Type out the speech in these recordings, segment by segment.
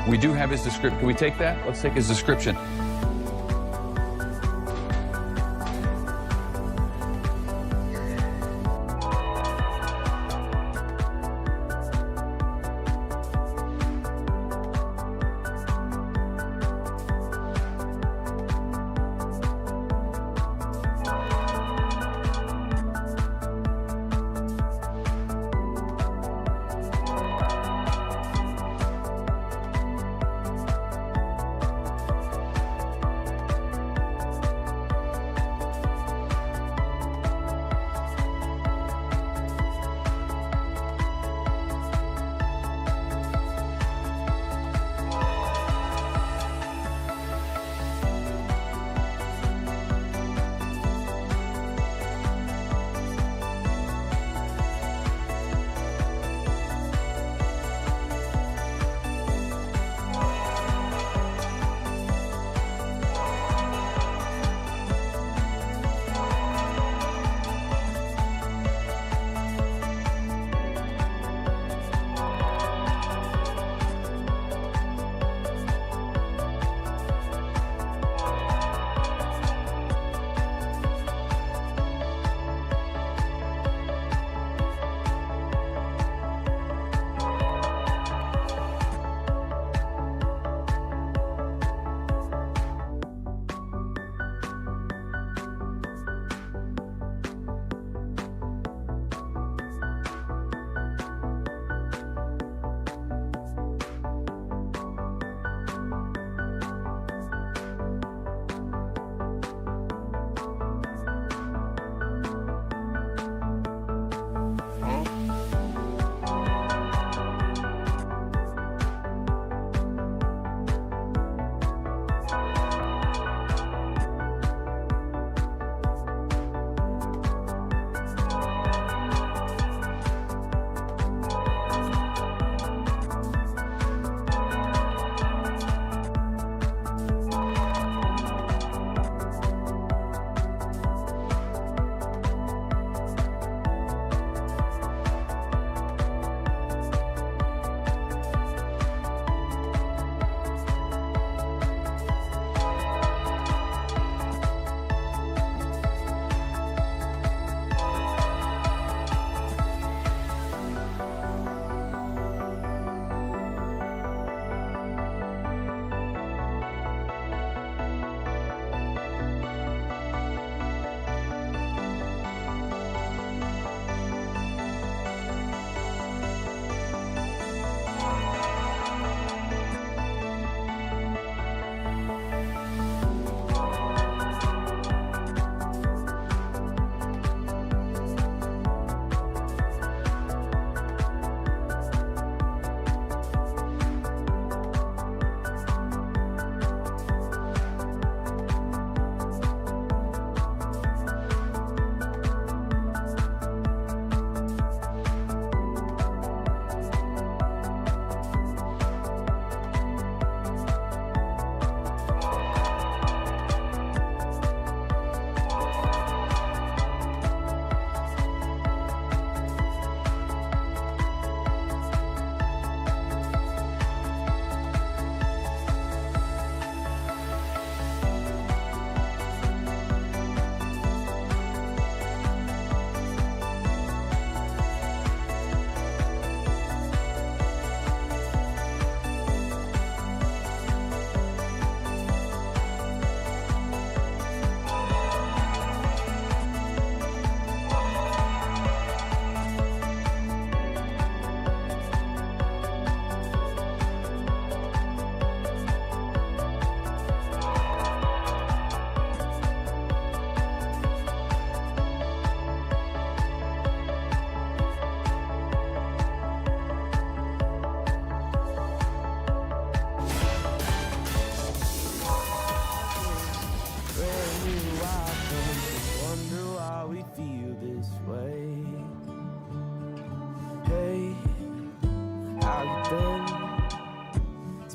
We do have his description. Can we take that? Let's take his description.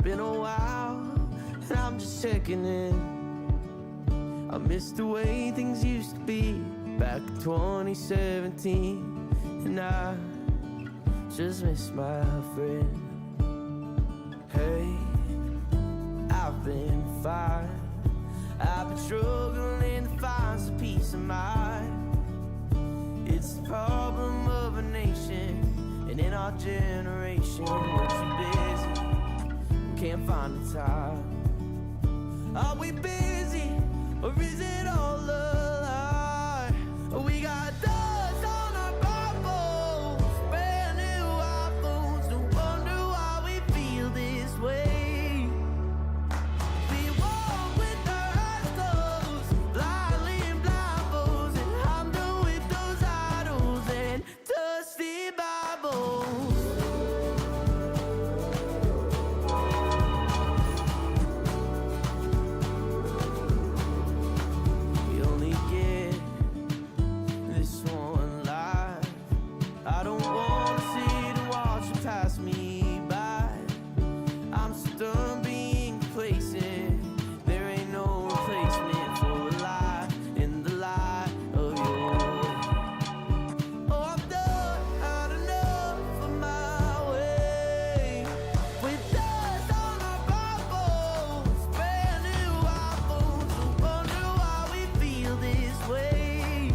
been a while, and I'm just checking in. I miss the way things used to be back in 2017, and I just miss my friend. Hey, been fine. I've been struggling to find some peace of mind. It's the problem of a nation, and in our generation we're too busy, we can't find the time. Are we busy, or is it all a lie? We got dust on our Bibles, brand new iPhones. No wonder why we feel this way. We walk with our eyes closed, blindly in blindfolds, and I'm done with those idols and dusty Bibles. We only get this one life. I don't wanna sit and watch you pass me by. I'm so done being complacent. There ain't no replacement for a life in the light of your way. Oh, I'm done, had enough of my way. With dust on our Bibles, brand new iPhones. No wonder why we feel this way.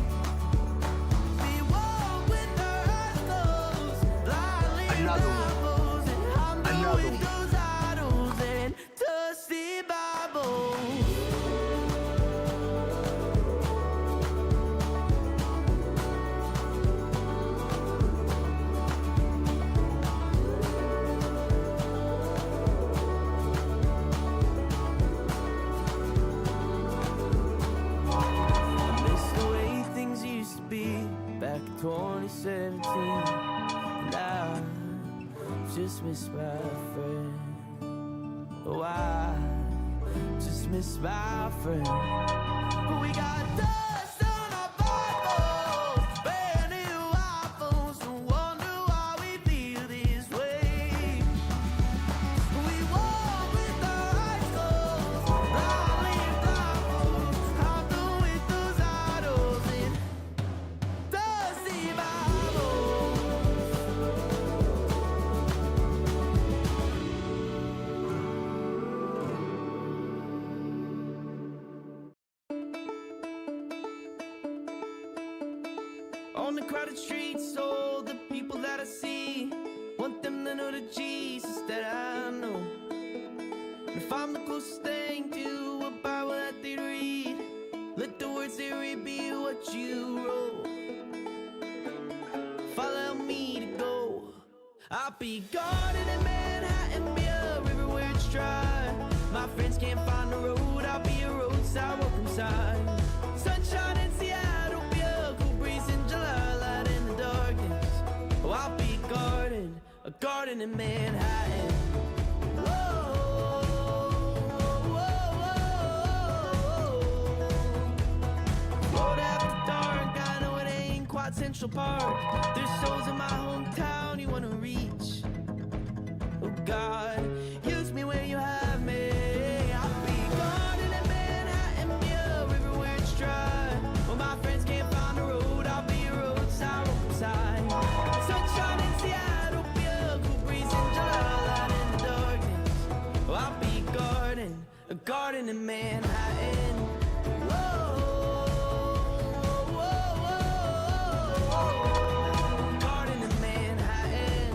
We walk with our eyes closed, blindly blindfolds, and I'm done with those idols and dusty Bibles. I miss the way things used to be back in 2017. And I just miss my friend. Oh, I just miss my friend. But we got dust on our Bibles, brand new iPhones. No wonder why we feel this way. We walk with our eyes closed, blindly blindfolds. I'm done with those idols and dusty Bibles. On the crowded streets, all the people that I see want them to know the Jesus that I know. And if I'm the closest thing to a Bible that they read, let the words they read be what you wrote. Follow me to go. I'll be guarded in Manhattan, be a river where it's dry. My friends can't find the road, I'll be a roadside welcome sign. Sunshine in Seattle, be a cool breeze in July, light in the darkness. Oh, I'll be a garden in Manhattan. Whoa, whoa, whoa, whoa. Road after dark, I know it ain't quite Central Park. There's souls in my hometown you wanna reach. Oh God, use me where you have me. I'll be guarded in Manhattan, be a river where it's dry. When my friends can't find the road, I'll be a roadside welcome sign. Sunshine in Seattle, be a cool breeze in July, light in the darkness. Oh, I'll be a garden in Manhattan. Whoa, whoa, whoa, whoa. Garden in Manhattan.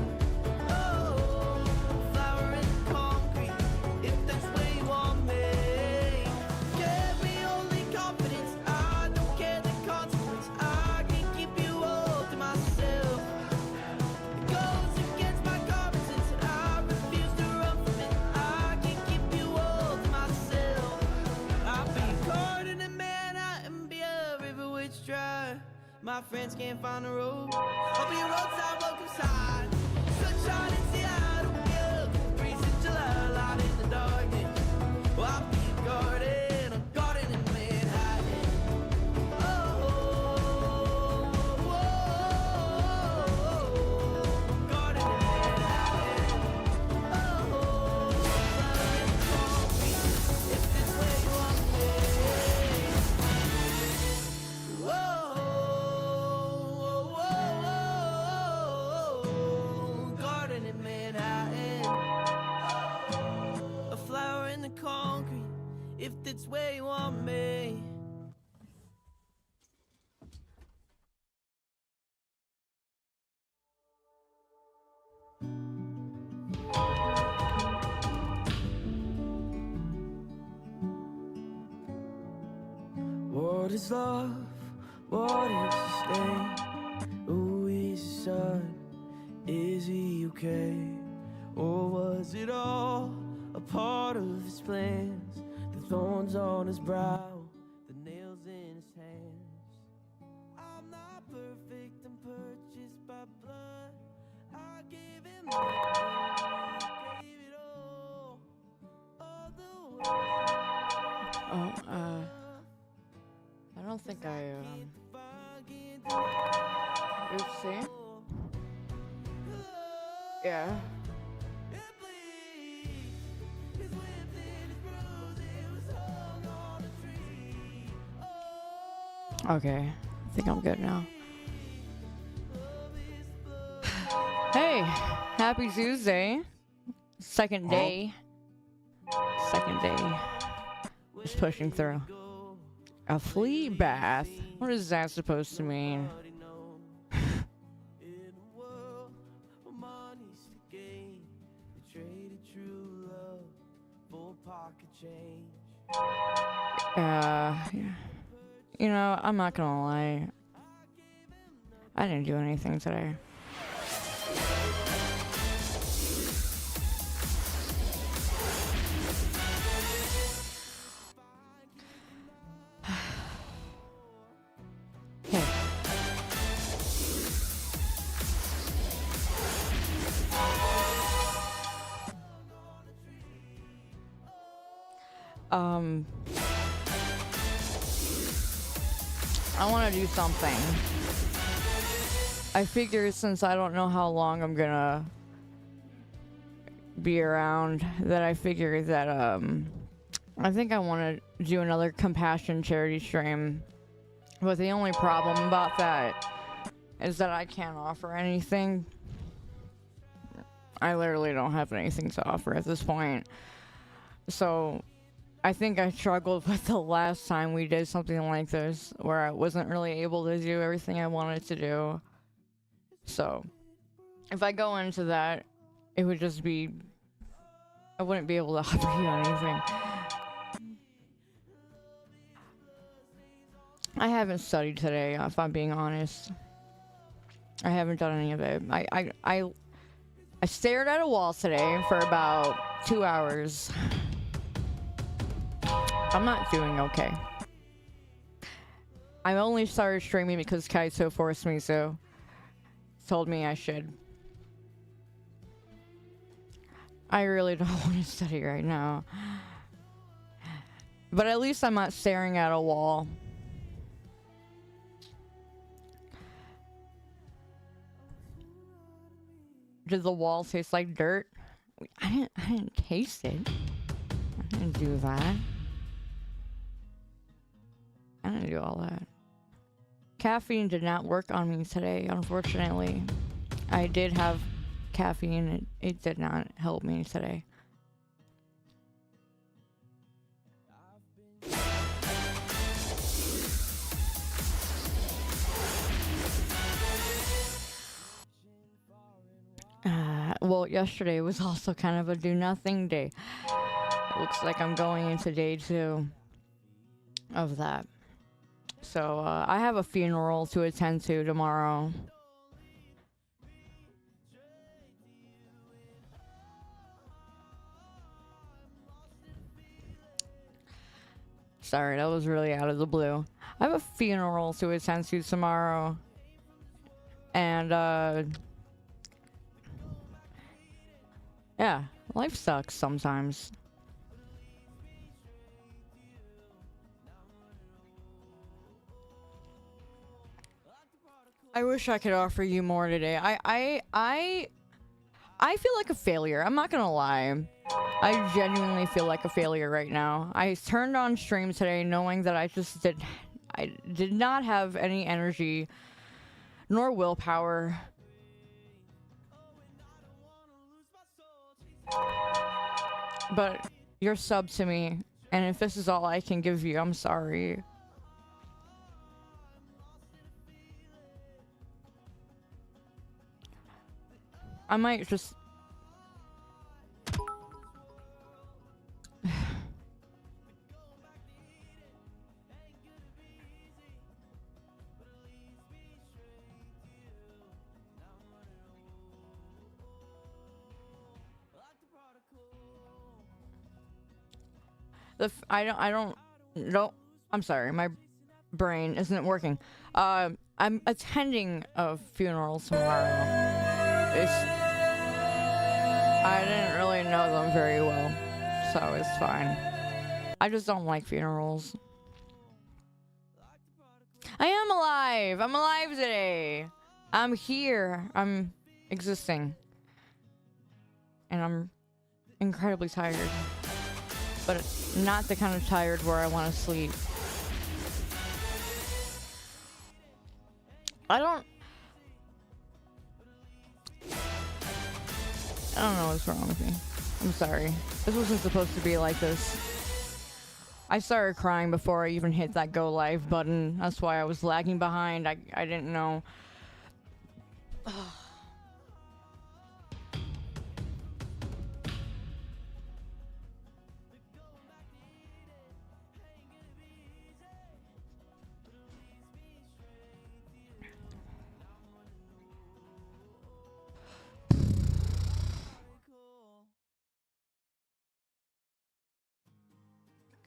Oh, flower in concrete, if that's where you want me. Give me only confidence, I don't care the consequence. I can keep you all to myself. It goes against my common sense, and I refuse to run from it. I can keep you all to myself. I'll be guarded in Manhattan, be a river which dry. My friends can't find the road, I'll be a roadside welcome sign. Sunshine in Seattle, be a cool breeze in July, light in the darkness. Well, I'll be a garden in Manhattan. Oh, whoa, garden in Manhattan. Oh, flower in concrete, if it's where you want me. Whoa, whoa, whoa, garden in if that's where you want me. What is love? What is stay? Who is his son? Is he okay? Or was it all a part of his plans? The thorns on his brow, the nails in his hands. I'm not perfect, I'm purchased by blood. I gave him everything, gave it all the way. I don't think oopsie. Yeah. Okay, I think I'm good now. Hey, happy Tuesday. Second day. Just pushing through. A flea bath? What is that supposed to mean? You know, I'm not gonna lie. I didn't do anything today. I want to do something. I figure since I don't know how long I'm gonna be around, that I figure that I think I want to do another compassion charity stream. But the only problem about that is that I can't offer anything. I literally don't have anything to offer at this point. So I think I struggled with the last time we did something like this, where I wasn't really able to do everything I wanted to do. So if I go into that, it would just be, I wouldn't be able to offer you anything. I haven't studied today, if I'm being honest. I haven't done any of it. I stared at a wall today for about 2 hours. I'm not doing okay. I only started streaming because Kaito forced me to. Told me I should. I really don't want to study right now. But at least I'm not staring at a wall. Did the wall taste like dirt? I didn't taste it. I didn't do that. I didn't do all that. Caffeine did not work on me today, unfortunately. I did have caffeine. It did not help me today. Well, yesterday was also kind of a do-nothing day. It looks like I'm going into day 2 of that. So, I have a funeral to attend to tomorrow. Sorry, that was really out of the blue. I have a funeral to attend to tomorrow. And, yeah, life sucks sometimes. I wish I could offer you more today. I feel like a failure. I'm not gonna lie. I genuinely feel like a failure right now. I turned on stream today knowing that I did not have any energy nor willpower. But you're sub to me And if this is all I can give you, I'm sorry. I might just... No, I'm sorry, my brain isn't working. I'm attending a funeral tomorrow. I didn't really know them very well, so it's fine. I just don't like funerals. I am alive! I'm alive today! I'm here. I'm existing. And I'm incredibly tired. But it's not the kind of tired where I want to sleep. I don't know what's wrong with me. I'm sorry. This wasn't supposed to be like this. I started crying before I even hit that go live button. That's why I was lagging behind. I didn't know.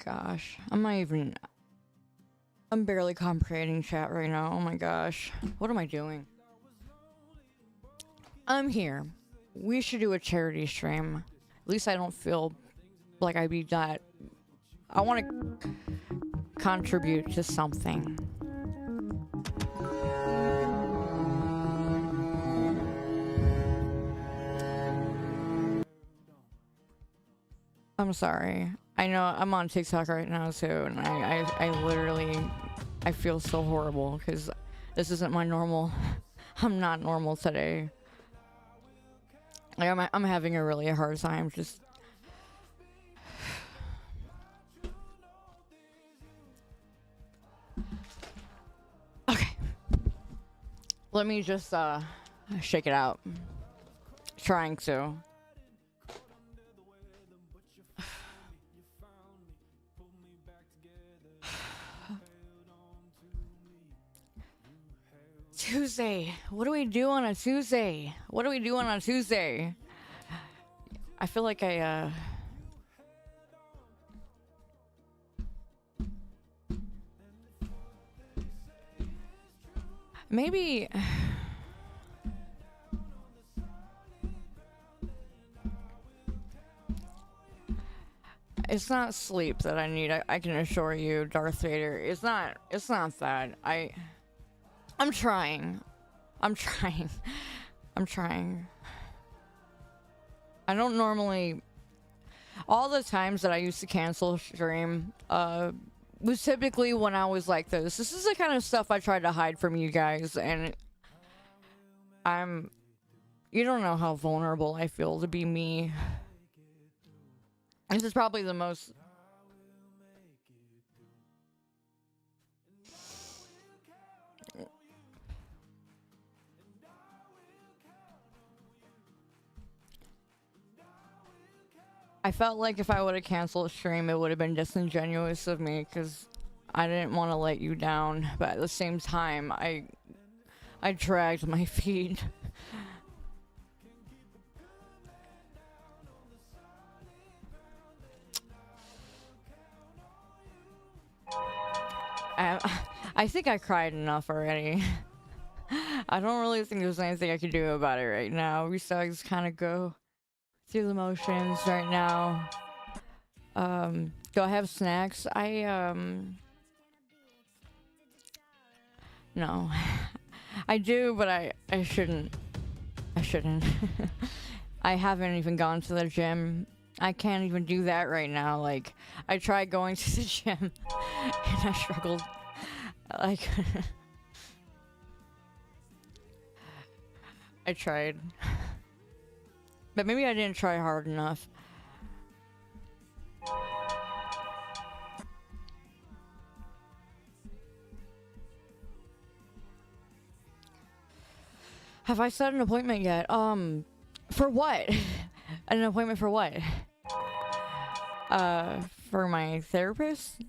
Gosh, I'm barely comprehending chat right now. Oh my gosh. What am I doing? I'm here. We should do a charity stream. At least I don't feel like I'd be that. I want to contribute to something. I'm sorry. I know I'm on TikTok right now too, and I literally, I feel so horrible because this isn't my normal. I'm not normal today. Like I'm having a really hard time just. Okay. Let me just shake it out. Trying to. Tuesday. What do we do on a Tuesday? What do we do on a Tuesday? I feel like maybe it's not sleep that I need. I can assure you, Darth Vader. It's not that. I'm trying. I don't normally... All the times that I used to cancel stream was typically when I was like this. This is the kind of stuff I try to hide from you guys, and you don't know how vulnerable I feel to be me. This is probably the most... I felt like if I would have canceled a stream, it would have been disingenuous of me because I didn't want to let you down. But at the same time, I dragged my feet. I think I cried enough already. I don't really think there's anything I can do about it right now. We still just kind of go through the motions right now. Do I have snacks? No. I do, but I shouldn't. I haven't even gone to the gym. I can't even do that right now. Like, I tried going to the gym and I struggled. Like, I tried. But maybe I didn't try hard enough. Have I set an appointment yet? For what? An appointment for what? For my therapist?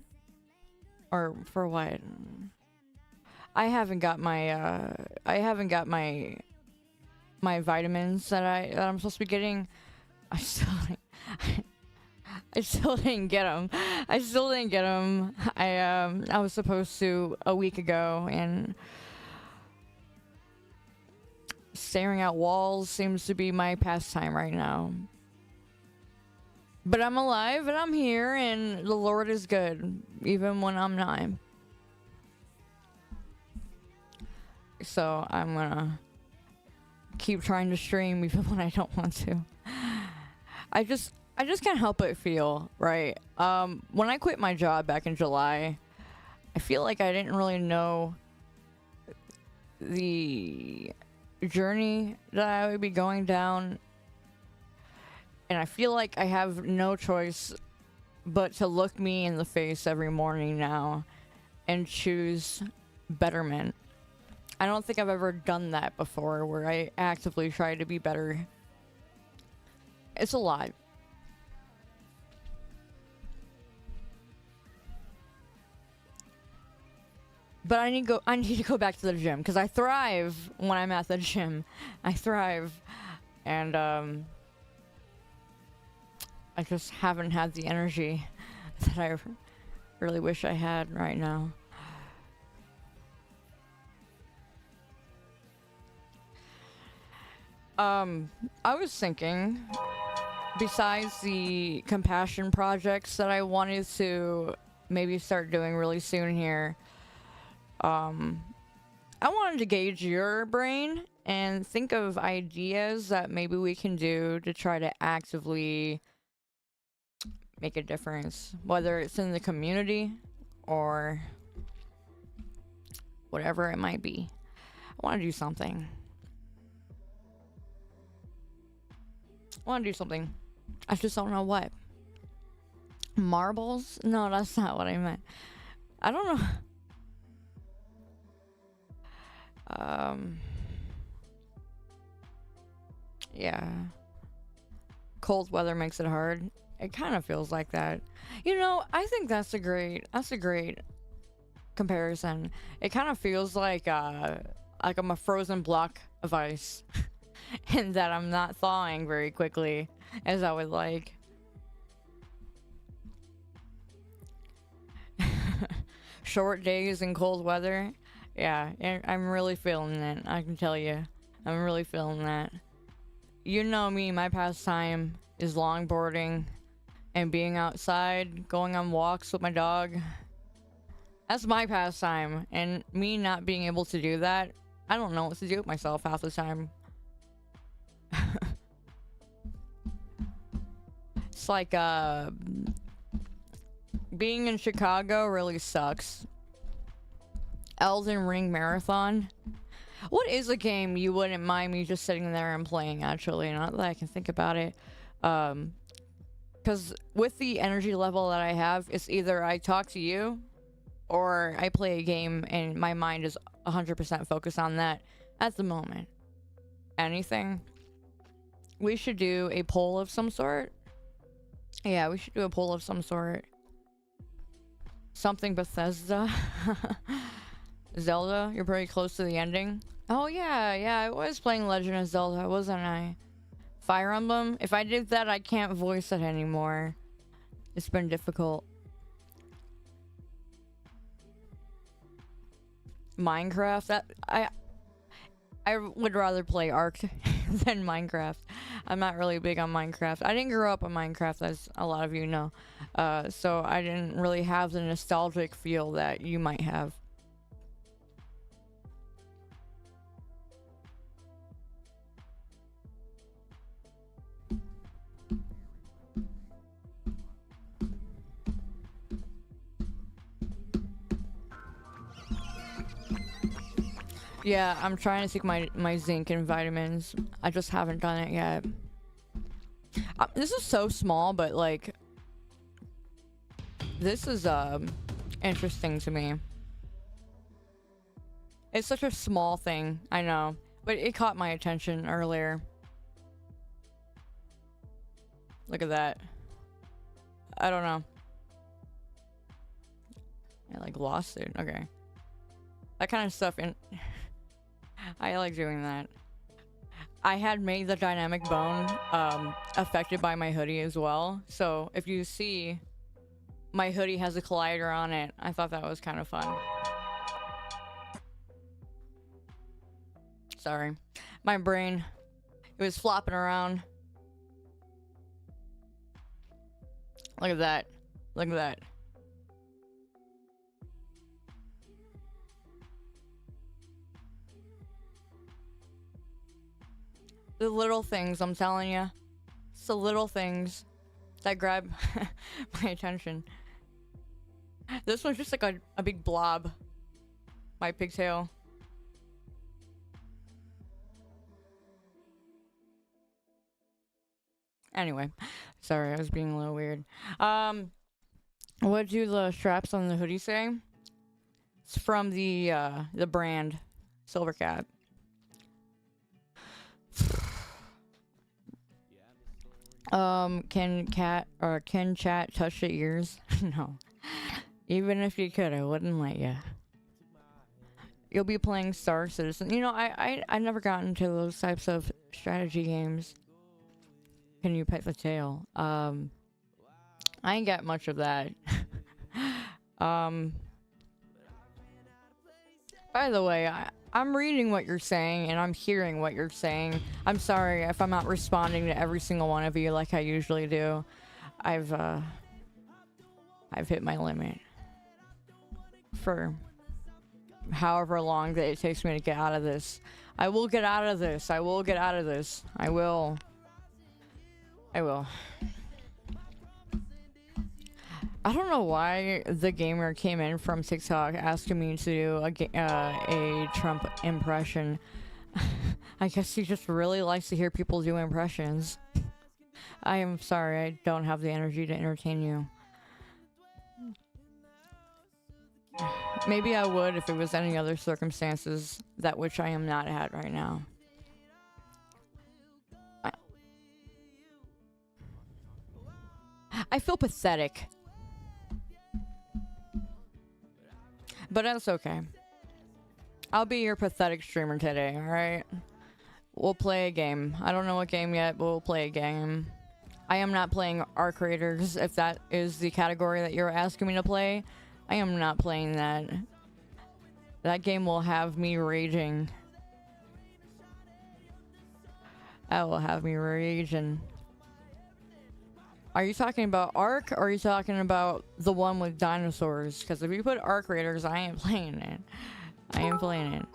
Or for what? I haven't got my vitamins that I'm supposed to be getting. I still didn't get them. I was supposed to a week ago, and staring at walls seems to be my pastime right now. But I'm alive and I'm here, and the Lord is good, even when I'm not. So I'm gonna keep trying to stream even when I don't want to. I just can't help but feel, right? When I quit my job back in July, I feel like I didn't really know the journey that I would be going down. And I feel like I have no choice but to look me in the face every morning now and choose betterment. I don't think I've ever done that before, where I actively try to be better. It's a lot. But I need to go back to the gym, because I thrive when I'm at the gym. I thrive. And I just haven't had the energy that I really wish I had right now. I was thinking, besides the compassion projects that I wanted to maybe start doing really soon here, I wanted to gauge your brain and think of ideas that maybe we can do to try to actively make a difference, whether it's in the community or whatever it might be. I want to do something. I just don't know what. Marbles? No, that's not what I meant. I don't know. Yeah. Cold weather makes it hard. It kind of feels like that. You know, I think that's a great comparison. It kind of feels like I'm a frozen block of ice. And that I'm not thawing very quickly as I would like. Short days and cold weather. Yeah, I'm really feeling it. I can tell you. I'm really feeling that. You know me, my pastime is longboarding and being outside, going on walks with my dog. That's my pastime. And me not being able to do that, I don't know what to do with myself half the time. It's like being in Chicago really sucks. Elden Ring Marathon. What is a game you wouldn't mind me just sitting there and playing, actually? Not that I can think about it. Because with the energy level that I have, it's either I talk to you or I play a game and my mind is 100% focused on that at the moment. Anything? We should do a poll of some sort. Yeah, we should do a poll of some sort. Something Bethesda. Zelda, you're pretty close to the ending. Oh yeah, I was playing Legend of Zelda, wasn't I? Fire Emblem? If I did that, I can't voice it anymore. It's been difficult. Minecraft? That I would rather play Ark than Minecraft. I'm not really big on Minecraft. I didn't grow up on Minecraft, as a lot of you know. So I didn't really have the nostalgic feel that you might have. Yeah, I'm trying to take my zinc and vitamins. I just haven't done it yet. This is so small, but like, this is interesting to me. It's such a small thing, I know. But it caught my attention earlier. Look at that. I don't know. I like lost it. Okay. That kind of stuff in I like doing that. I had made the dynamic bone affected by my hoodie as well. So if you see my hoodie has a collider on it, I thought that was kind of fun. Sorry. My brain, it was flopping around. Look at that. Look at that. The little things, I'm telling you. It's the little things that grab my attention. This one's just like a big blob. My pigtail. Anyway, sorry, I was being a little weird. What do the straps on the hoodie say? It's from the brand Silvercat. Can chat touch the ears? No. Even if you could, I wouldn't let you. You'll be playing Star Citizen. You know, I never got into those types of strategy games. Can you pet the tail? I ain't got much of that. By the way, I'm reading what you're saying and I'm hearing what you're saying. I'm sorry if I'm not responding to every single one of you like I usually do. I've hit my limit for however long that it takes me to get out of this. I will get out of this. I will get out of this. I will. I don't know why the gamer came in from TikTok asking me to do a Trump impression. I guess he just really likes to hear people do impressions. I am sorry, I don't have the energy to entertain you. Maybe I would if it was any other circumstances that which I am not at right now. I feel pathetic. But that's okay. I'll be your pathetic streamer today, alright? We'll play a game. I don't know what game yet, but we'll play a game. I am not playing Arc Raiders, if that is the category that you're asking me to play. I am not playing that. That game will have me raging. That will have me raging. Are you talking about Ark, or are you talking about the one with dinosaurs? Because if you put Arc Raiders, I ain't playing it. I ain't playing it.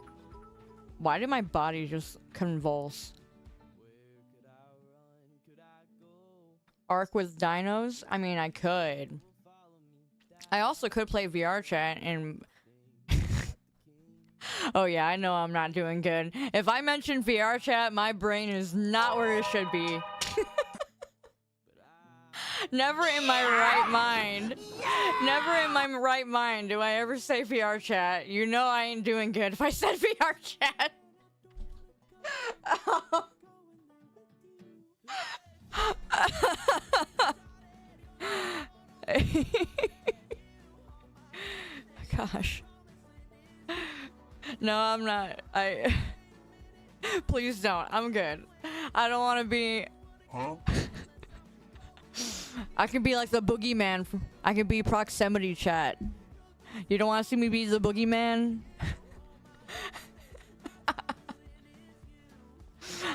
Why did my body just convulse? Ark with dinos? I mean, I could. I also could play VR chat and... Oh yeah, I know I'm not doing good. If I mention VR chat, my brain is not where it should be. Never in my right mind. Never in my right mind do I ever say VR chat. You know I ain't doing good if I said VR chat. Gosh. No, I'm not. Please don't. I'm good. I don't want to be... Huh? I can be like the boogeyman. I can be proximity chat. You don't want to see me be the boogeyman?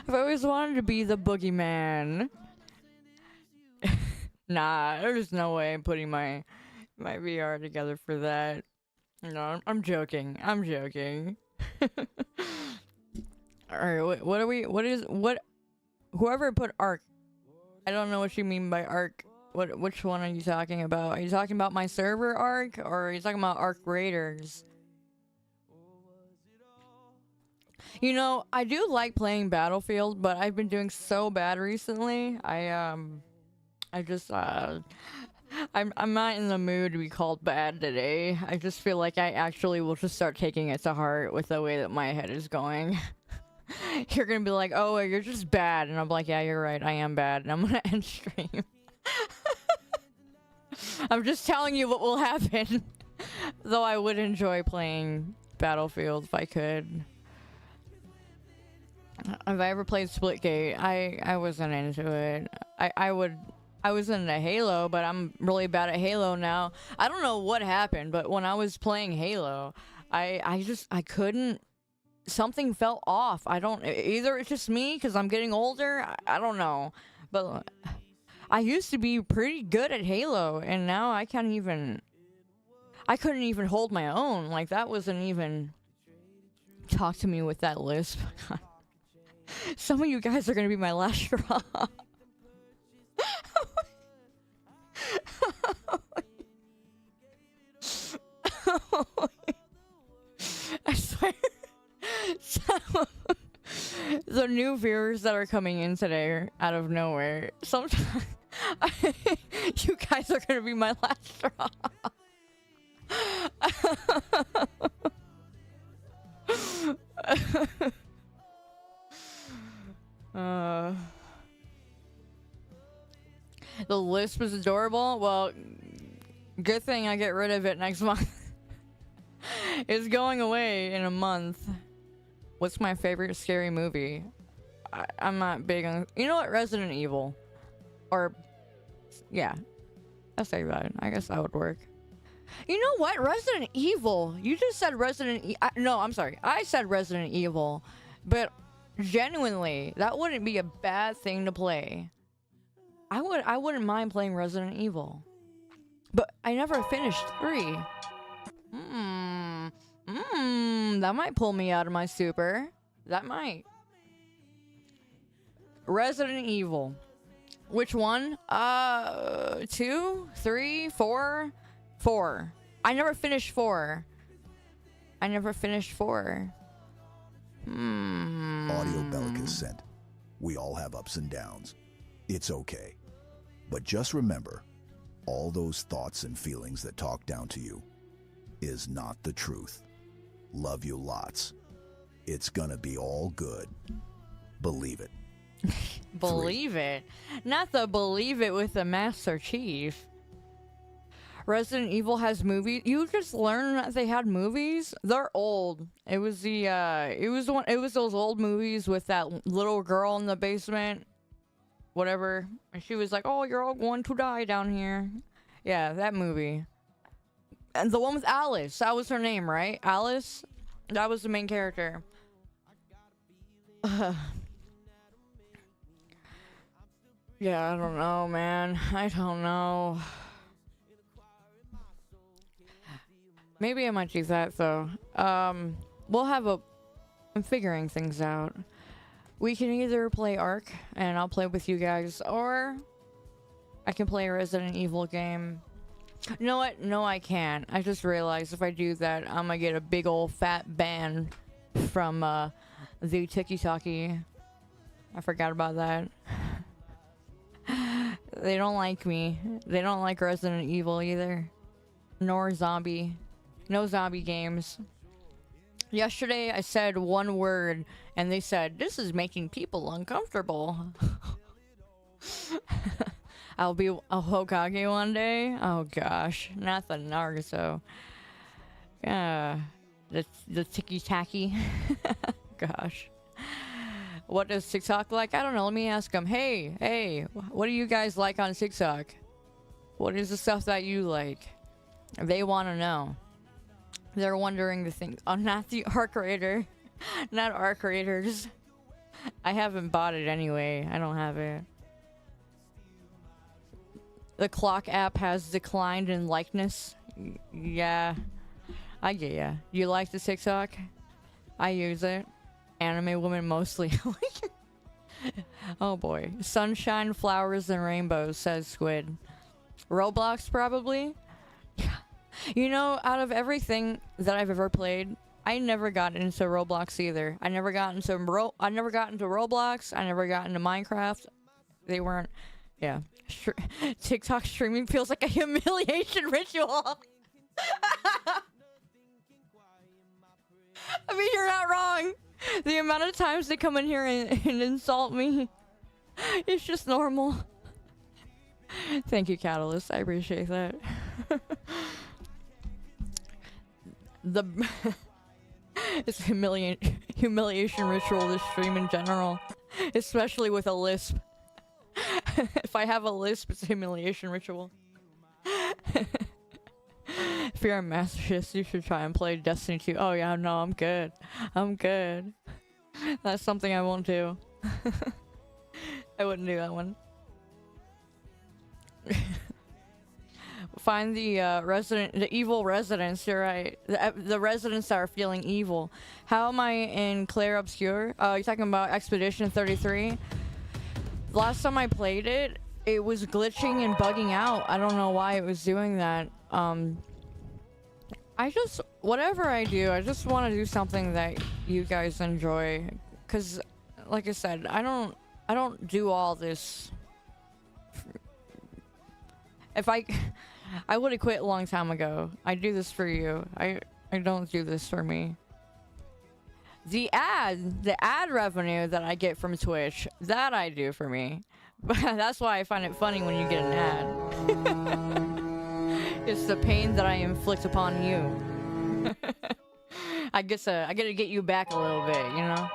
I've always wanted to be the boogeyman. Nah, there's no way I'm putting my VR together for that. No, I'm joking. I'm joking. Alright, whoever put Arc. I don't know what you mean by Arc. Which one are you talking about? Are you talking about my server Arc, or are you talking about Arc Raiders? You know, I do like playing Battlefield, but I've been doing so bad recently. I'm not in the mood to be called bad today. I just feel like I actually will just start taking it to heart with the way that my head is going. You're gonna be like, oh, you're just bad. And I'm like, yeah, you're right. I am bad. And I'm gonna end stream. I'm just telling you what will happen. Though I would enjoy playing Battlefield if I could. Have I ever played Splitgate? I wasn't into it. I was into Halo, but I'm really bad at Halo now. I don't know what happened, but when I was playing Halo, I couldn't. Something felt off. Either it's just me because I'm getting older. I don't know, but I used to be pretty good at Halo, and now I couldn't even hold my own. Like, that wasn't even. Talk to me with that lisp. Some of you guys are gonna be my last straw. I swear. The new viewers that are coming in today out of nowhere, sometimes you guys are gonna be my last straw. The lisp is adorable. Well, good thing I get rid of it next month. It's going away in a month. What's my favorite scary movie? I'm not big on... You know what? Resident Evil. Or... Yeah. I say that. I guess that would work. You know what? Resident Evil. You just said Resident Evil. No, I'm sorry. I said Resident Evil. But genuinely, that wouldn't be a bad thing to play. I wouldn't mind playing Resident Evil. But I never finished 3. That might pull me out of my stupor. That might. Resident Evil. Which one? 2, 3, 4? 4. I never finished 4. Audio Bellic is sent. We all have ups and downs. It's okay. But just remember, all those thoughts and feelings that talk down to you is not the truth. Love you lots. It's gonna be all good. Believe it. Believe it. Not the believe it with the Master Chief. Resident Evil has movies. You just learned that they had movies. They're old. It was those old movies with that little girl in the basement. Whatever. And she was like, "Oh, you're all going to die down here." Yeah, that movie. And the one with Alice. That was her name, right? Alice? That was the main character. Yeah, I don't know, man. I don't know. Maybe I might do that, though. I'm figuring things out. We can either play Ark, and I'll play with you guys, or I can play a Resident Evil game. You know what? No, I can't. I just realized if I do that, I'm gonna get a big old fat ban from the Tiki-Taki. I forgot about that. They don't like me. They don't like Resident Evil either. Nor zombie. No zombie games. Yesterday I said one word and they said, "This is making people uncomfortable." I'll be a Hokage one day. Oh gosh, not the Naruto. The Tiki-Taki. Gosh. What does TikTok like? I don't know. Let me ask them. Hey, what do you guys like on TikTok? What is the stuff that you like? They want to know. They're wondering the things. I'm not the art creator. Not art creators. I haven't bought it anyway. I don't have it. The clock app has declined in likeness. Yeah. I get ya. You like the TikTok? I use it. Anime woman mostly. Oh boy. Sunshine, flowers, and rainbows, says Squid. Roblox, probably? You know, out of everything that I've ever played, I never got into Roblox either. I never got into Roblox. I never got into Minecraft. They weren't. Yeah. TikTok streaming feels like a humiliation ritual. I mean, you're not wrong. The amount of times they come in here and insult me, it's just normal. Thank you, Catalyst. I appreciate that. It's humiliation ritual, this stream in general. Especially with a lisp. If I have a lisp, it's a humiliation ritual. If you're a masochist, you should try and play Destiny 2. Oh yeah, no, I'm good. I'm good. That's something I won't do. I wouldn't do that one. Find the evil residents. You're right. The residents that are feeling evil. How am I in Clair Obscure? You're talking about Expedition 33. Last time I played it, it was glitching and bugging out. I don't know why it was doing that. Whatever I do, I just want to do something that you guys enjoy. Cause, like I said, I don't do all this. I would have quit a long time ago. I do this for you. I don't do this for me. The ad revenue that I get from Twitch, that I do for me. But that's why I find it funny when you get an ad. It's the pain that I inflict upon you. I gotta get you back a little bit, you know?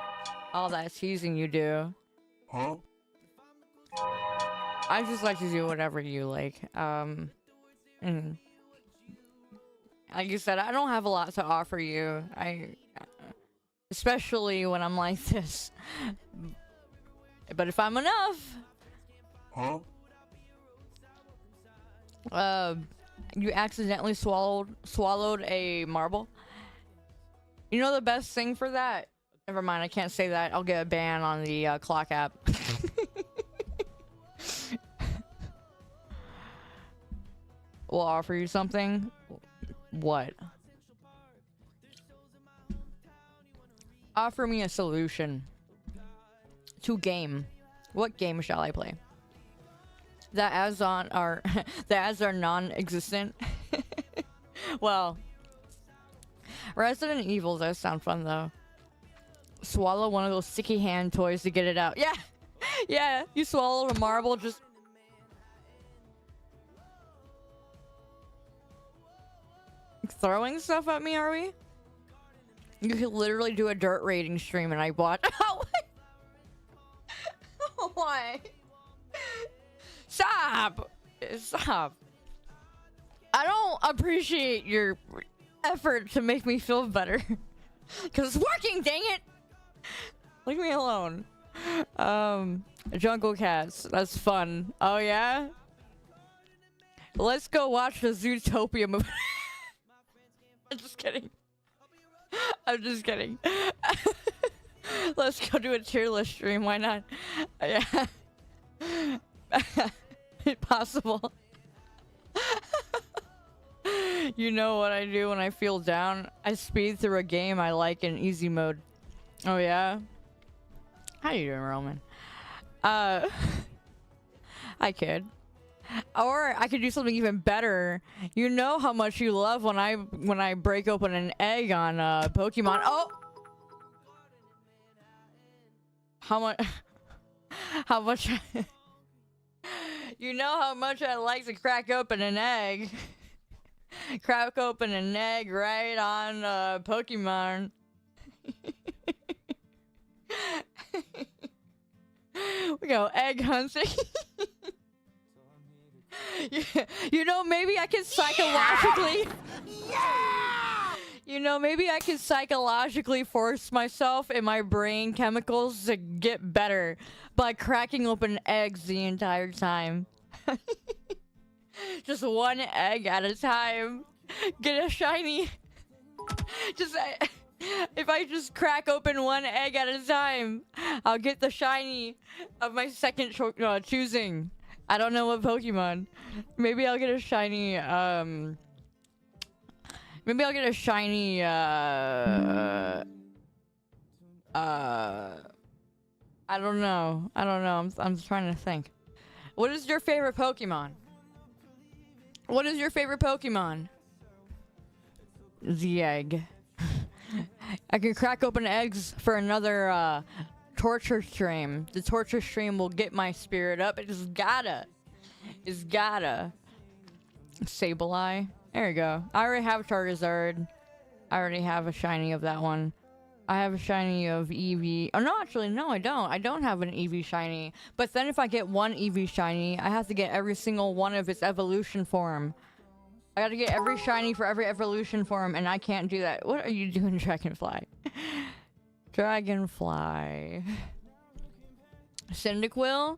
All that teasing you do. Huh? I just like to do whatever you like. Like you said, I don't have a lot to offer you. Especially when I'm like this. But if I'm enough, Huh? you accidentally swallowed a marble. You know the best thing for that? Never mind, I can't say that. I'll get a ban on the clock app. We'll offer you something. What? Offer me a solution to game. What game shall I play? The ads are non-existent. Well, Resident Evil does sound fun though. Swallow one of those sticky hand toys to get it out. Yeah, yeah. You swallow a marble, just. Throwing stuff at me, are we? You could literally do a dirt rating stream and I watch. Why? Stop! Stop. I don't appreciate your effort to make me feel better. Because it's working, dang it! Leave me alone. Jungle Cats. That's fun. Oh, yeah? Let's go watch the Zootopia movie. I'm just kidding. I'm just kidding. Let's go do a tier list stream. Why not? Yeah. Impossible. You know what I do when I feel down? I speed through a game I like in easy mode. Oh yeah? How you doing, Roman? I could. Or I could do something even better. You know how much you love when I break open an egg on Pokemon. Oh! How much you know how much I like to crack open an egg. Crack open an egg right on Pokemon. We go egg hunting. You know, maybe I can psychologically. Yeah! You know, maybe I can psychologically force myself and my brain chemicals to get better by cracking open eggs the entire time. Just one egg at a time. Get a shiny. Just if I just crack open one egg at a time, I'll get the shiny of my second choosing. I don't know what Pokemon. Maybe I'll get a shiny, maybe I'll get a shiny, I don't know. I'm trying to think. What is your favorite Pokemon? What is your favorite Pokemon? The egg. I can crack open eggs for another torture stream. The torture stream will get my spirit up. It just gotta. It's gotta. Sableye. There you go. I already have Charizard. I already have a shiny of that one. I have a shiny of Eevee. Oh, no, actually, no, I don't. I don't have an Eevee shiny. But then if I get one Eevee shiny, I have to get every single one of its evolution form. I gotta get every shiny for every evolution form, and I can't do that. What are you doing, Dragonfly? Dragonfly. Cyndaquil?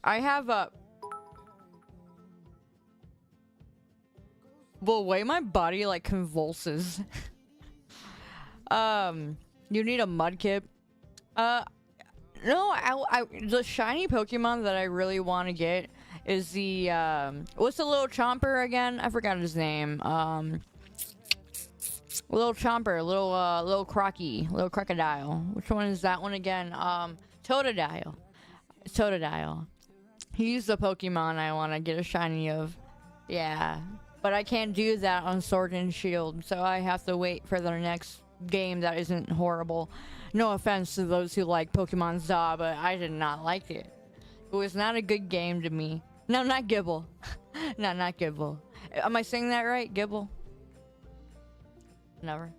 I have a... The way my body, like, convulses. You need a Mudkip. No, the shiny Pokemon that I really want to get is the, what's the little Chomper again? I forgot his name. Little Chomper, little Crocky, little Crocodile. Which one is that one again? Totodile. Totodile. He's the Pokemon I want to get a shiny of. Yeah. But I can't do that on Sword and Shield, so I have to wait for the next game that isn't horrible. No offense to those who like Pokemon Za, but I did not like it. It was not a good game to me. No, not Gibble. No, not Gibble. Am I saying that right? Gibble? Never.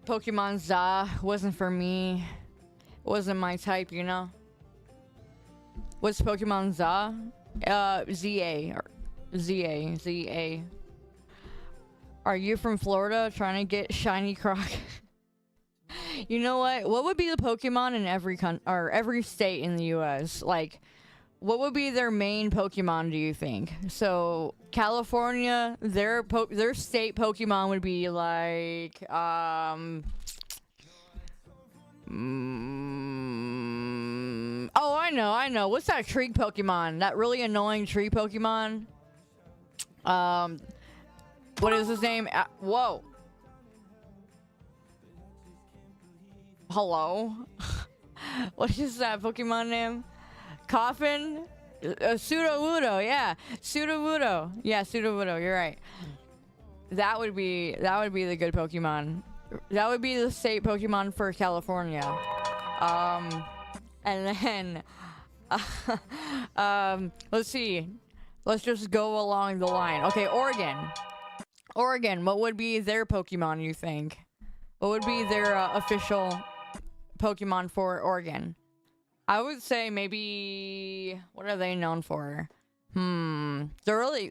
Pokemon Za wasn't for me. It wasn't my type, you know? What's Pokemon Za? ZA. ZA. Are you from Florida trying to get shiny Croc? You know what? What would be the Pokemon in every state in the US? Like, what would be their main Pokemon, do you think? So, California, their state Pokemon would be like, oh, I know. What's that tree Pokemon? That really annoying tree Pokemon? What is his name? Whoa. Hello? What is that Pokemon name? Coffin? Sudowoodo, yeah. Sudowoodo. Yeah, Sudowoodo, you're right. That would be the good Pokemon. That would be the state Pokemon for California. And then let's see. Let's just go along the line. Okay, Oregon, what would be their Pokemon, you think? What would be their official Pokemon for Oregon? I would say maybe... What are they known for? They're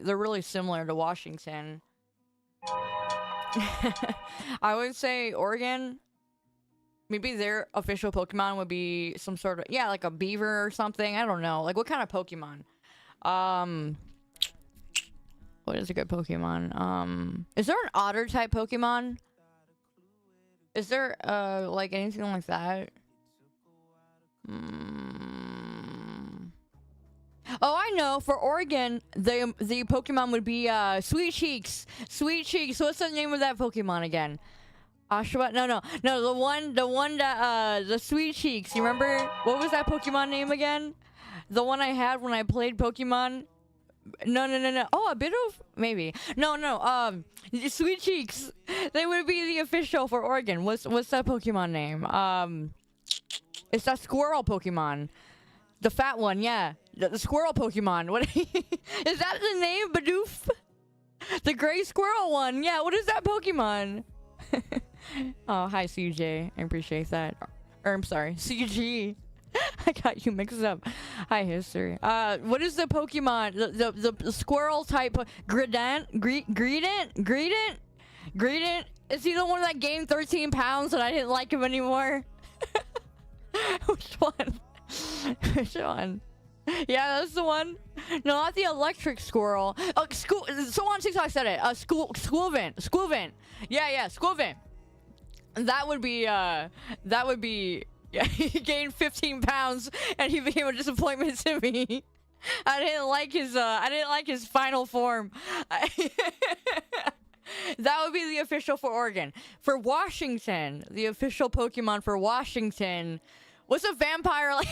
really similar to Washington. I would say Oregon. Maybe their official Pokemon would be some sort of... Yeah, like a beaver or something. I don't know. Like, what kind of Pokemon? What is a good Pokemon? Is there an otter type Pokemon? Is there like anything like that? Oh, I know. For Oregon, the Pokemon would be Sweet Cheeks. Sweet Cheeks. What's the name of that Pokemon again? Oshawott? No. The one that the Sweet Cheeks. You remember what was that Pokemon name again? The one I had when I played Pokemon. No. Oh, a bit of maybe. No. Sweet Cheeks. They would be the official for Oregon. What's that Pokemon name? It's that squirrel Pokemon. The fat one, yeah. The squirrel Pokemon. What is that the name? Bidoof? The gray squirrel one. Yeah, what is that Pokemon? Oh, hi CJ. I appreciate that. Or I'm sorry, CG. I got you mixed up. Hi, history. What is the Pokemon? The squirrel type Greedent? Is he the one that gained 13 pounds and I didn't like him anymore? Which one? Which one? Yeah, that's the one. No, not the electric squirrel. Oh, so on TikTok I said it. Squilvent. Yeah, Squilvent. That would be, yeah, he gained 15 pounds and he became a disappointment to me. I didn't like his final form. That would be the official for Oregon. For Washington, the official Pokemon for Washington. What's a vampire like?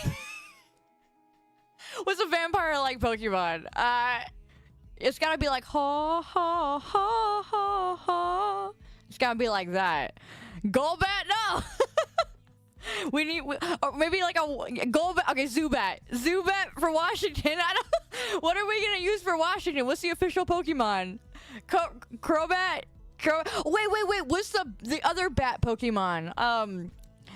What's a vampire like Pokemon? It's gotta be like ha ha ha ha ha. It's gotta be like that. Golbat, no. Or maybe like a Golbat. Okay, Zubat for Washington. I don't. What are we gonna use for Washington? What's the official Pokemon? Crobat. Wait. What's the other bat Pokemon?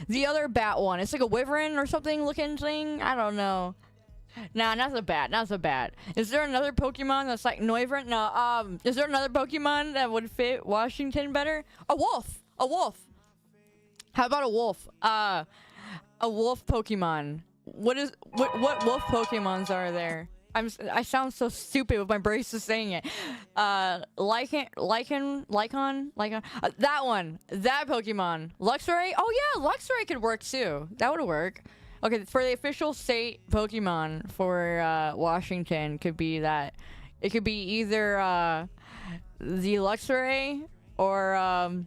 The other bat one. It's like a Wyvern or something looking thing. I don't know. Nah, not the bat. Is there another Pokemon that's like Noivern? No. Is there another Pokemon that would fit Washington better? A wolf. How about a wolf? A wolf Pokemon. What wolf Pokemons are there? I sound so stupid with my braces saying it. Lycan. That one. That Pokemon. Luxray. Oh yeah, Luxray could work too. That would work. Okay, for the official state Pokemon for Washington could be that. It could be either the Luxray or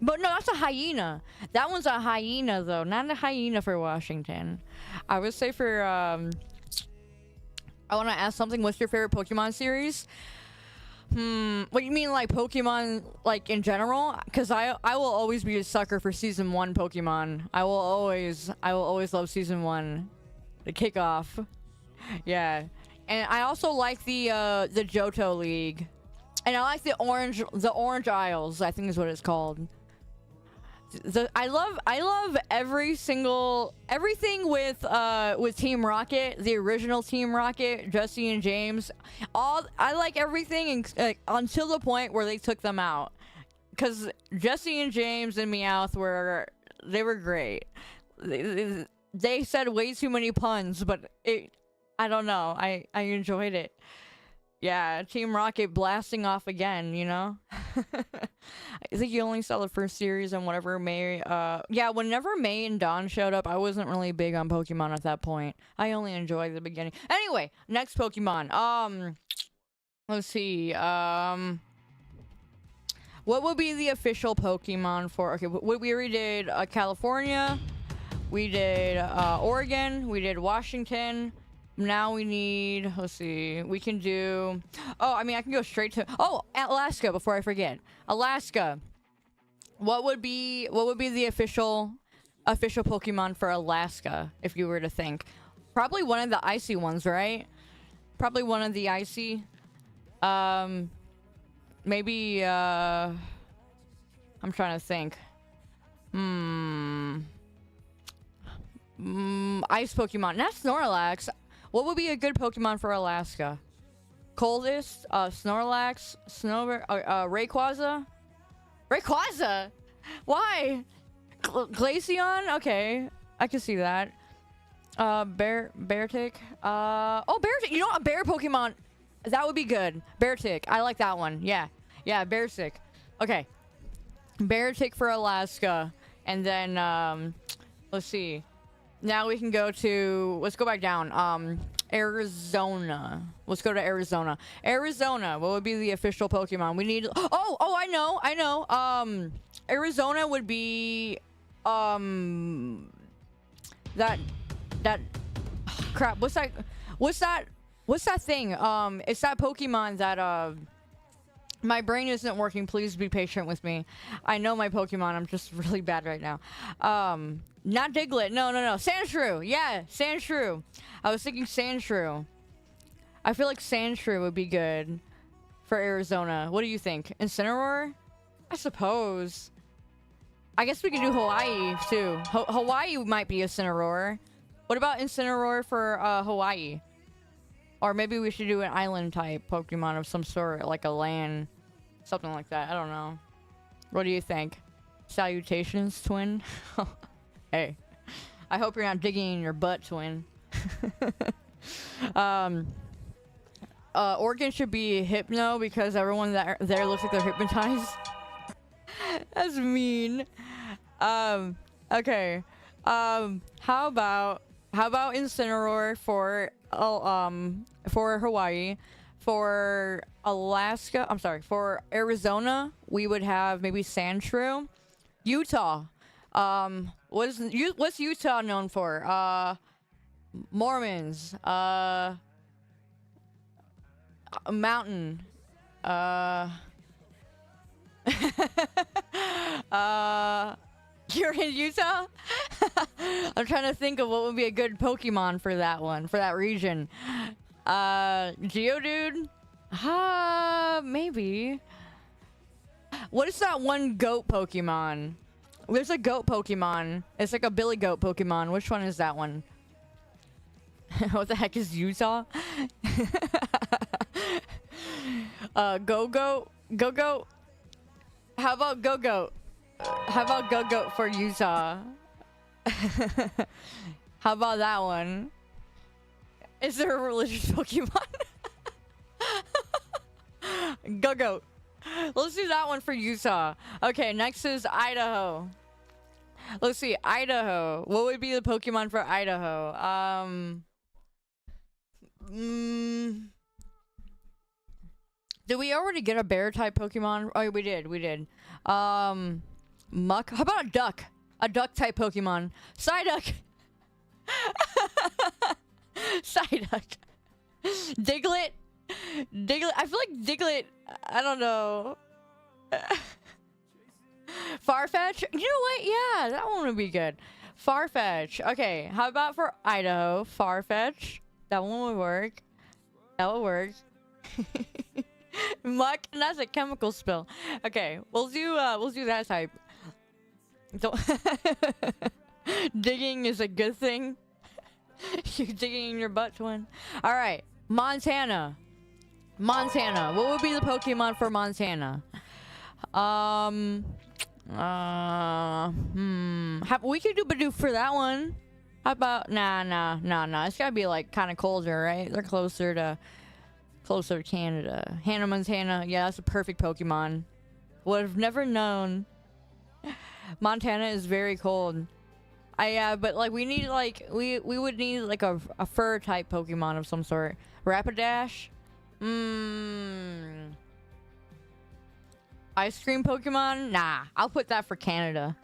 but no, that's a hyena. That one's a hyena though, not a hyena for Washington. I would say for I want to ask something. What's your favorite Pokemon series? What you mean, like Pokemon, like in general? Because I will always be a sucker for Season 1 Pokemon. I will always love Season 1, the kickoff. Yeah, and I also like the Johto League, and I like the Orange Isles. I think is what it's called. I love everything with Team Rocket, the original Team Rocket, Jesse and James. I like everything until the point where they took them out, because Jesse and James and Meowth were great. They said way too many puns, but I don't know. I enjoyed it. Yeah, Team Rocket blasting off again, you know? I think you only saw the first series and whenever whenever May and Dawn showed up, I wasn't really big on Pokemon at that point. I only enjoyed the beginning. Anyway, next Pokemon. Let's see. What would be the official Pokemon for... Okay, we already did California. We did Oregon. We did Washington. Now we need, let's see, we can do, I can go straight to, Alaska before I forget. Alaska. What would be the official Pokemon for Alaska, if you were to think? Probably one of the icy ones, right? Probably one of the icy. Maybe, I'm trying to think. Ice Pokemon, not Snorlax. What would be a good Pokemon for Alaska? Coldest, Snorlax, Rayquaza? Rayquaza? Why? Glaceon? Okay, I can see that. Beartic. Beartic. You know what? A bear Pokemon. That would be good. Beartic. I like that one. Yeah, Beartic. Okay. Beartic for Alaska. And then, let's see. Now we can go to, let's go back down. Arizona. Let's go to Arizona. Arizona, what would be the official Pokemon? We need, I know. Arizona would be, crap, what's that thing? It's that Pokemon that, my brain isn't working. Please be patient with me. I know my Pokemon. I'm just really bad right now. Not Diglett. No. Sandshrew. Yeah, Sandshrew. I was thinking Sandshrew. I feel like Sandshrew would be good for Arizona. What do you think? Incineroar? I suppose. I guess we could do Hawaii, too. Hawaii might be Incineroar. What about Incineroar for Hawaii? Or maybe we should do an island type Pokemon of some sort, like a land, something like that. I don't know. What do you think? Salutations, twin. Hey, I hope you're not digging in your butt, twin. Oregon should be Hypno because everyone there looks like they're hypnotized. That's mean. Okay. How about Incineroar for Hawaii? For Alaska, I'm sorry, for Arizona, we would have maybe Sandshrew. Utah, what's Utah known for? Mormons. A mountain. You're in Utah? I'm trying to think of what would be a good Pokemon for that one, for that region. Geodude? Maybe. What is that one goat Pokemon? There's a goat Pokemon. It's like a Billy Goat Pokemon. Which one is that one? What the heck is Utah? Go-Goat? Go-Goat? How about Go-Goat? How about Go-Goat for Utah? How about that one? Is there a religious Pokemon? Go-Goat. Let's do that one for Utah. Okay, next is Idaho. Let's see, Idaho. What would be the Pokemon for Idaho? Did we already get a bear type Pokemon? Oh, we did. Muck. How about a duck? A duck type Pokemon. Psyduck. Psyduck. Diglett. I feel like Diglett. I don't know. Farfetch. You know what? Yeah, that one would be good. Farfetch. Okay, how about for Idaho? Farfetch. That one would work. That would work. Muck. That's a chemical spill. Okay, we'll do that type. Don't digging is a good thing. You're digging in your butt, twin. All right, Montana. Montana. What would be the Pokemon for Montana? We could do Bidoof for that one. How about nah. It's gotta be like kind of colder, right? They're closer to Canada. Hannah Montana. Yeah, that's a perfect Pokemon. Would have never known. Montana is very cold. But like we need like we would need like a fur type Pokemon of some sort. Rapidash. Ice cream Pokemon? Nah, I'll put that for Canada.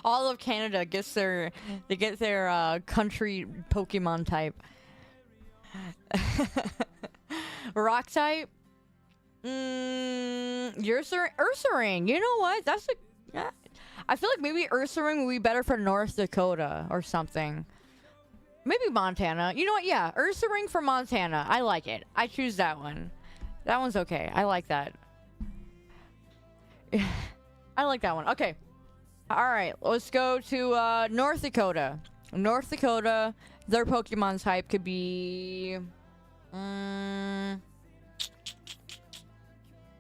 All of Canada gets their country Pokemon type. Rock type? Ursaring. You know what? I feel like maybe Ursaring would be better for North Dakota or something. Maybe Montana. You know what? Yeah, Ursaring for Montana. I like it. I choose that one. That one's okay. I like that. I like that one. Okay. All right. Let's go to North Dakota. North Dakota. Their Pokemon type could be...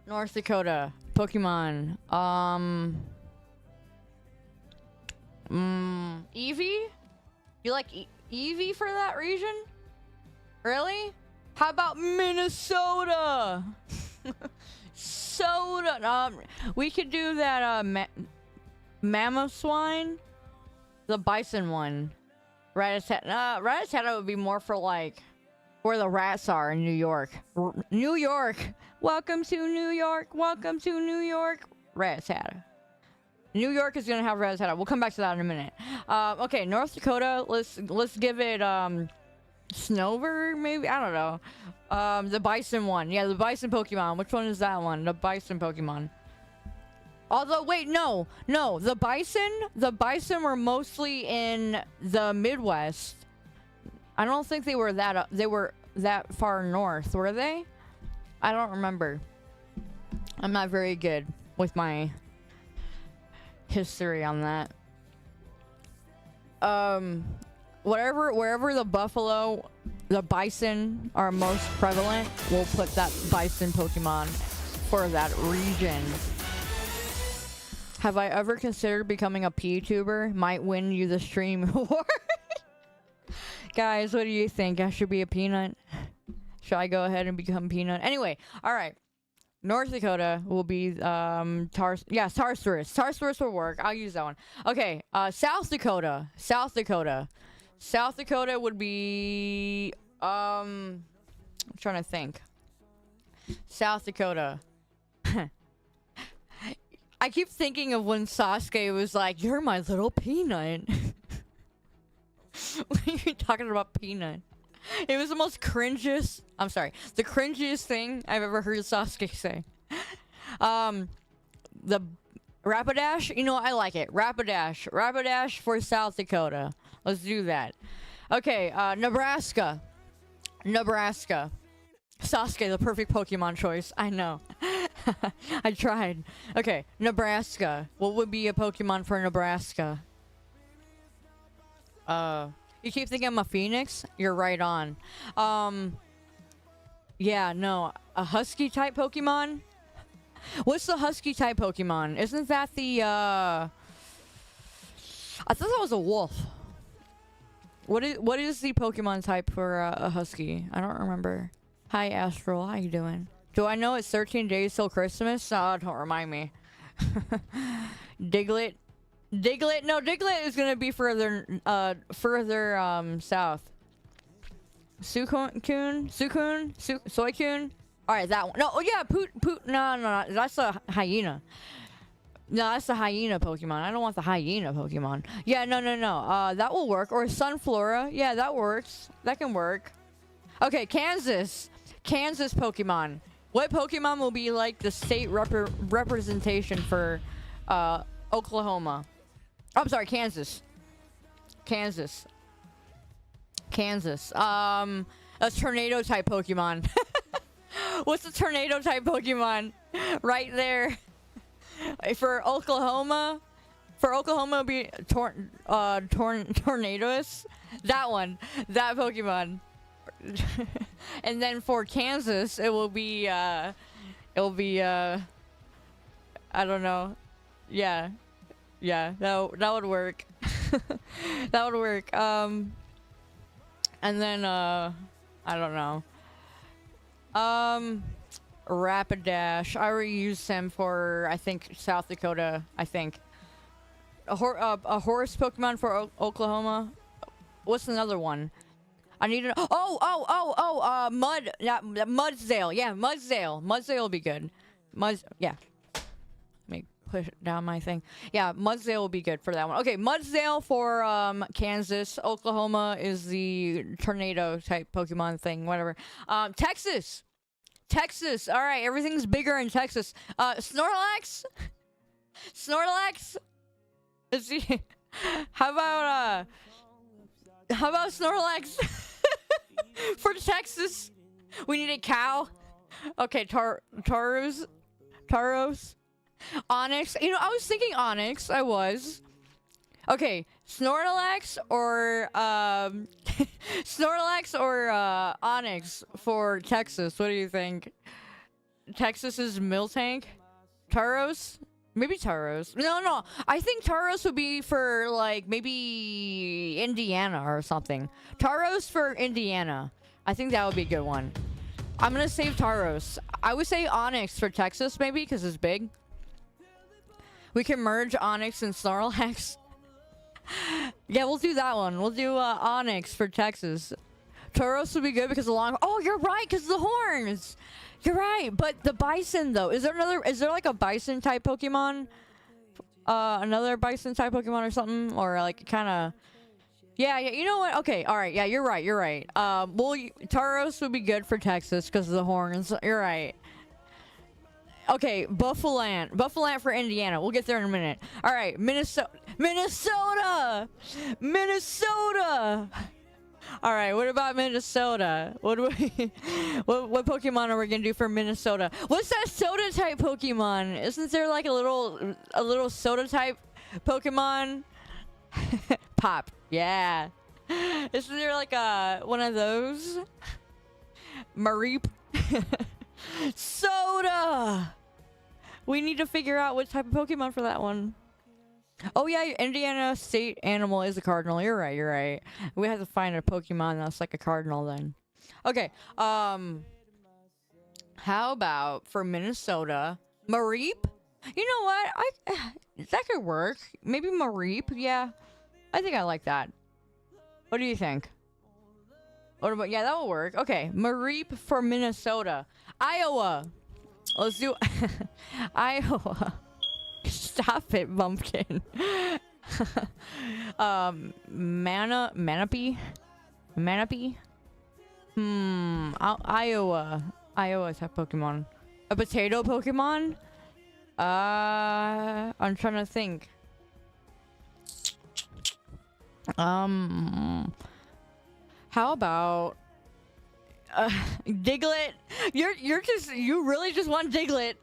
North Dakota. Pokemon. Eevee? You like Eevee for that region? Really? How about Minnesota? Soda. We could do that mammoth swine, the bison one. Rattata would be more for like where the rats are in New York. New York. Welcome to New York. Welcome to New York. Rattata. New York is gonna have Rattata. We'll come back to that in a minute. Okay, North Dakota. Let's give it Snover maybe. I don't know. The bison one. Yeah, the bison Pokemon. Which one is that one? The bison Pokemon. Although, wait, no. The bison were mostly in the Midwest. I don't think they were that far north, were they? I don't remember. I'm not very good with my history on that. Wherever the buffalo, the bison are most prevalent, we'll put that bison Pokemon for that region. Have I ever considered becoming a PTuber? Might win you the stream award. Guys, what do you think? I should be a peanut? Should I go ahead and become peanut? Anyway, all right. North Dakota will be Tartarus. Tartarus will work. I'll use that one. Okay, South Dakota. South Dakota would be I'm trying to think. South Dakota. I keep thinking of when Sasuke was like, "You're my little peanut." What are you talking about, peanut? It was the most cringiest. I'm sorry, the cringiest thing I've ever heard Sasuke say. The Rapidash, you know, I like it. Rapidash for South Dakota. Let's do that. Okay, Nebraska. Sasuke, the perfect Pokemon choice. I know. I tried. Okay, Nebraska. What would be a Pokemon for Nebraska? You keep thinking I'm a Phoenix? You're right on. Yeah, no. A Husky type Pokemon? What's the Husky type Pokemon? Isn't that the, I thought that was a wolf. What is the Pokemon type for a Husky? I don't remember. Hi, Astral. How you doing? Do I know it's 13 days till Christmas? Oh, don't remind me. Diglett. No, Diglett is gonna be further south. Suicune. All right, that one. No, oh yeah, No, that's a hyena. No, that's the hyena Pokemon. I don't want the hyena Pokemon. Yeah, no. That will work. Or Sunflora. Yeah, that works. That can work. Okay, Kansas Pokemon. What Pokemon will be like the state representation for Oklahoma? I'm sorry, Kansas. A tornado type Pokemon. What's a tornado type Pokemon? Right there. For Oklahoma it'll be Tornadus. That one. That Pokemon. And then for Kansas, it will be I don't know. Yeah, that would work. That would work. And then I don't know. Rapidash. I already used him for, I think, South Dakota. I think a horse Pokemon for Oklahoma. What's another one? I need to. Mud. Yeah, Mudsdale. Yeah, Mudsdale. Mudsdale will be good. Yeah. Let me push down my thing. Yeah, Mudsdale will be good for that one. Okay, Mudsdale for Kansas. Oklahoma is the tornado type Pokemon thing. Whatever. Texas. All right, everything's bigger in Texas. Snorlax. Let's see. How about Snorlax? For Texas, we need a cow. Okay, Tauros, Onyx. You know, I was thinking Onyx. I was. Okay, Snorlax or Onyx for Texas. What do you think? Texas is Miltank. Tauros. Maybe Tauros. No. I think Tauros would be for, like, maybe Indiana or something. Tauros for Indiana. I think that would be a good one. I'm gonna save Tauros. I would say Onyx for Texas, maybe, because it's big. We can merge Onyx and Snorlax. Yeah, we'll do that one. We'll do Onyx for Texas. Tauros would be good because of the long... Oh, you're right, because of the horns! You're right, but the bison though. Is there like a bison type Pokemon? Another bison type Pokemon or something? Or like kinda... Yeah, you know what? Okay, alright, yeah, you're right. Tauros would be good for Texas because of the horns. You're right. Okay, Buffalant for Indiana. We'll get there in a minute. Alright, Minnesota! All right, what about Minnesota? What Pokemon are we gonna do for Minnesota? What's that soda type Pokemon? Isn't there like a little soda type Pokemon? Pop, yeah. Isn't there like one of those? Mareep. Soda. We need to figure out what type of Pokemon for that one. Oh yeah, Indiana state animal is a cardinal. You're right. We have to find a Pokemon that's like a cardinal then. Okay. How about for Minnesota, Mareep? You know what? That could work. Maybe Mareep. Yeah, I think I like that. What do you think? What about? Yeah, that will work. Okay, Mareep for Minnesota. Iowa. Let's do Iowa. Stop it, Bumpkin. Manapy. Iowa. Iowa type Pokemon. A potato Pokemon? I'm trying to think. How about Diglett? You really just want Diglett.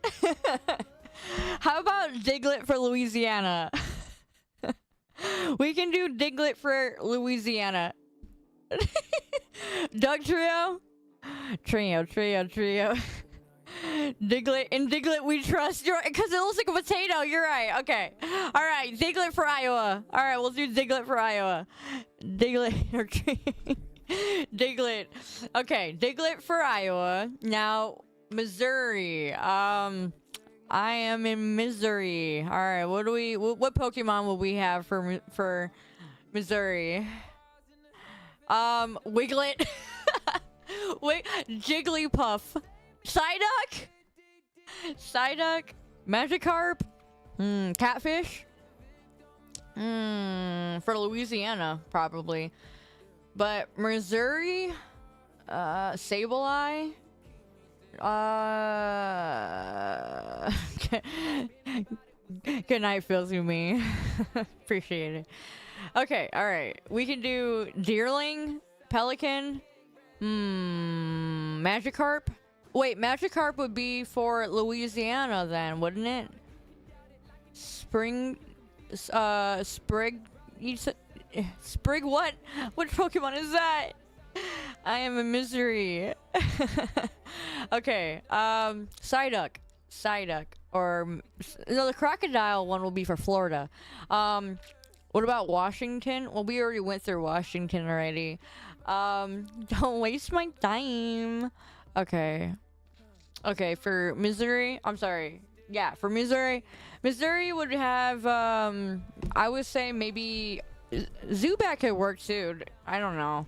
How about Diglett for Louisiana? We can do Diglett for Louisiana. Doug Trio. Diglett, in Diglett we trust. You're right, because it looks like a potato. You're right. Okay. All right. Diglett for Iowa. All right. We'll do Diglett for Iowa. Diglett. Okay. Diglett for Iowa. Now, Missouri. I am in Missouri. All right. What Pokemon will we have for Missouri? Wiglet. Wait, Jigglypuff. Psyduck. Magikarp. Catfish. For Louisiana, probably. But Missouri, Sableye. Good night, Filzumi. Appreciate it. Okay, alright. We can do Deerling, Pelican, Magikarp. Wait, Magikarp would be for Louisiana then, wouldn't it? Sprig what? What Pokemon is that? I am in misery. Okay, Psyduck. Or, no, the Crocodile one will be for Florida. What about Washington? Well, we already went through Washington already. Don't waste my time. Okay, for Missouri, I'm sorry. Yeah, for Missouri would have, I would say maybe Zubat could work too. I don't know.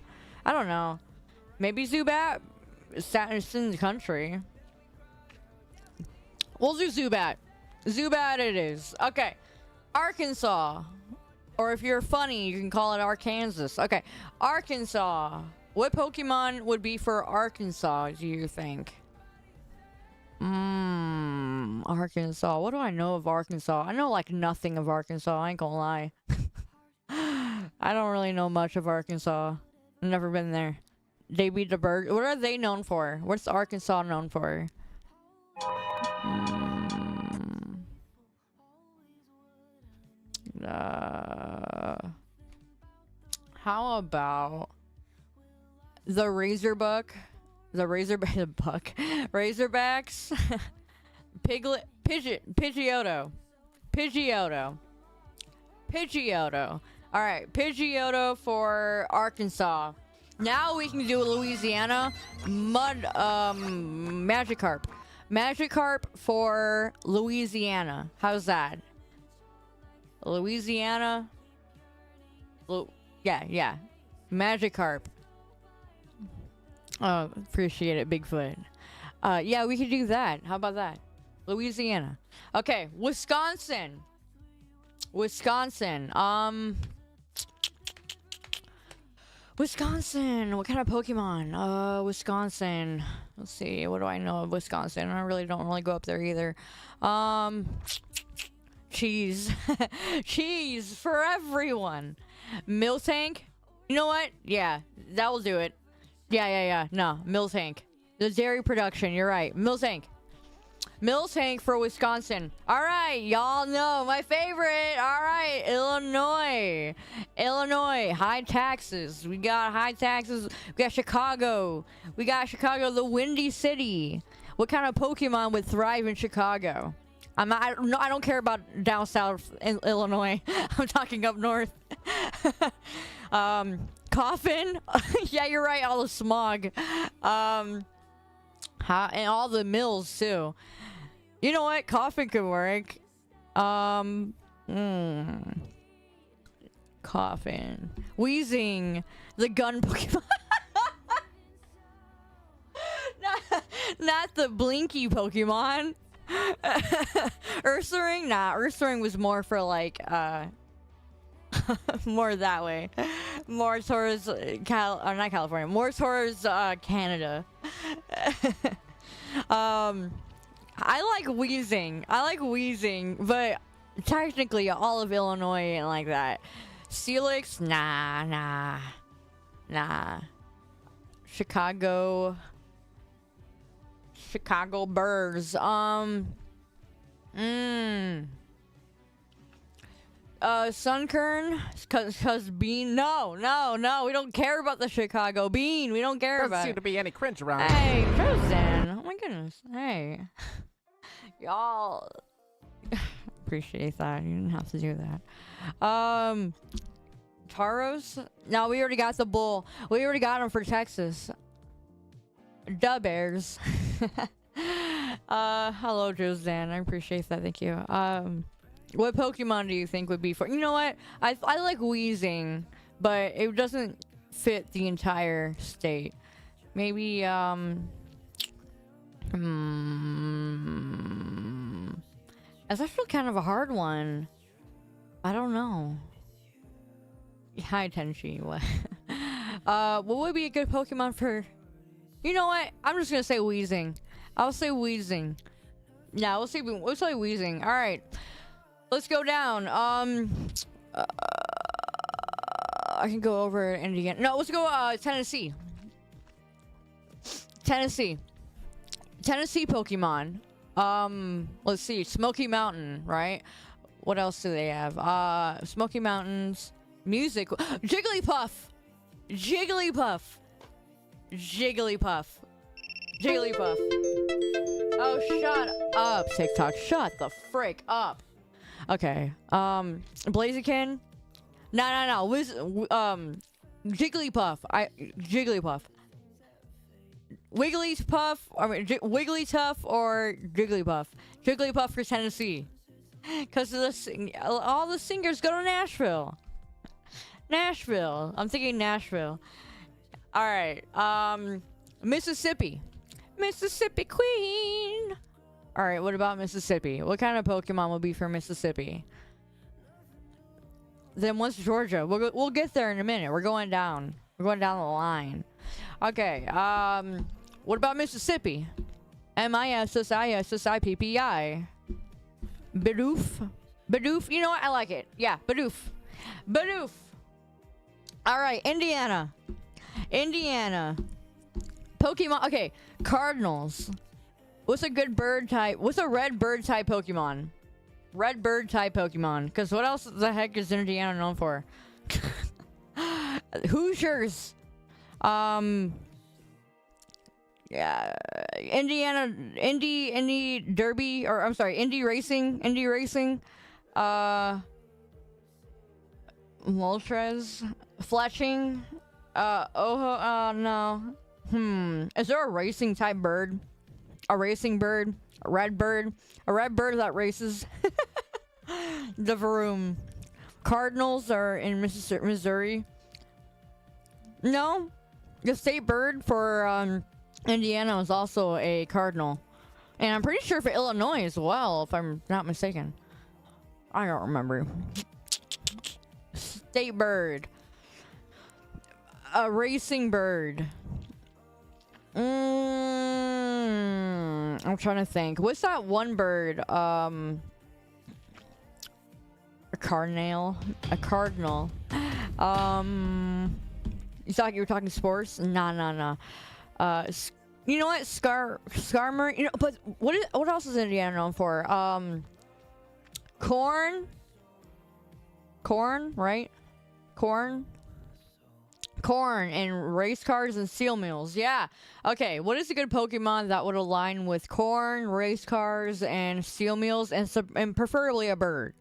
Maybe Zubat? It's in the country. We'll do Zubat. Zubat it is. Okay. Arkansas. Or if you're funny, you can call it Arkansas. Okay. Arkansas. What Pokemon would be for Arkansas, do you think? Arkansas. What do I know of Arkansas? I know like nothing of Arkansas. I ain't gonna lie. I don't really know much of Arkansas. I've never been there. They beat the bird. What are they known for? What's Arkansas known for? How about the Razorbacks, Pidgeotto. All right, Pidgeotto for Arkansas. Now we can do Louisiana. Magikarp for Louisiana. How's that? Louisiana. Yeah. Magikarp. Oh, appreciate it, Bigfoot. Yeah, we could do that. How about that? Louisiana. Okay, Wisconsin. What kind of Pokemon? Wisconsin. Let's see. What do I know of Wisconsin? I really don't go up there either. Cheese. Cheese for everyone. Miltank. You know what? Yeah, that will do it. Yeah. No, Miltank. The dairy production. You're right. Miltank for Wisconsin. All right, y'all know my favorite. All right, Illinois. High taxes. We got high taxes. We got Chicago. The Windy City. What kind of Pokemon would thrive in Chicago? I don't care about down south in Illinois. I'm talking up north. Coffin. Yeah, you're right. All the smog. And all the mills too. You know what? Coffin could work. Coffin. Wheezing. The gun Pokemon. not the blinky Pokemon. Ursaring? Nah, Ursaring was more for like More that way. More towards not California. More towards Canada. I like wheezing. But technically all of Illinois ain't like that. Celix, nah. Chicago Bears. Sunkern, cause Bean. No, we don't care about the Chicago Bean. We don't care Doesn't about seem it. to be any cringe around. Hey, Frozen. Oh my goodness. Hey, y'all. Appreciate that. You didn't have to do that. Taros. No, we already got the bull. We already got him for Texas. Da Bears. Hello, Joseanne. I appreciate that. Thank you. What Pokemon do you think would be for? You know what? I like wheezing, but it doesn't fit the entire state. Maybe That's actually kind of a hard one. I don't know. Hi, Tenchi. What? What would be a good Pokemon for? You know what? I'm just gonna say Weezing. I'll say Weezing. Yeah, we'll say Weezing. All right. Let's go down. I can go over Indiana. No, let's go Tennessee. Tennessee Pokemon. Let's see. Smoky Mountain, right? What else do they have? Smoky Mountains. Music. Jigglypuff. Oh, shut up, TikTok. Shut the frick up. Okay. Blaziken. No. Jigglypuff. Jigglypuff. Wigglytuff or Jigglypuff. Jigglypuff for Tennessee. Because all the singers go to Nashville. I'm thinking Nashville. All right. Mississippi Queen. All right. What about Mississippi? What kind of Pokemon would be for Mississippi? Then what's Georgia? We'll get there in a minute. We're going down the line. Okay. What about Mississippi? Mississippi. Bidoof. You know what? I like it. Yeah, Bidoof. All right, Indiana. Pokemon. Okay, Cardinals. What's a good bird type? What's a red bird type Pokemon? Because what else the heck is Indiana known for? Hoosiers. Yeah, Indiana, Indy Derby, or I'm sorry, Indy Racing. Moltres, Fletching, no. Is there a racing type bird? A racing bird? A red bird that races? The Vroom. Cardinals are in Missouri. No, the state bird for Indiana is also a cardinal, and I'm pretty sure for Illinois as well, if I'm not mistaken. I don't remember. State bird. A racing bird. I'm trying to think. What's that one bird? A cardinal. You were talking sports? No. You know what? Skarmory. You know, but what else is Indiana known for? Corn, right? Corn and race cars and steel mills. Yeah. Okay. What is a good Pokemon that would align with corn, race cars, and steel mills, and preferably a bird?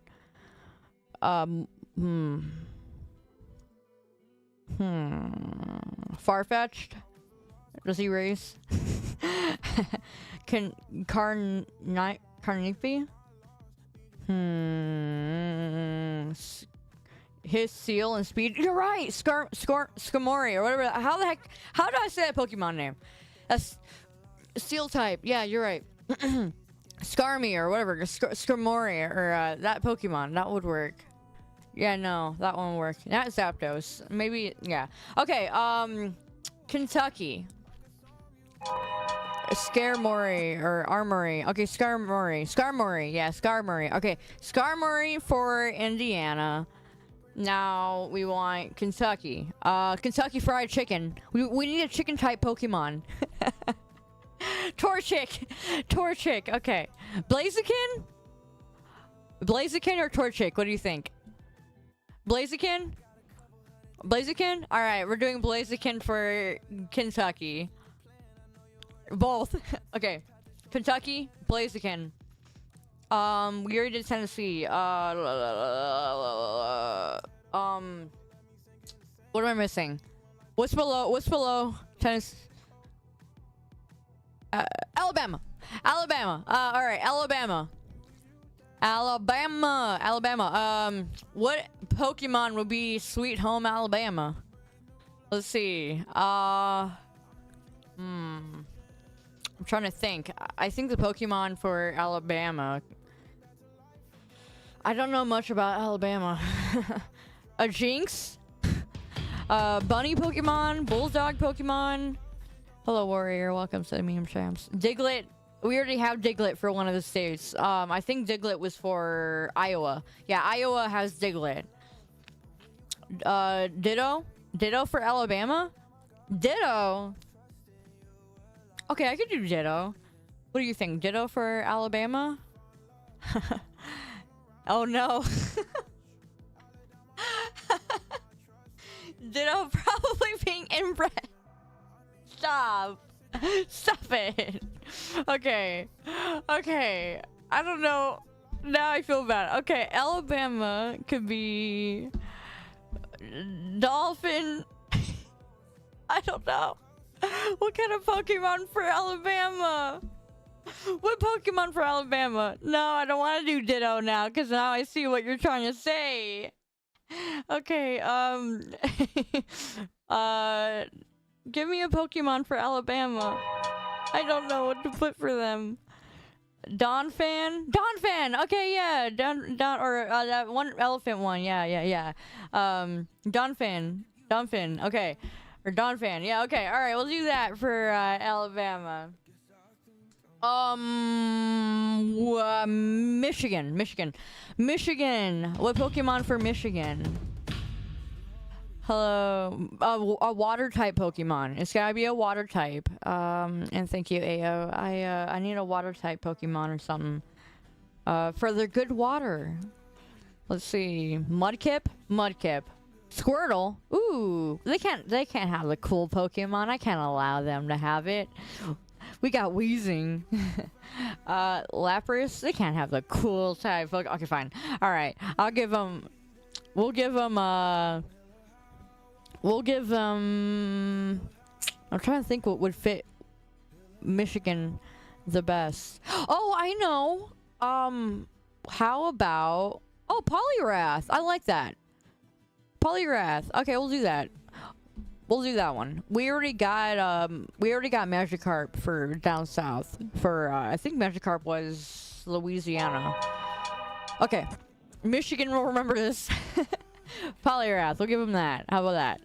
Farfetch'd. Does he race? Carnifi? His seal and speed. You're right. Skarmory or whatever. How do I say that Pokemon name? That's steel type. Yeah, you're right. Skarmy or whatever. Skarmory or that Pokemon. That would work. Yeah, no, that won't work. Not Zapdos. Maybe, yeah. Okay, Kentucky. Scarmory or Armory. Okay, Skarmory. Skarmory. Yeah, Skarmory. Okay, Skarmory for Indiana. Now we want Kentucky. Kentucky Fried Chicken. We need a chicken type Pokemon. Torchic. Torchic. Okay. Blaziken? Blaziken or Torchic? What do you think? Blaziken? Blaziken? Alright, we're doing Blaziken for Kentucky. Both. Okay. Kentucky, Blaziken. We already did Tennessee. What am I missing? What's below Tennessee? Alabama. Alabama. Alright, Alabama. Alabama. What Pokemon would be Sweet Home Alabama? Let's see. I'm trying to think. I think the Pokemon for Alabama. I don't know much about Alabama. A Jinx? Bunny Pokemon? Bulldog Pokemon? Hello, Warrior. Welcome to the Meme Champs. Diglett. We already have Diglett for one of the states. I think Diglett was for Iowa. Yeah, Iowa has Diglett. Ditto? Ditto for Alabama? Ditto? Okay, I could do Ditto. What do you think? Ditto for Alabama? Oh no. Ditto probably being inbred. Stop. Stop it. Okay. Okay. I don't know. Now I feel bad. Okay, Alabama could be Dolphin. I don't know. What kind of Pokemon for Alabama? What Pokemon for Alabama? No, I don't want to do Ditto now, because now I see what you're trying to say. Okay, give me a Pokemon for Alabama. I don't know what to put for them. Donphan? Donphan! Okay, yeah. That one elephant one. Yeah. Donphan. Donphan. Okay. Or Donphan. Yeah, okay. Alright, we'll do that for Alabama. Michigan. What Pokemon for Michigan? Hello. A water type Pokemon. It's gotta be a water type. And thank you, Ao. I need a water type Pokemon or something. For the good water. Let's see. Mudkip. Squirtle. Ooh. They can't have the cool Pokemon. I can't allow them to have it. We got Weezing. Lapras. They can't have the cool type. Okay, fine. All right. We'll give them. I'm trying to think what would fit Michigan the best. Oh, I know. How about Poliwrath? I like that. Poliwrath. Okay, we'll do that. We'll do that one. We already got Magikarp for down south. For I think Magikarp was Louisiana. Okay. Michigan will remember this. Poliwrath. We'll give him that. How about that?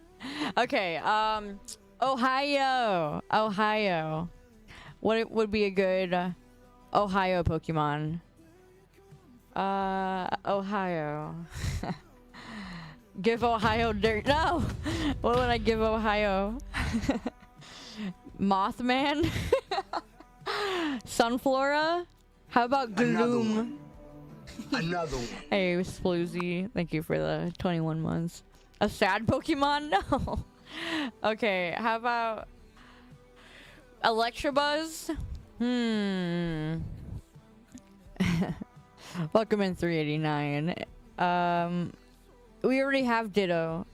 Okay. Ohio. What would be a good Ohio Pokemon? Ohio. Give Ohio dirt. No! What would I give Ohio? Mothman? Sunflora? How about Gloom? Another one. Hey, Sploozy. Thank you for the 21 months. A sad Pokemon? No. Okay, how about Electabuzz? Welcome in 389. We already have Ditto.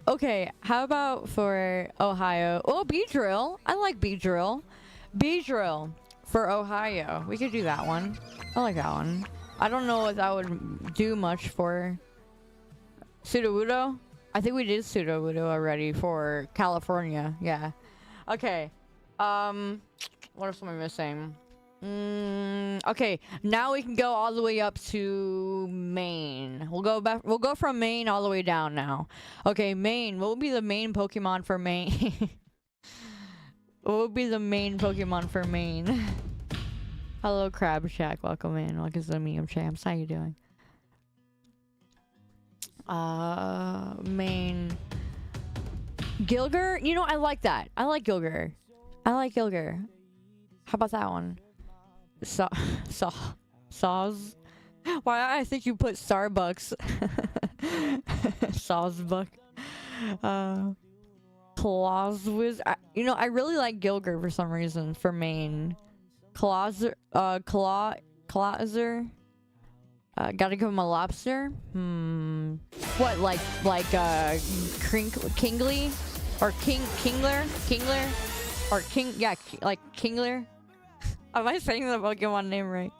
Okay, how about for Ohio? Oh, Beedrill. I like Beedrill. Beedrill for Ohio. We could do that one. I like that one. I don't know if that would do much for Sudowoodo. I think we did Sudowoodo already for California. Yeah. Okay. What else am I missing? Okay, now we can go all the way up to Maine. We'll go back. We'll go from Maine all the way down now. Okay, Maine. What would be the main Pokemon for Maine? What would be the main Pokemon for Maine? Hello, Crab Shack. Welcome in. Welcome to the Medium Champs. How you doing? Maine. Gilger? You know, I like that. I like Gilger. I like Gilger. How about that one? Saws? Why I think you put Starbucks. Sawsbuck. Clawswiz. You know, I really like Gilger for some reason for Maine. Clawzer. Gotta give him a lobster? What, like, Kingly? Or Kingler? Or yeah, like Kingler? Am I saying the Pokemon name right?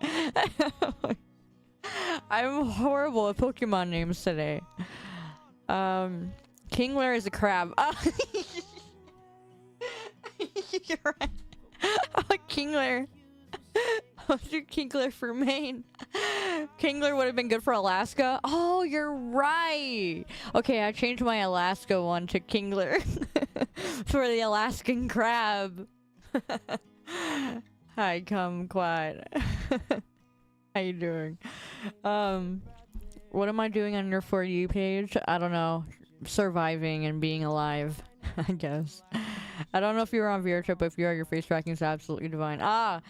I'm horrible at Pokemon names today. Kingler is a crab. You're right. I like Kingler. I'll do Kingler for Maine. Kingler would have been good for Alaska. Oh, you're right. Okay, I changed my Alaska one to Kingler for the Alaskan crab. Hi, Kumquat. How you doing? What am I doing on your For You page? I don't know. Surviving and being alive, I guess. I don't know if you were on VR Trip, but if you are, your face tracking is absolutely divine. I'm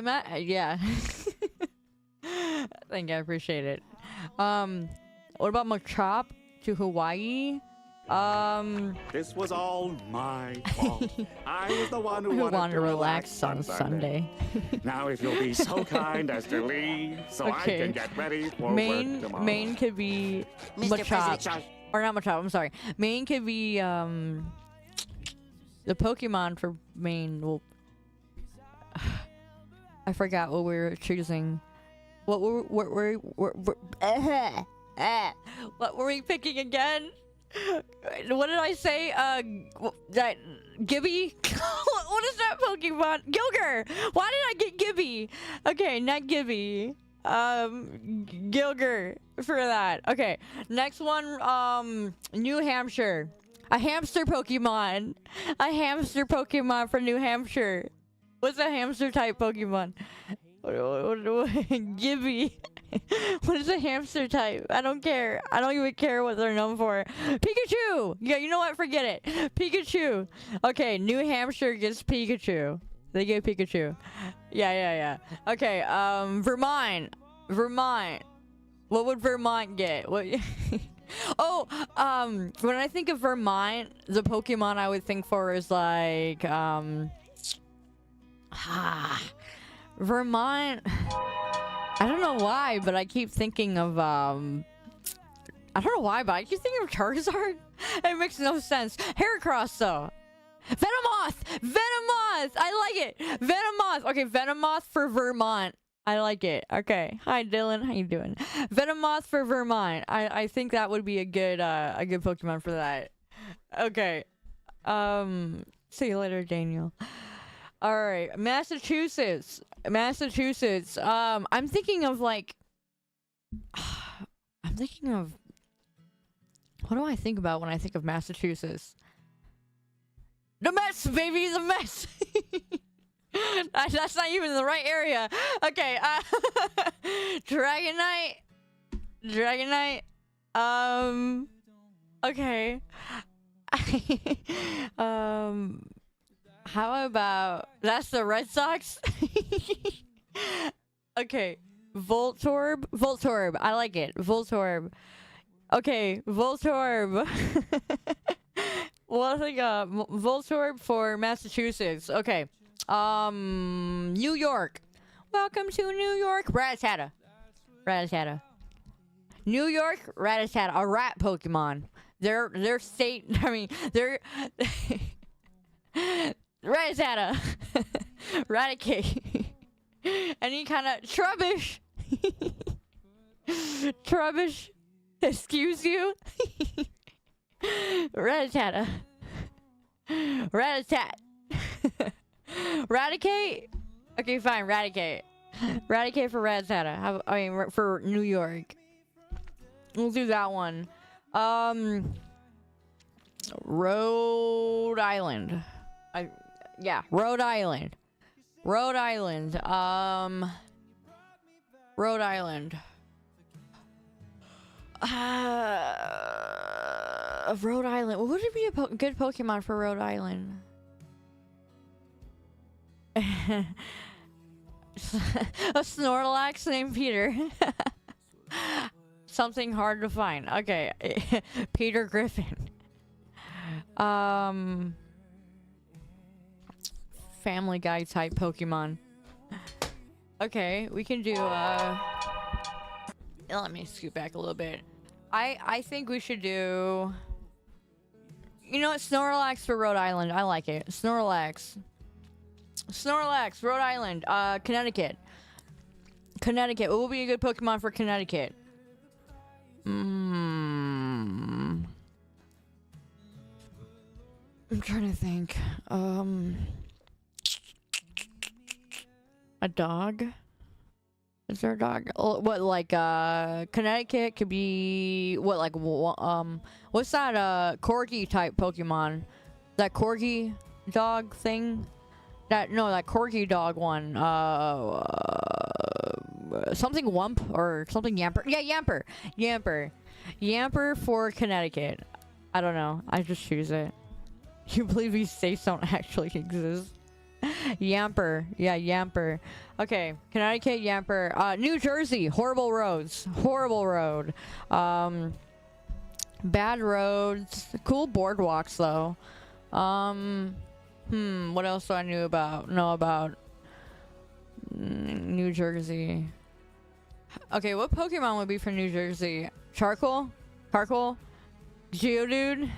at, yeah. Thank you, I appreciate it. What about Machop to Hawaii? This was all my fault. I was the one who wanted to relax on Sunday. Now if you'll be so kind as to leave, so I can get ready for work tomorrow. Maine could be Machop. Or not Machop, I'm sorry. Maine could be, the Pokemon for Maine will... I forgot what we were choosing. What were we picking again? What did I say? That Gibby? What is that Pokemon? Gilger! Why did I get Gibby? Okay, not Gibby. Gilger for that. Okay, next one, New Hampshire. A hamster Pokemon. A hamster Pokemon for New Hampshire. What's a hamster type Pokemon? Gibby. What is a hamster type? I don't care. I don't even care what they're known for. Pikachu! Yeah, you know what? Forget it. Pikachu. Okay, New Hampshire gets Pikachu. They get Pikachu. Yeah. Okay, Vermont. What would Vermont get? What? Oh, when I think of Vermont, the Pokemon I would think for is like, Vermont. I don't know why, but I keep thinking of, I don't know why, but I keep thinking of Charizard. It makes no sense. Heracross, though. Venomoth! I like it! Venomoth! Okay, Venomoth for Vermont. I like it. Okay. Hi, Dylan. How you doing? Venomoth for Vermont. I think that would be a good Pokemon for that. Okay. See you later, Daniel. All right. Massachusetts. I'm thinking of like... what do I think about when I think of Massachusetts? The Mets, baby! The Mets! That's not even the right area. Okay, Dragonite. Okay. How about that's the Red Sox? Okay, Voltorb. I like it. Voltorb. Okay, Voltorb. Well, I think Voltorb for Massachusetts. Okay. New York. Welcome to New York. Rattata. New York, Rattata. A rat Pokemon. Their state, I mean, they're... Rattata. Raticate. Any kind of... Trubbish. Trubbish. Excuse you? Rattata. Raticate. Okay, fine. Raticate. Raticate for Rattata. For New York. We'll do that one. Rhode Island. Rhode Island. Rhode Island. Rhode Island. Rhode Island. What would it be a good Pokemon for Rhode Island? A Snorlax named Peter. Something hard to find. Okay. Peter Griffin. Family Guy type Pokemon. Okay, we can do let me scoot back a little bit. I think we should do, you know what, Snorlax for Rhode Island. I like it. Snorlax, Rhode Island. Connecticut. What will be a good Pokemon for Connecticut? I'm trying to think. A dog? Is there a dog? What, like, Connecticut could be, what, like, what's that, corgi type Pokemon? That corgi dog thing? That corgi dog one. Something Wump or something Yamper. Yeah, Yamper for Connecticut. I don't know. I just choose it. You believe these states don't actually exist? Yamper. Yeah, Yamper. Okay, Connecticut, Yamper. New Jersey, horrible roads. Horrible road. Bad roads. Cool boardwalks, though. What else do I know about New Jersey? Okay, what Pokemon would be for New Jersey? Charcoal? Geodude?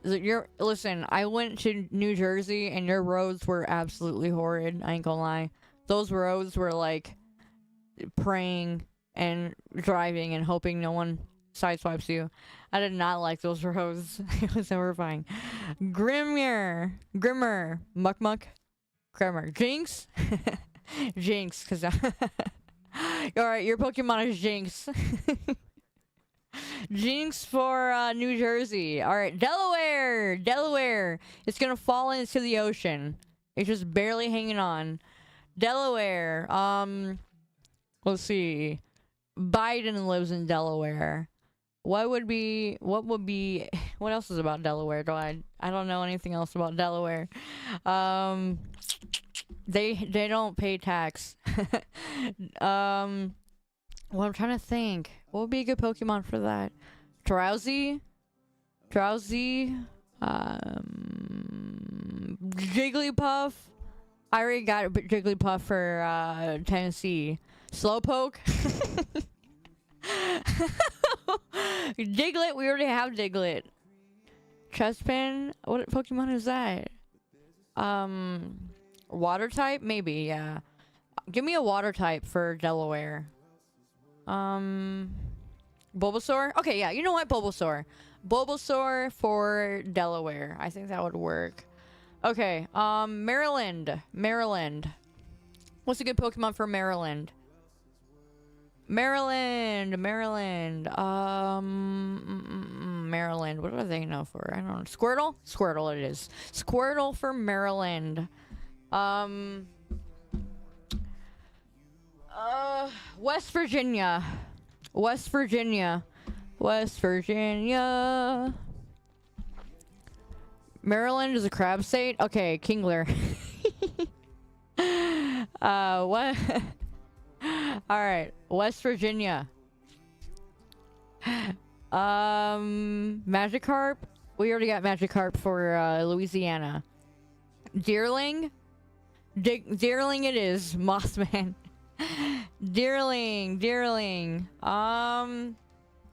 Listen, I went to New Jersey and your roads were absolutely horrid. I ain't gonna lie. Those roads were like praying and driving and hoping no one sideswipes you. I did not like those roads. It was horrifying. Grimmer, Muck, Grimmer, Jinx, Jinx, because alright, your Pokemon is Jinx. Jinx for New Jersey. Alright, Delaware. It's gonna fall into the ocean. It's just barely hanging on. Delaware. Let's see. Biden lives in Delaware. What else is about Delaware? I don't know anything else about Delaware. They don't pay tax. Well, I'm trying to think. What would be a good Pokemon for that? Drowsy? Jigglypuff? I already got Jigglypuff for Tennessee. Slowpoke? Diglett, we already have Diglett. Chespin? What Pokemon is that? Water type? Maybe, yeah. Give me a water type for Delaware. Bulbasaur? Okay, yeah, you know what? Bulbasaur for Delaware. I think that would work. Okay, Maryland. What's a good Pokemon for Maryland? Maryland. What do they know for? I don't know. Squirtle? Squirtle it is. Squirtle for Maryland. West Virginia. Maryland is a crab state? Okay, Kingler. What? Alright, West Virginia. Magikarp? We already got Magikarp for Louisiana. Deerling? Deerling it is, Mothman. Deerling.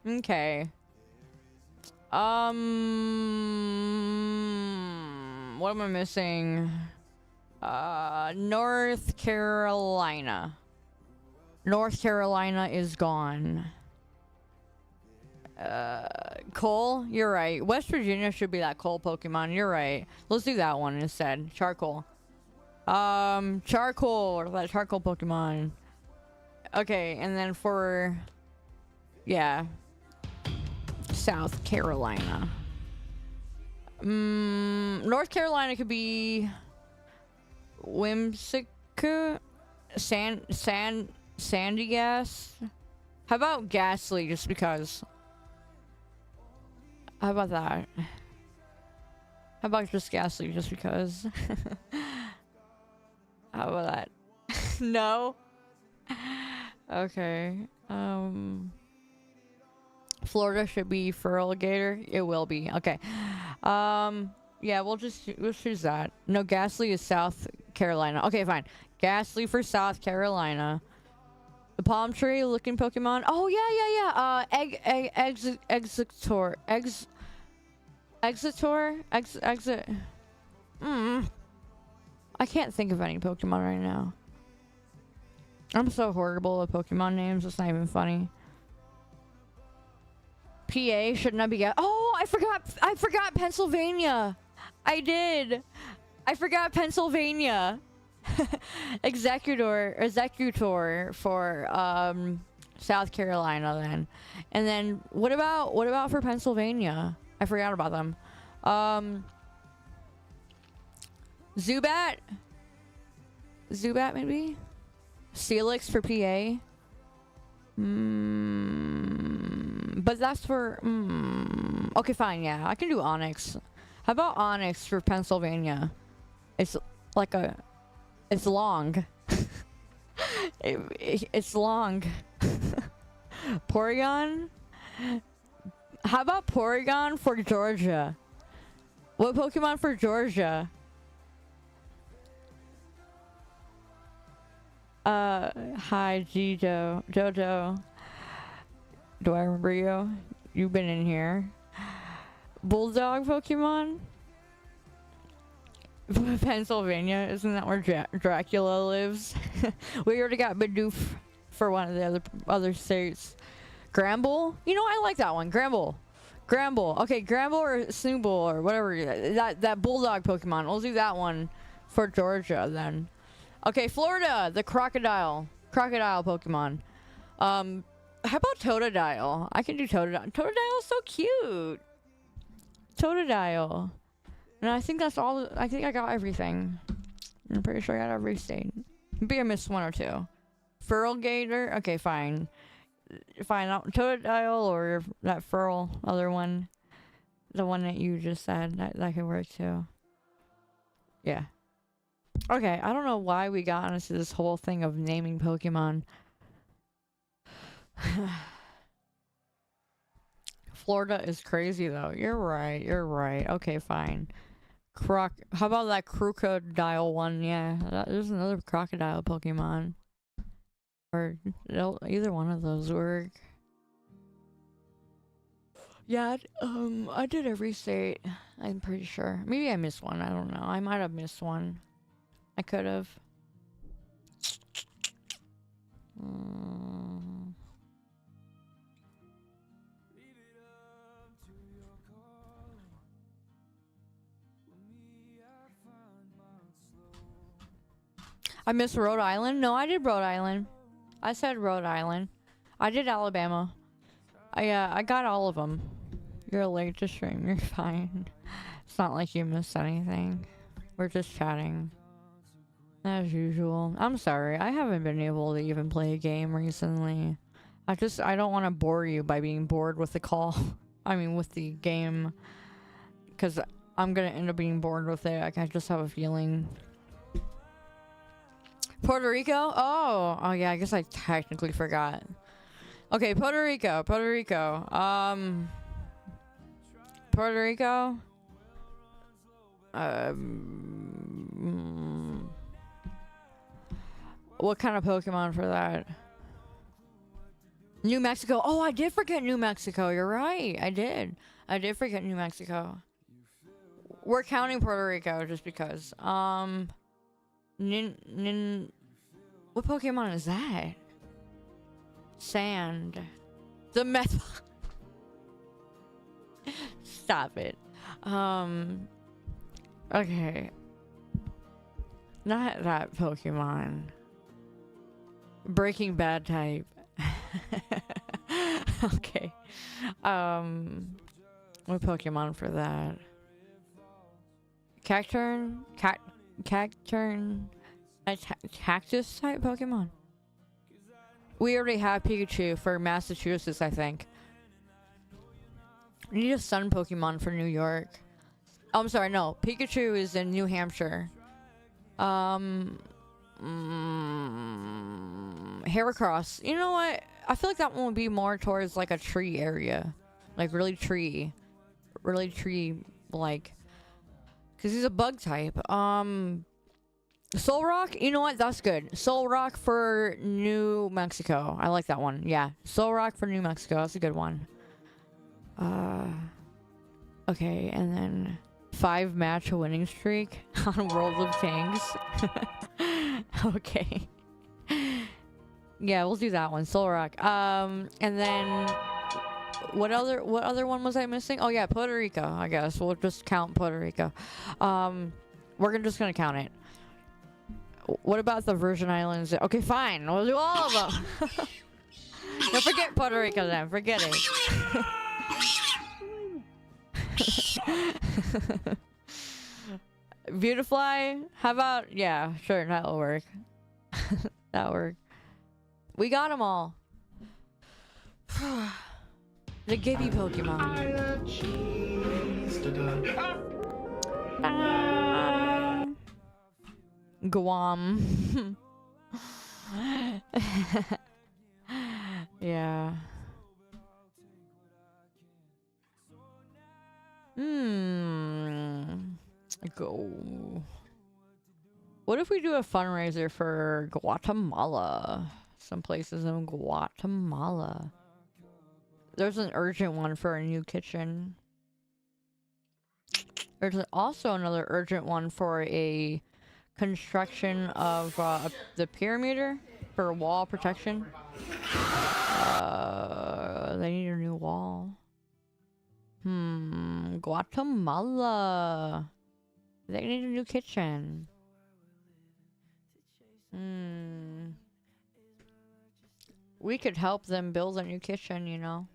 Okay. What am I missing? North Carolina. North Carolina is gone. Coal? You're right. West Virginia should be that coal Pokemon. You're right. Let's do that one instead. Charcoal. Charcoal, or that charcoal Pokemon. Okay, and then for, yeah, South Carolina. North Carolina could be Whimsicott, Sandy Gas. How about Ghastly, just because? How about that? How about just Ghastly, just because? How about that? No? Okay. Florida should be Feraligatr. It will be. Okay. Yeah, we'll choose that. No, Ghastly is South Carolina. Okay, fine. Ghastly for South Carolina. The palm tree looking Pokemon. Oh yeah. Exetor. Exit. I can't think of any Pokemon right now. I'm so horrible at Pokemon names. It's not even funny. PA should not be. Oh, I forgot Pennsylvania. I did. I forgot Pennsylvania. Executor for South Carolina then. And then what about for Pennsylvania? I forgot about them. Zubat maybe? Steelix for PA. But that's for okay, fine, yeah. I can do Onyx. How about Onyx for Pennsylvania? It's like it's long. It's long. Porygon? How about Porygon for Georgia? What Pokemon for Georgia? Hi, Jojo. Do I remember you? You've been in here. Bulldog Pokemon? Pennsylvania, isn't that where Dracula lives? We already got Bidoof for one of the other states. Gramble? You know, I like that one. Gramble. Okay, Gramble or Snooble or whatever. That Bulldog Pokemon. We'll do that one for Georgia then. Okay, Florida. The Crocodile Pokemon. How about Totodile? I can do Totodile. Totodile's so cute. Totodile. And I think that's all. I think I got everything. I'm pretty sure I got every state. Maybe I missed one or two. Feraligatr. Okay, fine. Totodile or that other one. The one that you just said. That could work too. Yeah. Okay, I don't know why we got into this whole thing of naming Pokemon. Florida is crazy though. You're right. Okay, fine. How about that Crocodile one? Yeah, there's another crocodile Pokemon. Or either one of those work. Yeah, I did every state. I'm pretty sure. Maybe I missed one. I don't know. I might have missed one. I could have. I missed Rhode Island. No, I did Rhode Island. I said Rhode Island. I did Alabama. I got all of them. You're late to stream. You're fine. It's not like you missed anything. We're just chatting. As usual. I'm sorry. I haven't been able to even play a game recently. I don't want to bore you by being bored with the call. I mean, with the game. Because I'm going to end up being bored with it. I just have a feeling. Puerto Rico? Oh yeah, I guess I technically forgot. Okay, Puerto Rico. Puerto Rico. What kind of Pokemon for that? New Mexico. Oh, I did forget New Mexico. You're right. I did forget New Mexico. We're counting Puerto Rico just because. What Pokemon is that? Sand. The meth. Stop it. Okay. Not that Pokemon. Breaking Bad type. Okay. What Pokemon for that? Cacturn? Cacturn? A cactus type Pokemon? We already have Pikachu for Massachusetts, I think. We need a sun Pokemon for New York. Oh, I'm sorry, no. Pikachu is in New Hampshire. Heracross. You know what? I feel like that one would be more towards like a tree area. Like really tree like. Because he's a bug type. Soul Rock? You know what? That's good. Soul Rock for New Mexico. I like that one. Yeah. Soul Rock for New Mexico. That's a good one. Okay, and then 5-match winning streak on World of Tanks. Okay. Yeah, we'll do that one. Soul Rock. And then what other one was I missing? Oh yeah, Puerto Rico, I guess. We'll just count Puerto Rico. We're just gonna count it. What about the Virgin Islands? Okay, fine. We'll do all of them. Don't forget Puerto Rico then. Forget it. Beautifly? How about... Yeah, sure. That'll work. That'll work. We got them all. The Gibby Pokemon. Guam. Yeah. Go. What if we do a fundraiser for Guatemala? Some places in Guatemala. There's an urgent one for a new kitchen. There's also another urgent one for a construction of the perimeter for wall protection. They need a new wall. Guatemala. They need a new kitchen. We could help them build a new kitchen, you know.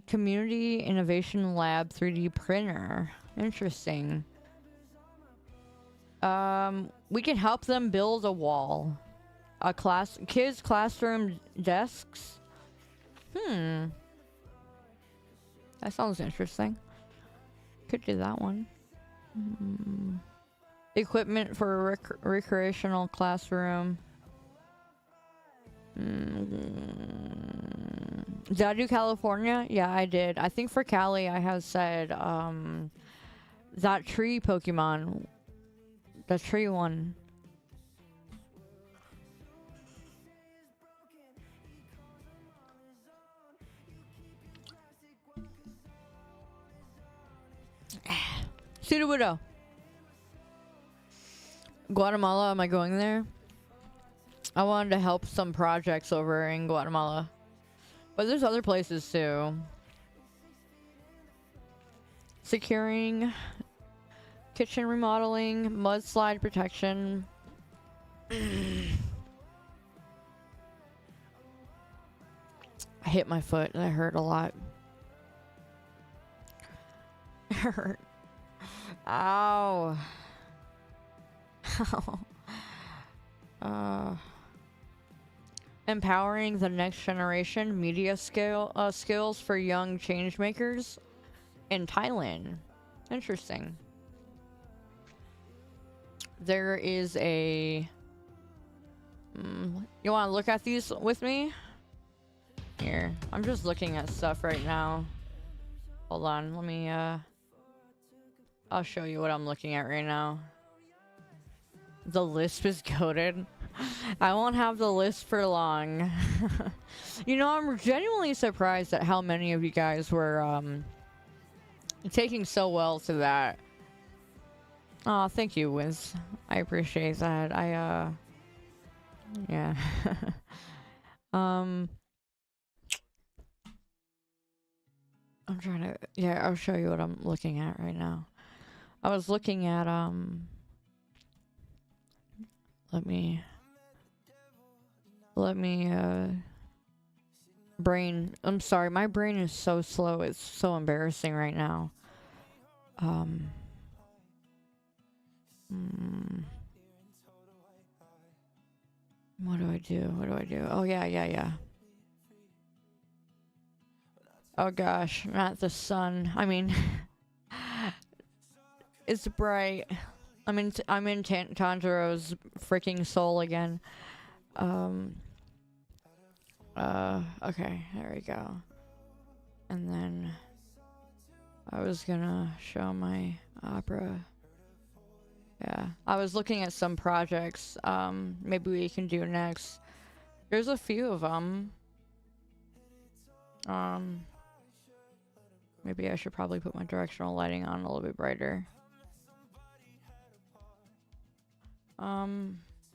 Community Innovation Lab 3D printer. Interesting. We can help them build a wall. Kids classroom desks. That sounds interesting. Could do that one. Equipment for a recreational classroom. Did I do California? Yeah, I did. I think for Cali, I have said that tree Pokemon. The tree one. Sudowoodo. Guatemala, am I going there? I wanted to help some projects over in Guatemala. But there's other places too. Securing, kitchen remodeling, mudslide protection. I hit my foot. That hurt a lot. It hurt. Ow. Ow. Empowering the next generation media skills for young change makers in Thailand. Interesting. There is a... you want to look at these with me? Here. I'm just looking at stuff right now. Hold on. Let me, I'll show you what I'm looking at right now. The lisp is goated. I won't have the list for long. You know, I'm genuinely surprised at how many of you guys were taking so well to that. Oh, thank you, Wiz. I appreciate that. Yeah. I'm trying to, yeah, I'll show you what I'm looking at right now. I was looking at, let me, brain, I'm sorry, my brain is so slow, it's so embarrassing right now. What do I do? Oh, yeah. Oh gosh, not the sun. I mean, it's bright. I'm in Tanjiro's freaking soul again. Okay, there we go. And then I was gonna show my opera. Yeah, I was looking at some projects maybe we can do next. There's a few of them. Maybe I should probably put my directional lighting on a little bit brighter.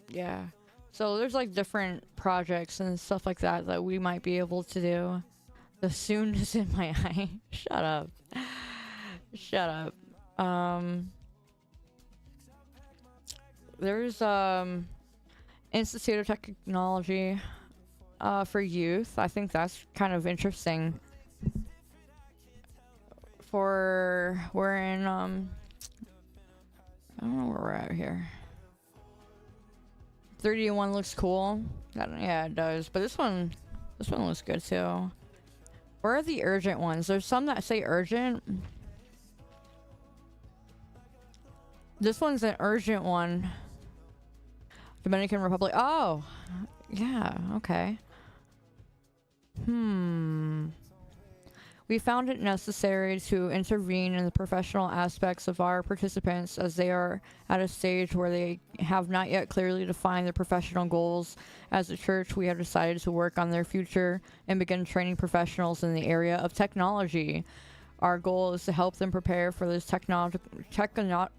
Yeah. So there's like different projects and stuff like that that we might be able to do. The soon is in my eye. Shut up. Shut up. There's Institute of Technology for youth. I think that's kind of interesting. We're in I don't know where we're at here. 3D1 looks cool. Yeah, it does. But this one looks good too. Where are the urgent ones? There's some that say urgent. This one's an urgent one. Dominican Republic. Oh, yeah. Okay. We found it necessary to intervene in the professional aspects of our participants as they are at a stage where they have not yet clearly defined their professional goals. As a church, we have decided to work on their future and begin training professionals in the area of technology. Our goal is to help them prepare for this technological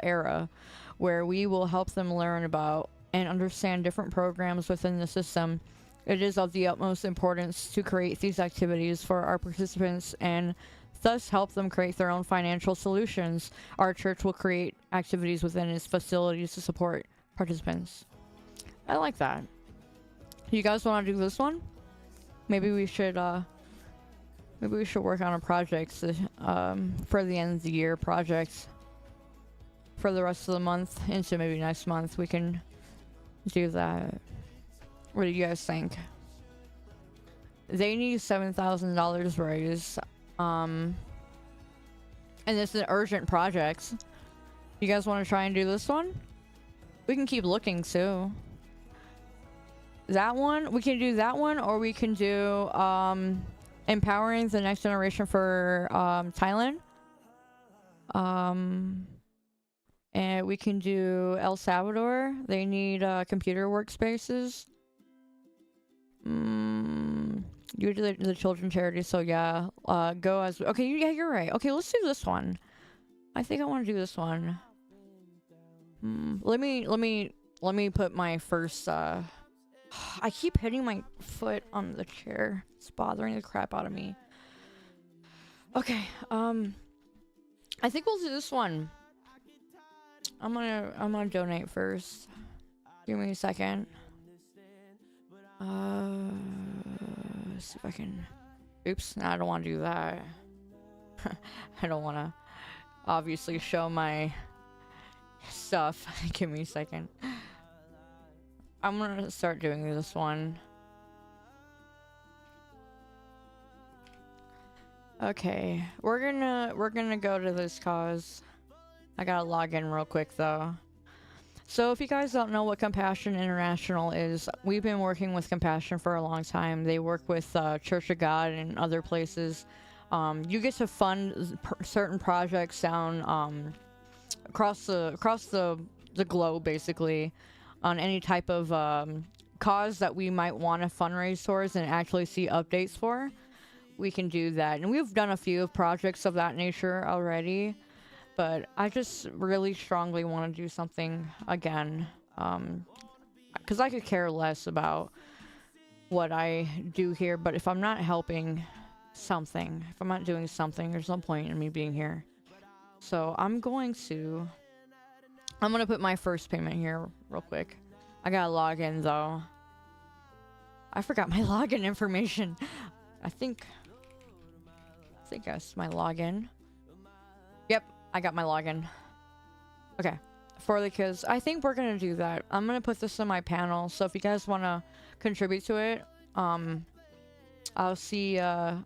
era, where we will help them learn about and understand different programs within the system. It is of the utmost importance to create these activities for our participants and thus help them create their own financial solutions. Our church will create activities within its facilities to support participants. I like that. You guys want to do this one? Maybe we should work on a project for the end of the year project. For the rest of the month into maybe next month, we can do that. What do you guys think? They need $7,000 raised. And it's an urgent project. You guys want to try and do this one? We can keep looking too. That one, we can do that one, or we can do empowering the next generation for Thailand. And we can do El Salvador. They need computer workspaces. You do the children charity, so yeah. Go as okay. Yeah, you're right. Okay, let's do this one. I think I want to do this one. Let me put my first. I keep hitting my foot on the chair. It's bothering the crap out of me. Okay. I think we'll do this one. I'm gonna donate first. Give me a second. See if I can. Oops, no, I don't want to do that. I don't want to obviously show my stuff. Give me a second. I'm gonna start doing this one. Okay, we're gonna go to this cause. I gotta log in real quick though. So if you guys don't know what Compassion International is, we've been working with Compassion for a long time. They work with Church of God and other places. You get to fund certain projects down across the globe, basically, on any type of cause that we might want to fundraise towards and actually see updates for. We can do that, and we've done a few projects of that nature already. But I just really strongly want to do something again, because I could care less about what I do here. But if I'm not helping something. If I'm not doing something, there's no point in me being here. So I'm gonna put my first payment here real quick. I gotta log in though. I forgot my login information. I think that's my login. Yep, I got my login. Okay, for the kids, I think we're gonna do that. I'm gonna put this in my panel, so if you guys wanna contribute to it, I'll see the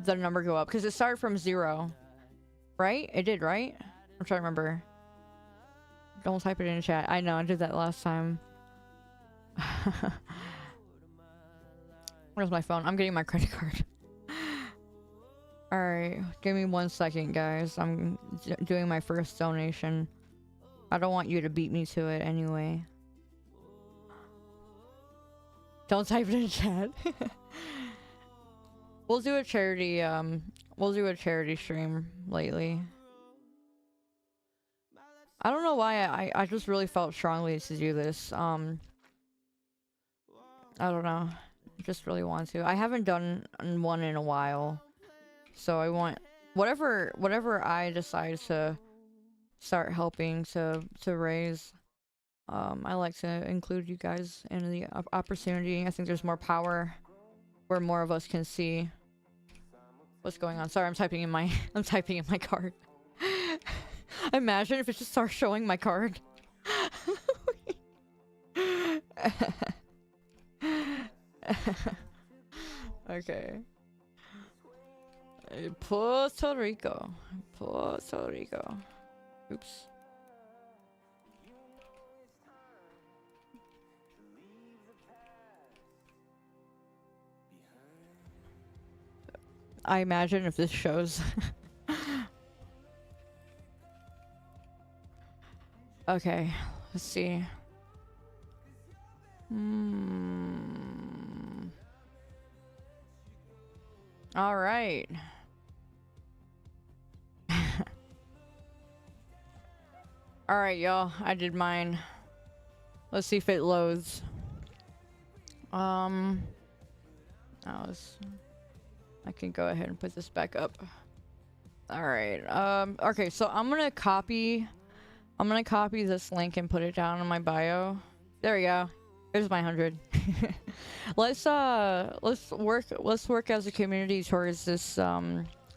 number go up because it started from 0, right? It did, right? I'm trying to remember. Don't type it in chat. I know I did that last time. Where's my phone? I'm getting my credit card. Alright, give me 1 second, guys. I'm doing my first donation. I don't want you to beat me to it anyway. Don't type it in chat. We'll do a charity stream lately. I don't know why I just really felt strongly to do this. I don't know. Just really want to. I haven't done one in a while. So I want whatever I decide to start helping to raise. I like to include you guys in the opportunity. I think there's more power where more of us can see what's going on. Sorry, I'm typing in my card. Imagine if it just starts showing my card. Okay. Puerto Rico. Oops. I imagine if this shows. Okay, let's see. All right. All right, y'all. I did mine. Let's see if it loads. I can go ahead and put this back up. All right. Okay, so I'm gonna copy this link and put it down in my bio. There we go. There's my 100. Let's work as a community towards this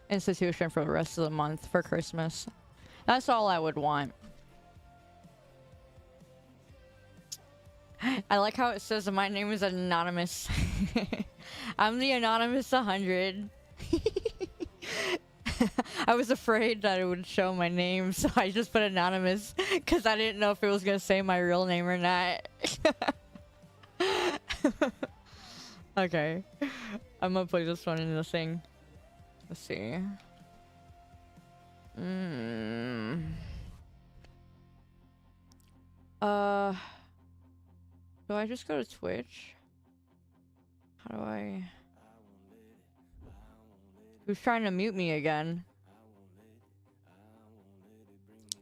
institution for the rest of the month for Christmas. That's all I would want. I like how it says that my name is anonymous. I'm the anonymous 100. I was afraid that it would show my name, so I just put anonymous because I didn't know if it was gonna say my real name or not. Okay, I'm gonna put this one in the thing. Let's see. Do I just go to Twitch? How do I... Who's trying to mute me again?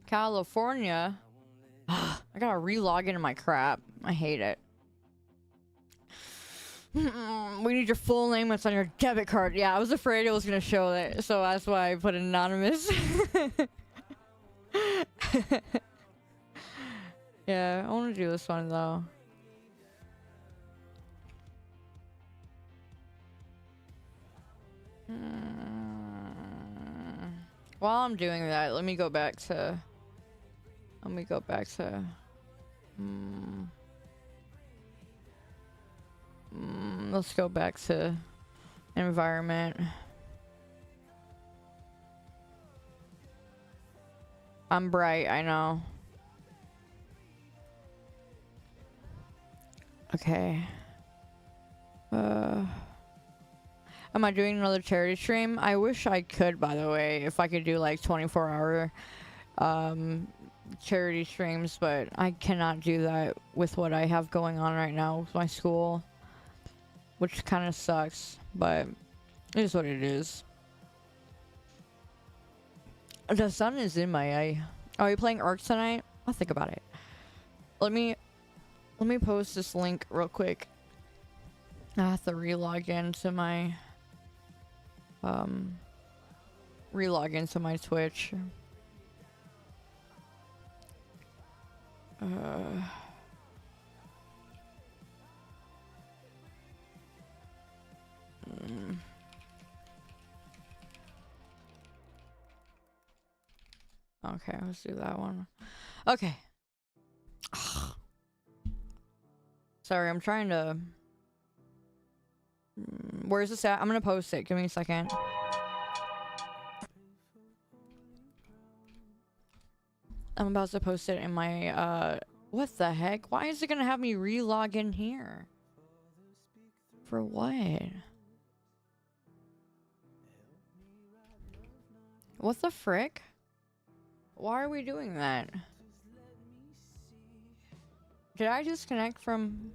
California? I gotta re-log into my crap. I hate it. We need your full name that's on your debit card. Yeah, I was afraid it was gonna show that, so that's why I put anonymous. Yeah, I want to do this one though. While I'm doing that, let me go back to let's go back to environment. I'm bright, I know. Okay. Am I doing another charity stream? I wish I could, by the way, if I could do like 24-hour charity streams, but I cannot do that with what I have going on right now with my school, which kind of sucks, but it is what it is. The sun is in my eye. Are you playing Ark tonight? I'll think about it. Let me post this link real quick. I have to relog into my Twitch. Okay, let's do that one. Okay. Sorry, I'm trying to... Where's this at? I'm gonna post it. Give me a second. I'm about to post it in my, what the heck? Why is it gonna have me re-log in here? For what? What the frick? Why are we doing that? Did I disconnect from...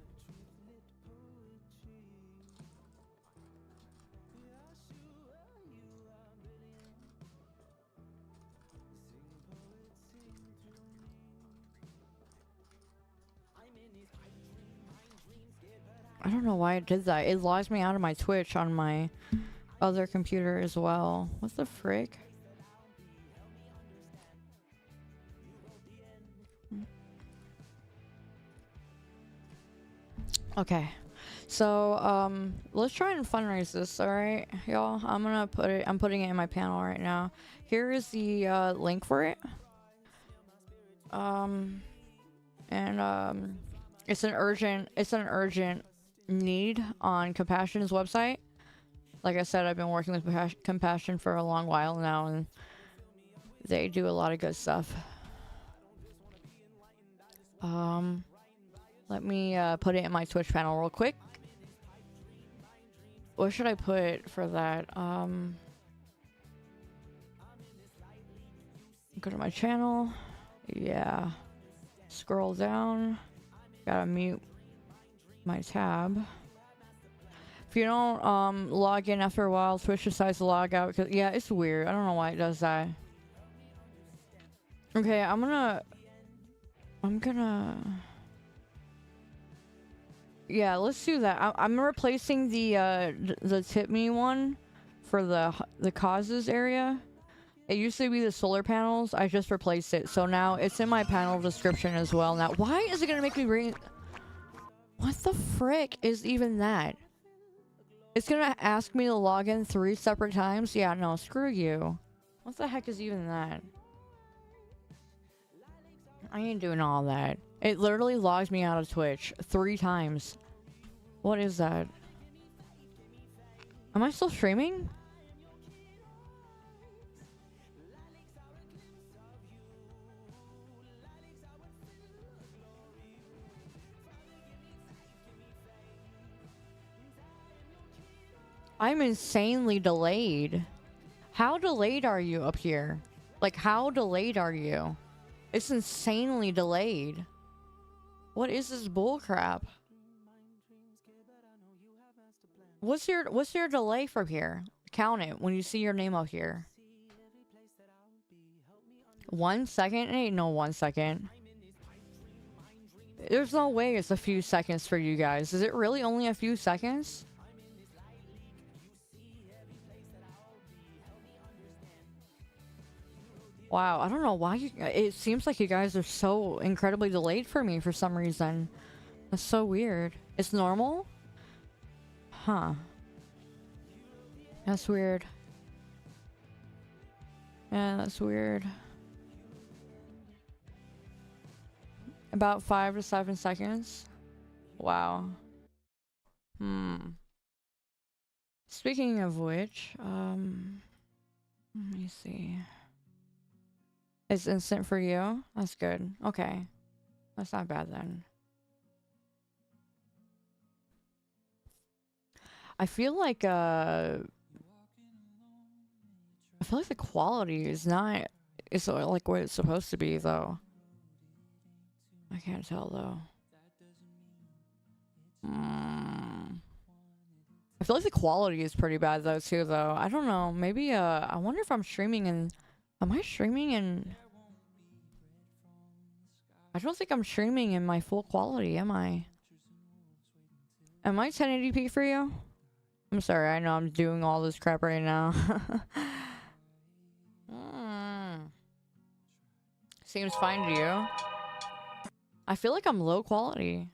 I don't know why it did that. It logs me out of my Twitch on my other computer as well. What the frick? Okay. So, let's try and fundraise this, alright, y'all? I'm putting it in my panel right now. Here is the, link for it. It's an urgent need on Compassion's website. Like I said, I've been working with Compassion for a long while now, and they do a lot of good stuff. Let me put it in my Twitch panel real quick. What should I put for that? Go to my channel. Yeah. Scroll down. Gotta mute my tab. If you don't log in after a while, Twitch decides to log out. Cause yeah, it's weird. I don't know why it does that. Okay, I'm gonna. Yeah, let's do that. I'm replacing the tip me one for the causes area. It used to be the solar panels. I just replaced it, so now it's in my panel description as well. Now, why is it gonna make me bring? What the frick is even that? It's gonna ask me to log in 3 separate times? Yeah, no, screw you. What the heck is even that? I ain't doing all that. It literally logs me out of Twitch 3 times. What is that? Am I still streaming? I'm insanely delayed. How delayed are you up here? Like, how delayed are you? It's insanely delayed. What is this bullcrap? What's your delay from here? Count it when you see your name up here. 1 second? It ain't no 1 second. There's no way it's a few seconds for you guys. Is it really only a few seconds? Wow, I don't know why it seems like you guys are so incredibly delayed for me for some reason. That's so weird. It's normal? Huh. That's weird. Yeah, that's weird. About 5 to 7 seconds. Wow. Speaking of which, let me see. It's instant for you? That's good. Okay. That's not bad then. I feel like the quality is not like what it's supposed to be though. I can't tell though. I feel like the quality is pretty bad though too though. I don't know. Maybe I wonder if I'm streaming in... Am I streaming in... I don't think I'm streaming in my full quality, am I? Am I 1080p for you? I'm sorry, I know I'm doing all this crap right now. Seems fine to you. I feel like I'm low quality.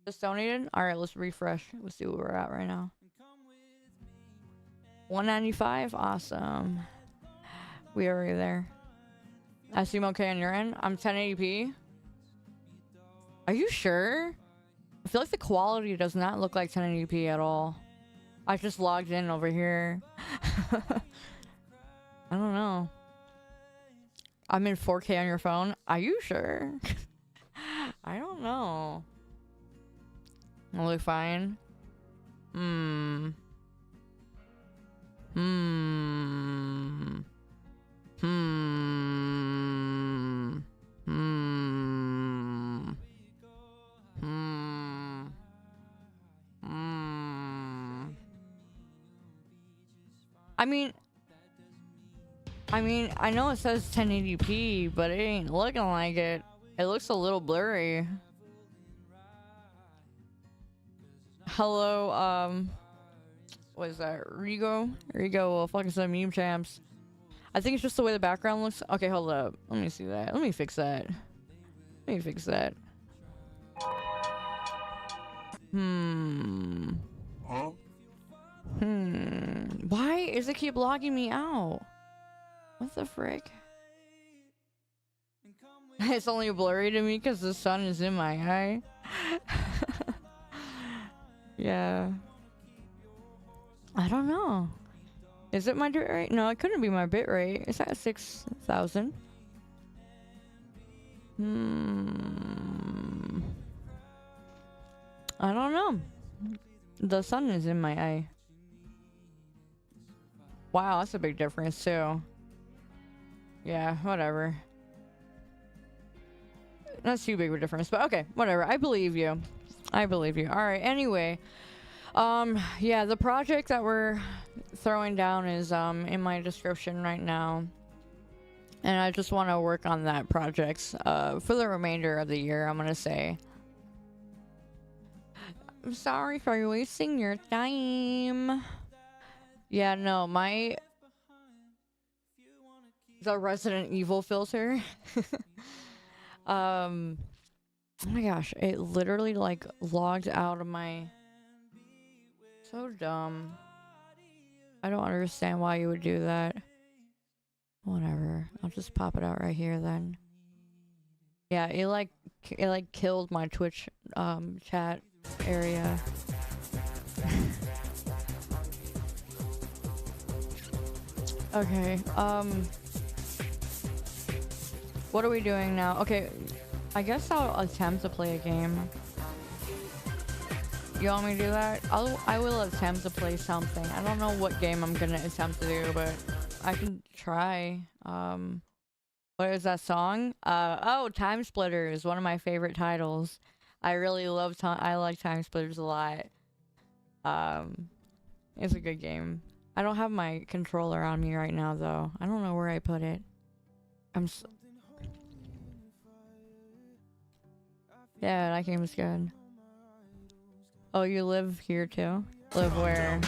Just donated? Alright, let's refresh. Let's see where we're at right now. 195? Awesome. We are right there. I seem okay on your end? I'm 1080p. Are you sure? I feel like the quality does not look like 1080p at all. I just logged in over here. I don't know. I'm in 4K on your phone. Are you sure? I don't know. I look fine. I mean, I know it says 1080p, but it ain't looking like it. It looks a little blurry. Hello, what is that? Rigo? Well, fucking some meme champs. I think it's just the way the background looks. Okay, hold up. Let me see that. Let me fix that. Huh? Why is it keep logging me out? What the frick? It's only blurry to me because the sun is in my eye. Yeah. I don't know. Is it my bit rate? No, it couldn't be my bit rate. It's at 6,000. I don't know. The sun is in my eye. Wow, that's a big difference too. Yeah, whatever. Not too big of a difference, but okay, whatever. I believe you. Alright, anyway. Yeah, the project that we're throwing down is in my description right now. And I just want to work on that project for the remainder of the year, I'm gonna say. I'm sorry for wasting your time. Yeah, no, the Resident Evil filter. Oh my gosh, it literally like logged out of my... So dumb. I don't understand why you would do that. Whatever. I'll just pop it out right here then. Yeah, it like killed my Twitch chat area. Okay, what are we doing now? Okay, I guess I'll attempt to play a game. You want me to do that? I will attempt to play something. I don't know what game I'm gonna attempt to do, but I can try. What is that song? Oh, Time Splitters, one of my favorite titles. I really love I like Time Splitters a lot. It's a good game. I don't have my controller on me right now though. I don't know where I put it. Yeah, that game is good. Oh, you live here too? Live where?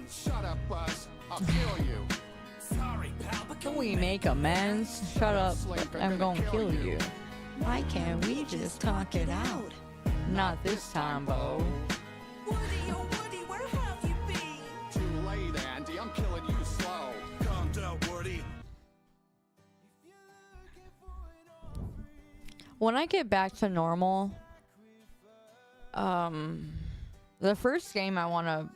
Shut up, Buzz. I'll kill you. Sorry, pal, but Can we make amends? Shut up. I'm gonna kill you. Why can't we just talk it out? Not this time, Bo. Woody, oh Woody, where have you been? Too late, Andy. I'm killing you slow. Calm down, Woody. When I get back to normal, the first game I want to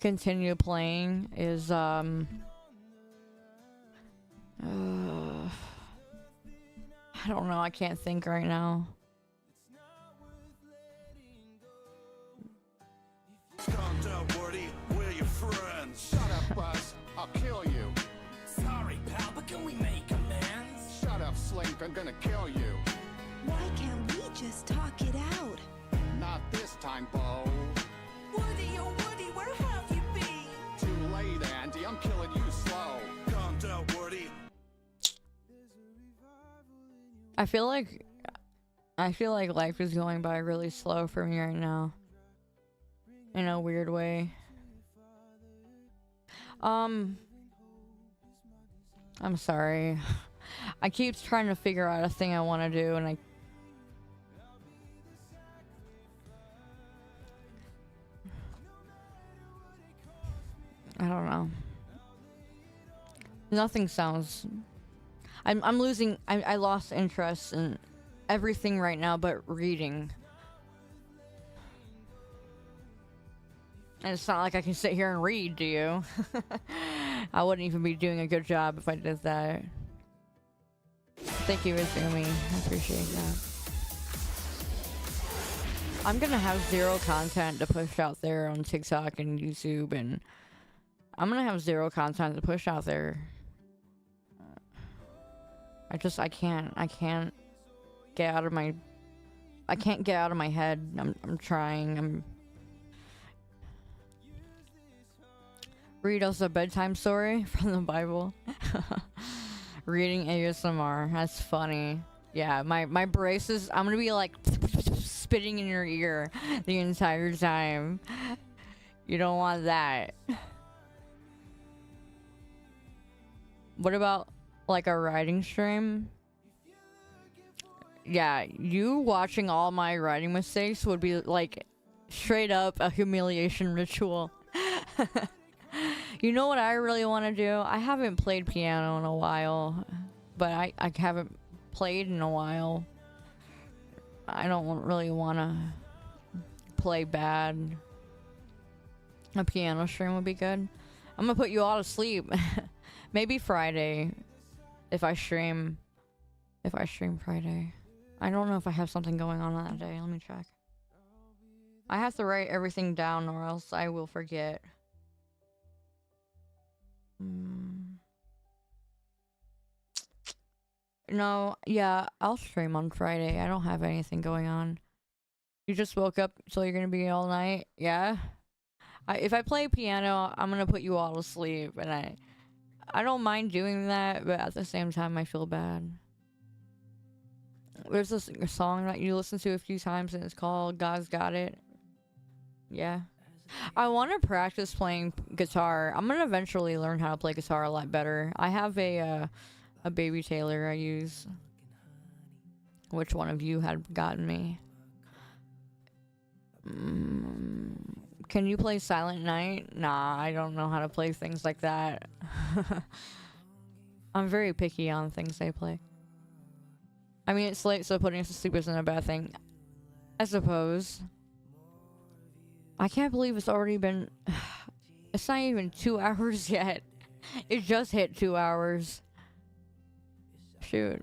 continue playing is I don't know, I can't think right now. Calm down, Woody. We're your friends. Shut up, Buzz. I'll kill you. Sorry, pal, but can we make amends? Shut up, Slink. I'm gonna kill you. Why can't we just talk it out? Not this time, Bo. Woody, oh Woody, where have you been? Too late, Andy. I'm killing you slow. Calm down, Woody. I feel like I feel like life is going by really slow for me right now. In a weird way. I'm sorry. I keep trying to figure out a thing I want to do, and I don't know. Nothing sounds... I'm losing... I lost interest in everything right now but reading. And it's not like I can sit here and read, do you? I wouldn't even be doing a good job if I did that. Thank you, Izumi. I appreciate that. I'm gonna have 0 content to push out there on TikTok and YouTube, and I'm gonna have 0 content to push out there. I can't get out of my... I can't get out of my head. I'm trying. Read us a bedtime story from the Bible. Reading ASMR. That's funny. Yeah, my braces, I'm gonna be like spitting in your ear the entire time. You don't want that. What about like a writing stream? Yeah, you watching all my writing mistakes would be like straight up a humiliation ritual. You know what I really want to do? I haven't played piano in a while, but I haven't played in a while. I don't really want to play bad. A piano stream would be good. I'm gonna put you all to sleep. Maybe Friday, if I stream Friday. I don't know if I have something going on that day. Let me check. I have to write everything down or else I will forget. No, yeah, I'll stream on Friday. I don't have anything going on. You just woke up, so you're gonna be all night? Yeah? If I play piano, I'm gonna put you all to sleep, and I don't mind doing that, but at the same time, I feel bad. There's this song that you listen to a few times, and it's called God's Got It. Yeah. I want to practice playing guitar. I'm gonna eventually learn how to play guitar a lot better. I have a baby Taylor I use. Which one of you had gotten me? Can you play Silent Night? Nah, I don't know how to play things like that. I'm very picky on things I play. I mean, it's late, so putting us to sleep isn't a bad thing, I suppose. I can't believe it's already been... It's not even 2 hours yet. It just hit 2 hours. Shoot.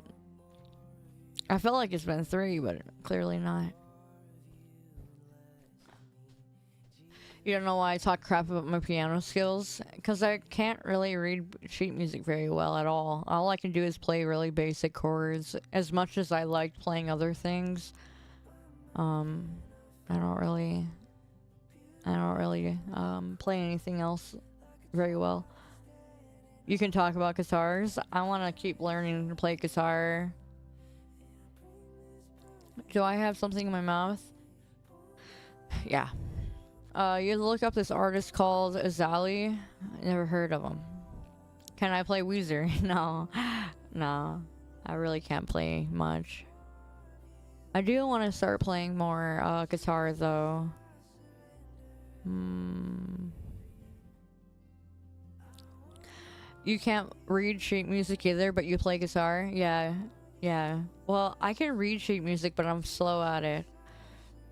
I felt like it's been 3, but clearly not. You don't know why I talk crap about my piano skills? Because I can't really read sheet music very well at all. All I can do is play really basic chords. As much as I like playing other things, I don't really play anything else very well. You can talk about guitars. I want to keep learning to play guitar. Do I have something in my mouth? Yeah. You look up this artist called Azali. Never heard of him. Can I play Weezer? No. No. I really can't play much. I do want to start playing more guitar though. You can't read sheet music either, but you play guitar? Yeah. Yeah. Well, I can read sheet music, but I'm slow at it.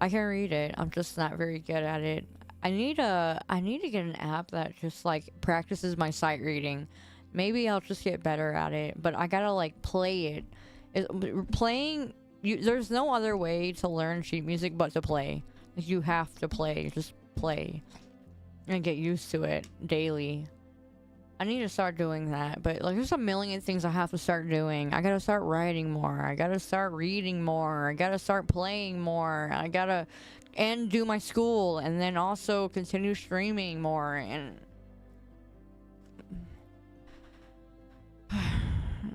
I can read it. I'm just not very good at it. I need to get an app that just like practices my sight reading. Maybe I'll just get better at it, but I gotta like play it. There's no other way to learn sheet music but to play. Like, you have to play. Just play and get used to it daily. I need to start doing that, but like there's a million things I have to start doing. I gotta start writing more. I gotta start reading more. I gotta start playing more. I gotta do my school, and then also continue streaming more. And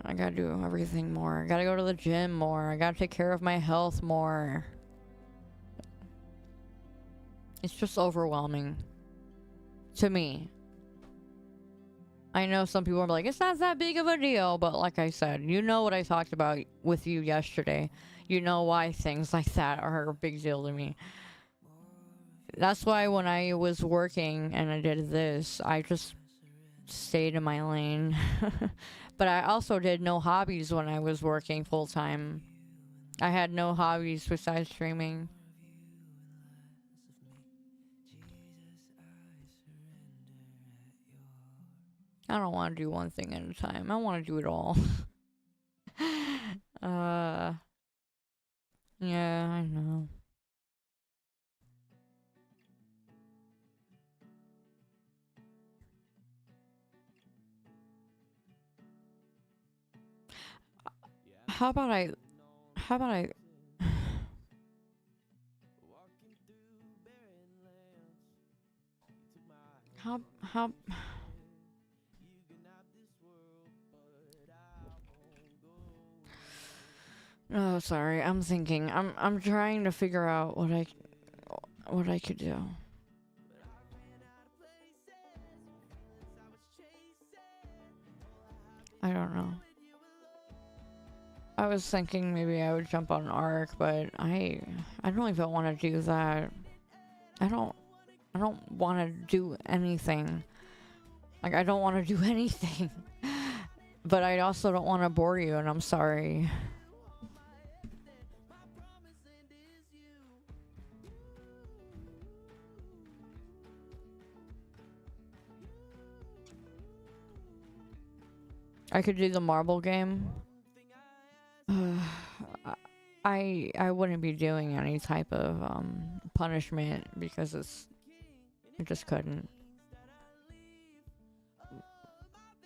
I gotta do everything more. I gotta go to the gym more. I gotta take care of my health more. It's just overwhelming. To me. I know some people are like, it's not that big of a deal, but like I said, you know what I talked about with you yesterday. You know why things like that are a big deal to me. That's why when I was working and I did this, I just stayed in my lane. But I also did no hobbies when I was working full time. I had no hobbies besides streaming. I don't want to do one thing at a time. I want to do it all. Yeah, I know. How about I how Oh, sorry. I'm thinking. I'm trying to figure out what I could do. I don't know. I was thinking maybe I would jump on Ark, but I don't even want to do that. I don't want to do anything. Like, I don't want to do anything. But I also don't want to bore you, and I'm sorry. I could do the marble game. I wouldn't be doing any type of punishment because I just couldn't.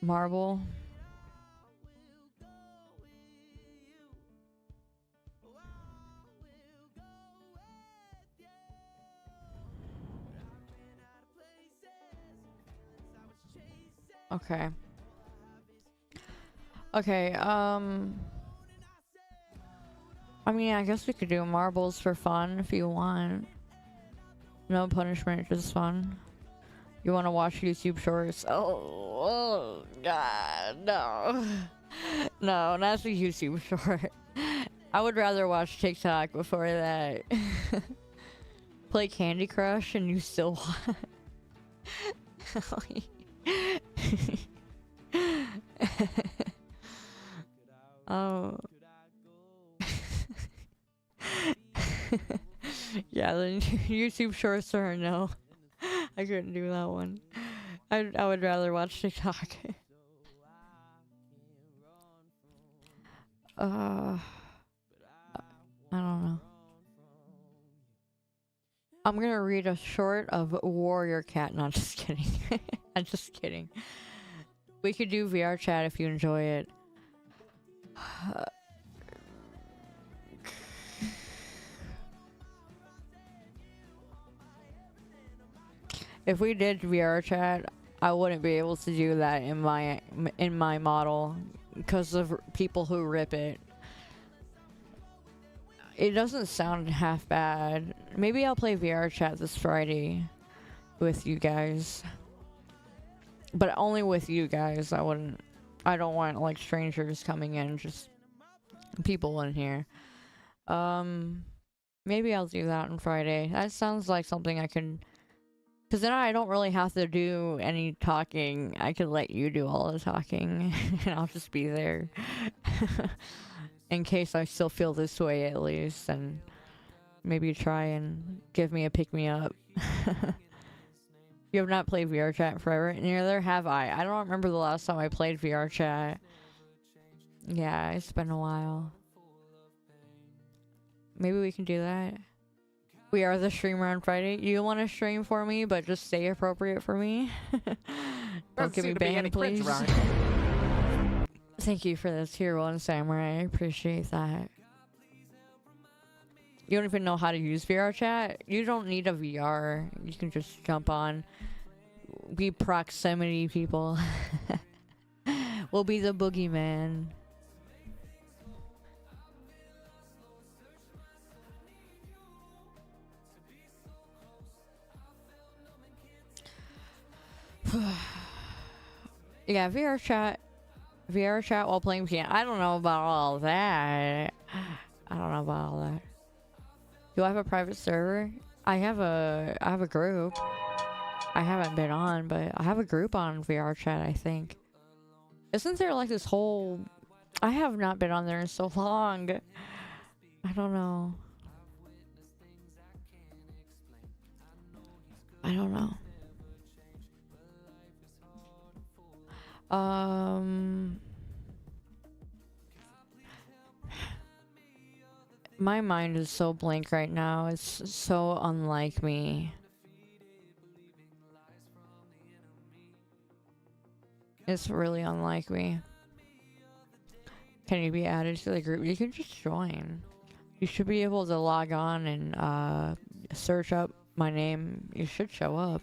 Marble. Okay. Okay, I mean, I guess we could do marbles for fun if you want. No punishment, just fun. You want to watch YouTube shorts? Oh, God, no. No, not the YouTube short. I would rather watch TikTok before that. Play Candy Crush and you still want... Oh. Yeah, the YouTube shorts are a no. I couldn't do that one. I would rather watch TikTok. I don't know. I'm gonna read a short of Warrior Cat. No, I'm just kidding. I'm just kidding. We could do VR chat if you enjoy it. If we did VR chat, I wouldn't be able to do that in my model because of people who rip it. It doesn't sound half bad. Maybe I'll play VR chat this Friday with you guys. But only with you guys. I don't want like strangers coming in, just people in here. Maybe I'll do that on Friday. That sounds like something I can, because then I don't really have to do any talking. I can let you do all the talking and I'll just be there. In case I still feel this way at least, and maybe try and give me a pick-me-up. You have not played VR chat forever? Neither have I. I don't remember the last time I played VR chat. Yeah, it's been a while. Maybe we can do that. We are the streamer on Friday. You want to stream for me, but just stay appropriate for me. Don't get me banned, please. Thank you for the tier 1 samurai. I appreciate that. You don't even know how to use VR chat? You don't need a VR. You can just jump on. Be proximity people. We'll be the boogeyman. Yeah, VR chat while playing piano. I don't know about all that. I don't know about all that. Do I have a private server? I have a group. I haven't been on, but I have a group on VR chat, I think. Isn't there like this whole... I have not been on there in so long. I don't know. I don't know. My mind is so blank right now. It's so unlike me. It's really unlike me. Can you be added to the group? You can just join. You should be able to log on and search up my name. You should show up.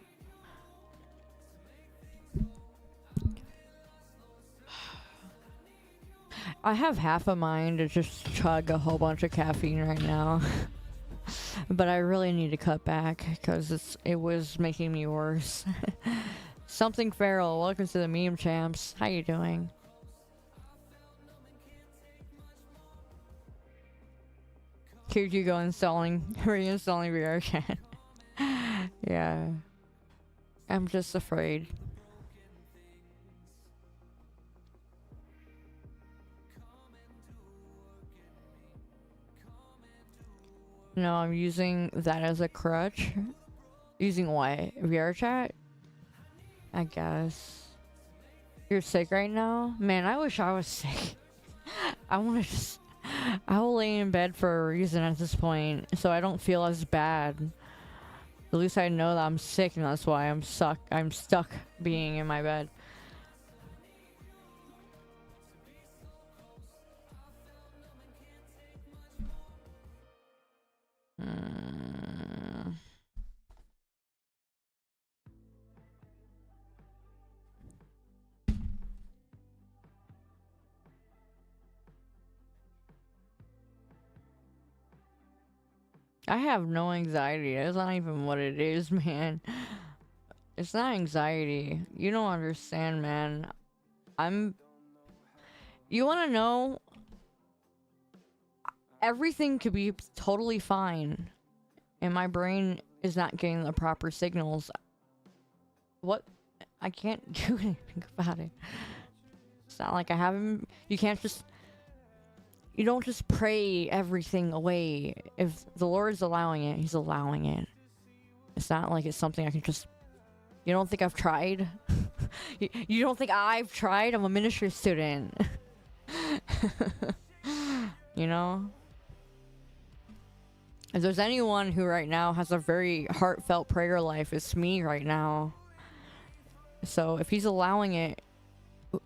I have half a mind to just chug a whole bunch of caffeine right now. But I really need to cut back because it was making me worse. Something Feral, welcome to the meme champs. How you doing? Here you go reinstalling VR chat. Yeah. I'm just afraid. No, I'm using that as a crutch. Using what? VR chat? I guess. You're sick right now? Man, I wish I was sick. I will lay in bed for a reason at this point, so I don't feel as bad. At least I know that I'm sick, and that's why I'm stuck being in my bed. I have no anxiety. That's not even what it is, man. It's not anxiety. You don't understand, man. You want to know? Everything could be totally fine, and my brain is not getting the proper signals. What? I can't do anything about it. It's not like I haven't. You can't just. You don't just pray everything away. If the Lord's allowing it, He's allowing it. It's not like it's something I can just... You don't think I've tried? You don't think I've tried? I'm a ministry student. You know? If there's anyone who right now has a very heartfelt prayer life, it's me right now. So if He's allowing it,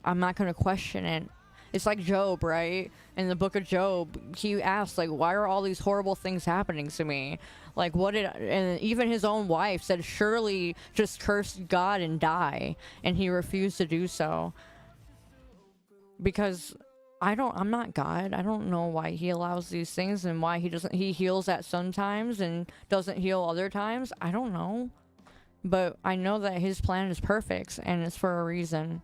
I'm not going to question it. It's like Job, right? In the book of Job, he asked, like, why are all these horrible things happening to me? Like, and even his own wife said, surely just curse God and die. And he refused to do so. Because I'm not God. I don't know why He allows these things and why He heals at some times and doesn't heal other times. I don't know. But I know that His plan is perfect and it's for a reason.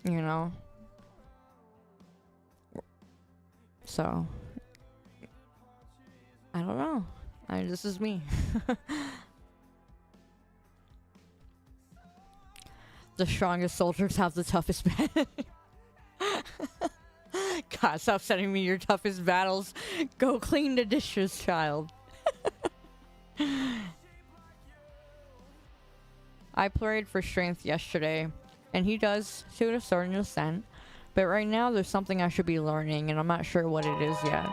You know? So, I don't know. This is me. The strongest soldiers have the toughest battle. God, stop sending me your toughest battles. Go clean the dishes, child. I prayed for strength yesterday. And He does to a certain extent. But right now there's something I should be learning and I'm not sure what it is yet.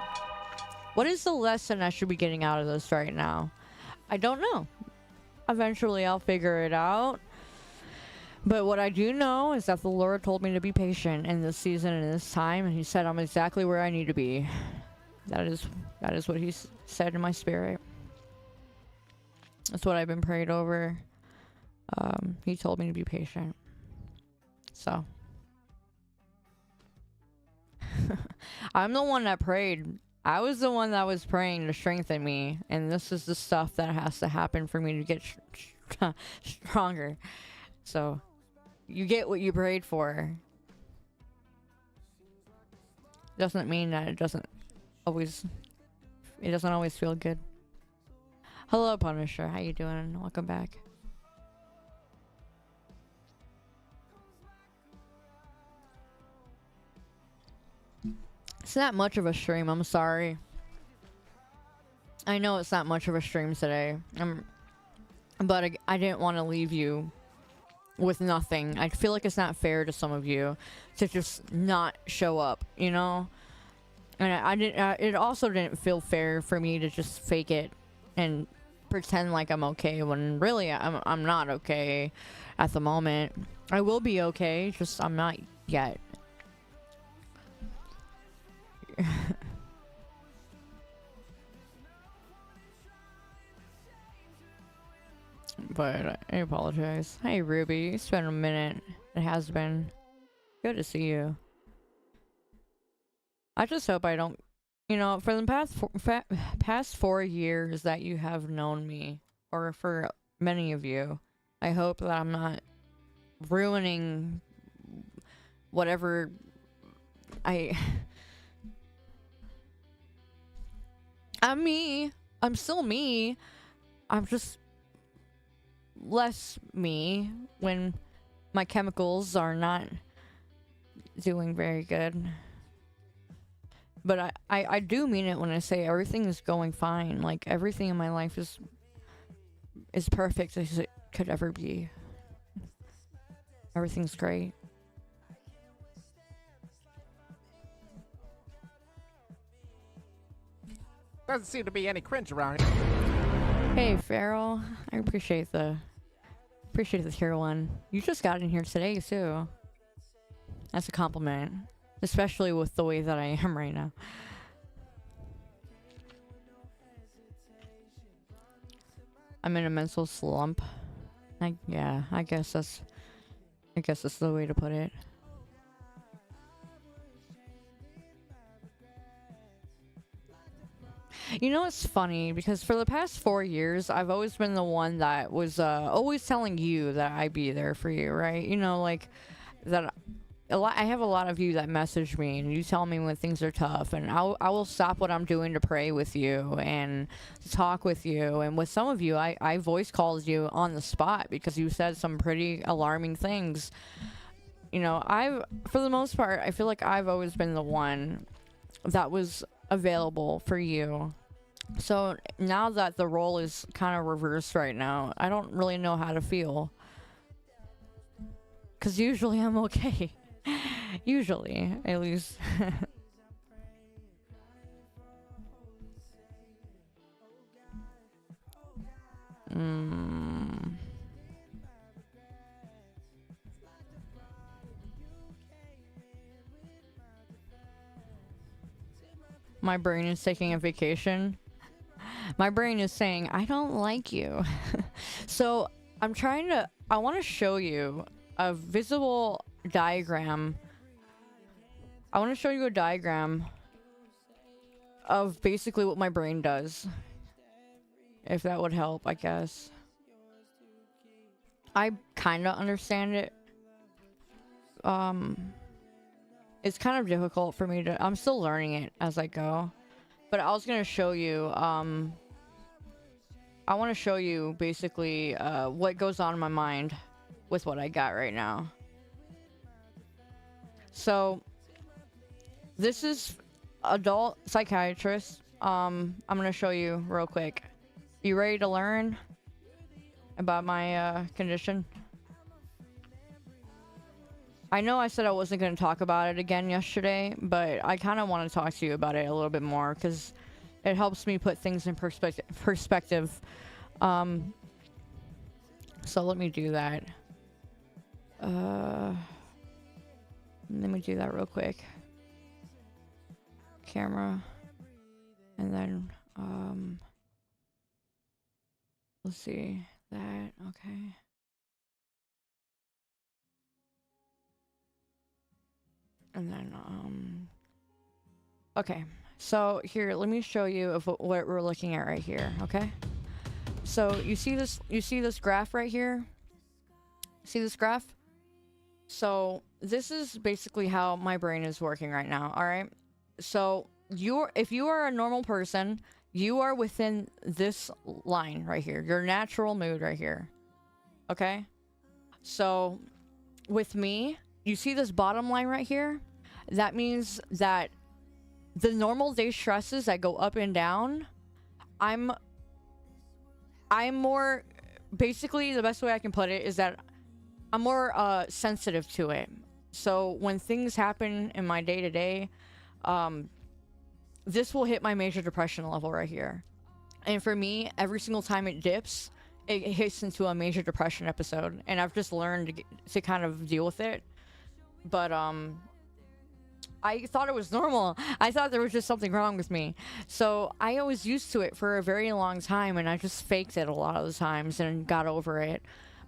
What is the lesson I should be getting out of this right now? I don't know. Eventually I'll figure it out. But what I do know is that the Lord told me to be patient in this season and this time. And He said I'm exactly where I need to be. That is what He said in my spirit. That's what I've been prayed over. He told me to be patient. So I'm the one that prayed. I was the one that was praying to strengthen me, and this is the stuff that has to happen for me to get stronger. So you get what you prayed for. Doesn't mean that it doesn't always feel good. Hello, Punisher. How you doing? Welcome back. It's not much of a stream. I'm sorry. I know it's not much of a stream today. But I didn't want to leave you with nothing. I feel like it's not fair to some of you to just not show up, you know? And I didn't. It also didn't feel fair for me to just fake it and pretend like I'm okay when really I'm not okay at the moment. I will be okay, just I'm not yet. But I apologize. Hey Ruby, it's been a minute. It has been. Good to see you. I just hope I don't, you know, for the past 4 years that you have known me, or for many of you, I hope that I'm not ruining whatever I'm me. I'm still me. I'm just less me when my chemicals are not doing very good. But I do mean it when I say everything is going fine. Like, everything in my life is perfect as it could ever be. Everything's great. Doesn't seem to be any cringe around here. Hey Farrell, I appreciate the tier 1. You just got in here today too. That's a compliment, especially with the way that I am right now. I'm in a mental slump. Yeah, I guess that's the way to put it. You know, it's funny because for the past 4 years, I've always been the one that was always telling you that I'd be there for you, right? You know, like that. I have a lot of you that message me and you tell me when things are tough, and I will stop what I'm doing to pray with you and to talk with you. And with some of you, I voice called you on the spot because you said some pretty alarming things. You know, for the most part, I feel like I've always been the one that was available for you. So now that the role is kind of reversed right now, I don't really know how to feel. Because usually I'm okay. Usually, at least. My brain is taking a vacation. My brain is saying, I don't like you. So I want to show you a visible diagram. I want to show you a diagram of basically what my brain does. If that would help, I guess. I kind of understand it. It's kind of difficult for me to... I'm still learning it as I go. But I was going to show you... I want to show you basically what goes on in my mind with what I got right now. So, this is adult psychiatrist. I'm going to show you real quick. You ready to learn about my condition? I know I said I wasn't going to talk about it again yesterday, but I kind of want to talk to you about it a little bit more because it helps me put things in perspective. So let me do that. Let me do that real quick. Camera. And then, let's see. That, okay. And then, okay. So here, let me show you of what we're looking at right here, okay? So you see this graph right here? See this graph? So this is basically how my brain is working right now, all right? So if you are a normal person, you are within this line right here, your natural mood right here. Okay? So with me, you see this bottom line right here? That means that the normal day stresses that go up and down, I'm more, basically the best way I can put it is that I'm more sensitive to it. So when things happen in my day-to-day, this will hit my major depression level right here. And for me, every single time it dips, it hits into a major depression episode. And I've just learned to kind of deal with it. But I thought it was normal. I thought there was just something wrong with me. So I was used to it for a very long time, and I just faked it a lot of the times and got over it.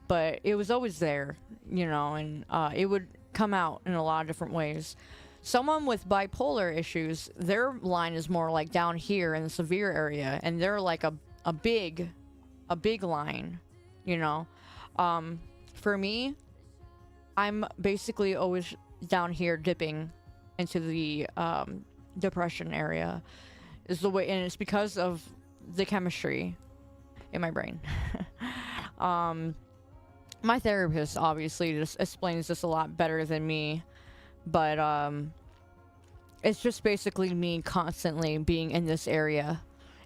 But it was always there, you know, and it would come out in a lot of different ways. Someone with bipolar issues, their line is more like down here in the severe area, and they're like a big line, you know. For me, I'm basically always down here dipping into the depression area is the way, and it's because of the chemistry in my brain. My therapist obviously just explains this a lot better than me, but it's just basically me constantly being in this area,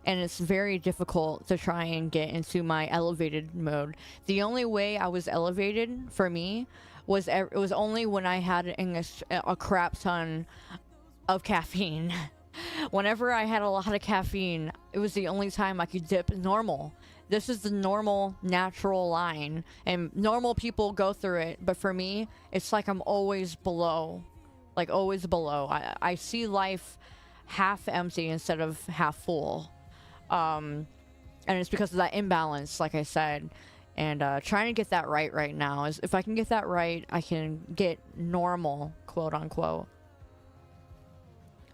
and it's very difficult to try and get into my elevated mode. The only way I was elevated for me was it was only when I had a crap ton of caffeine. Whenever I had a lot of caffeine, it was the only time I could dip normal. This is the normal, natural line, and normal people go through it, but for me, it's like I'm always below. Like, always below. I see life half empty instead of half full. And it's because of that imbalance, like I said. And trying to get that right now is, if I can get that right, I can get normal, quote unquote.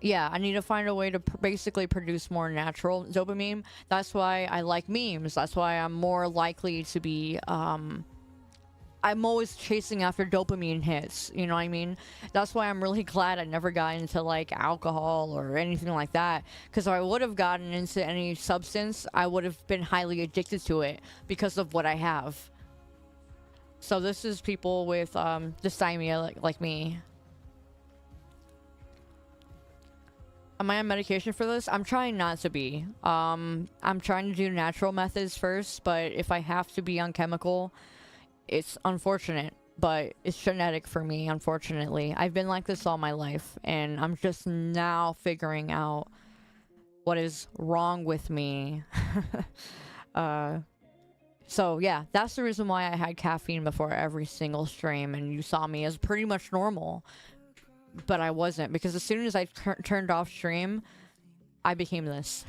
Yeah, I need to find a way to basically produce more natural dopamine. That's why I like memes. That's why I'm more likely to be, I'm always chasing after dopamine hits, you know what I mean? That's why I'm really glad I never got into, like, alcohol or anything like that. Because if I would have gotten into any substance, I would have been highly addicted to it because of what I have. So this is people with dysthymia like me. Am I on medication for this? I'm trying not to be. I'm trying to do natural methods first, but if I have to be on chemical, it's unfortunate, but it's genetic for me, unfortunately. I've been like this all my life, and I'm just now figuring out what is wrong with me. So yeah, that's the reason why I had caffeine before every single stream, and you saw me as pretty much normal. But I wasn't, because as soon as I turned off stream, I became this.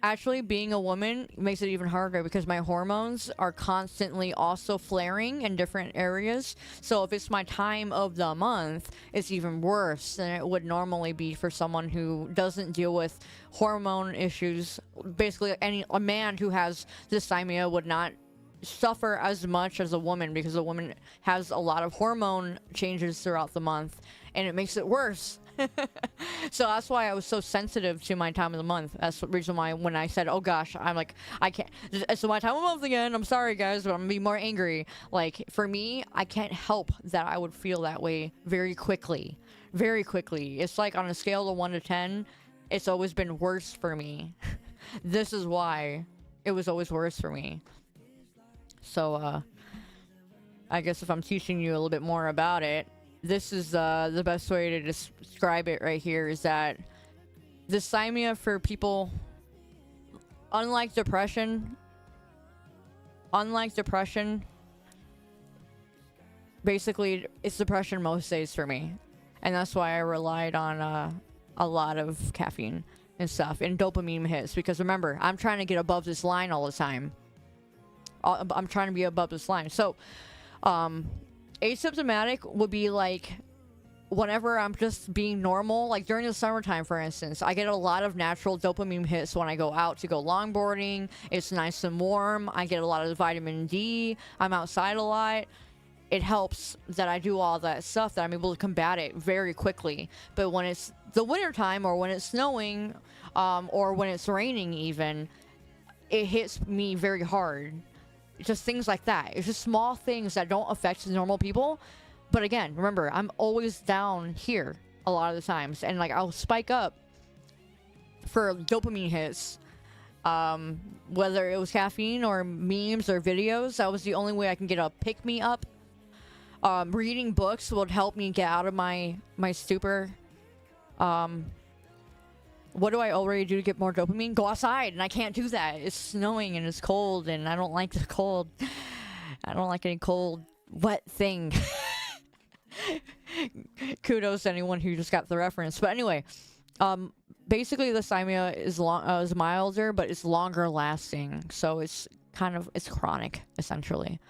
Actually, being a woman makes it even harder because my hormones are constantly also flaring in different areas. So if it's my time of the month, it's even worse than it would normally be for someone who doesn't deal with hormone issues. Basically, a man who has dysthymia would not suffer as much as a woman, because a woman has a lot of hormone changes throughout the month, and it makes it worse. So that's why I was so sensitive to my time of the month. That's the reason why when I said, oh gosh, I'm like, I can't, it's my time of the month again, I'm sorry guys, but I'm gonna be more angry. Like, for me, I can't help that I would feel that way very quickly. It's like on a scale of 1 to 10, it's always been worse for me. This is why it was always worse for me. So, I guess if I'm teaching you a little bit more about it, this is the best way to describe it right here, is that dysthymia for people, unlike depression, basically it's depression most days for me. And that's why I relied on a lot of caffeine and stuff, and dopamine hits, because remember, I'm trying to get above this line all the time. I'm trying to be above this line. So, asymptomatic would be like whenever I'm just being normal, like during the summertime, for instance, I get a lot of natural dopamine hits when I go out to go longboarding. It's nice and warm. I get a lot of vitamin D. I'm outside a lot. It helps that I do all that stuff, that I'm able to combat it very quickly. But when it's the wintertime, or when it's snowing, or when it's raining even, it hits me very hard. Just things like that. It's just small things that don't affect normal people. But again, remember, I'm always down here a lot of the times. And like, I'll spike up for dopamine hits. Whether it was caffeine or memes or videos, that was the only way I can get a pick-me-up. Reading books would help me get out of my stupor. What do I already do to get more dopamine? Go outside, and I can't do that. It's snowing and it's cold, and I don't like the cold. I don't like any cold, wet thing. Kudos to anyone who just got the reference. But anyway, basically the Simia is milder, but it's longer lasting. So it's chronic, essentially.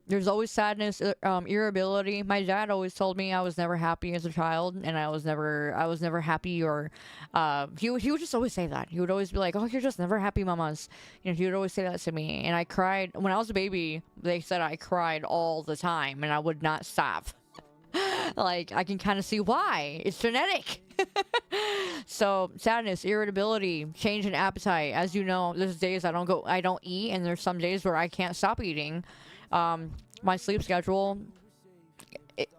There's always sadness, irritability. My dad always told me I was never happy as a child, and I was never happy, or he would just always say that. He would always be like, "Oh, you're just never happy, mamas." You know, he would always say that to me, and I cried when I was a baby. They said I cried all the time, and I would not stop. Like, I can kind of see why. It's genetic. So sadness, irritability, change in appetite. As you know, there's days I don't eat, and there's some days where I can't stop eating. My sleep schedule,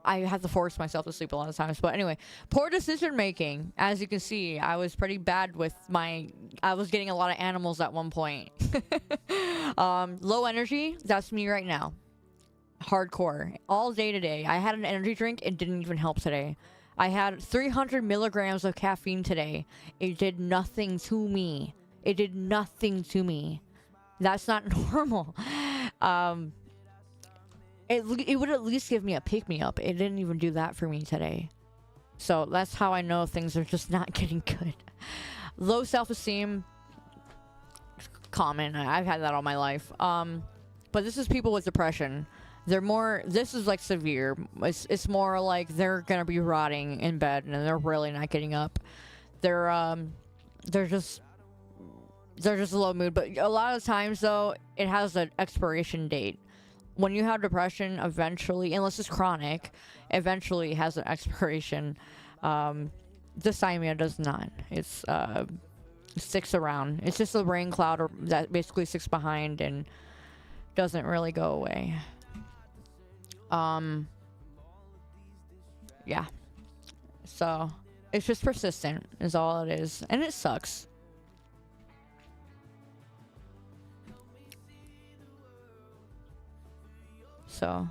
I have to force myself to sleep a lot of times. But anyway, poor decision making. As you can see, I was pretty bad with I was getting a lot of animals at one point. Low energy, that's me right now. Hardcore. All day today. I had an energy drink. It didn't even help today. I had 300 milligrams of caffeine today. It did nothing to me. It did nothing to me. That's not normal. It would at least give me a pick-me-up. It didn't even do that for me today. So that's how I know things are just not getting good. Low self-esteem. Common. I've had that all my life. But this is people with depression. This is like severe. It's more like they're gonna be rotting in bed and they're really not getting up. They're just low mood. But a lot of times though, it has an expiration date. When you have depression, eventually, unless it's chronic, eventually it has an expiration. Dysthymia does not. It sticks around. It's just a rain cloud that basically sticks behind and doesn't really go away. Yeah. So it's just persistent is all it is. And it sucks. So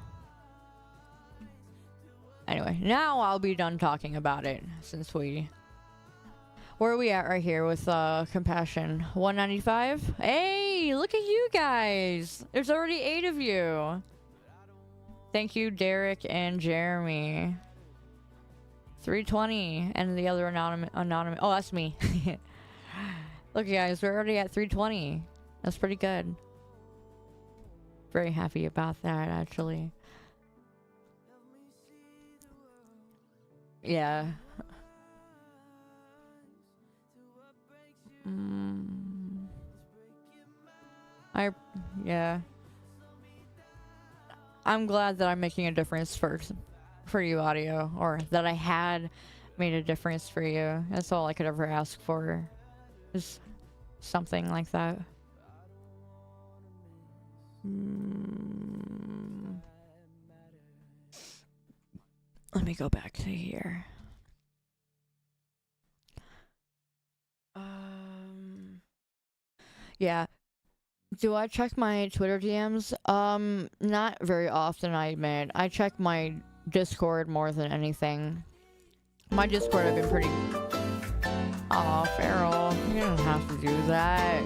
anyway, now I'll be done talking about it, since where are we at right here with compassion? 195. Hey, look at you guys. There's already 8 of you. Thank you, Derek and Jeremy. 320 and the other anonymous. Oh, that's me. Look, guys, we're already at 320. That's pretty good. Very happy about that, actually. Yeah. Yeah. I'm glad that I'm making a difference for you, audio, or that I had made a difference for you. That's all I could ever ask for, is something like that. Let me go back to here. Yeah. Do I check my Twitter DMs? Not very often, I admit. I check my Discord more than anything. My Discord, I've been pretty... Aw, Farrell, you didn't have to do that.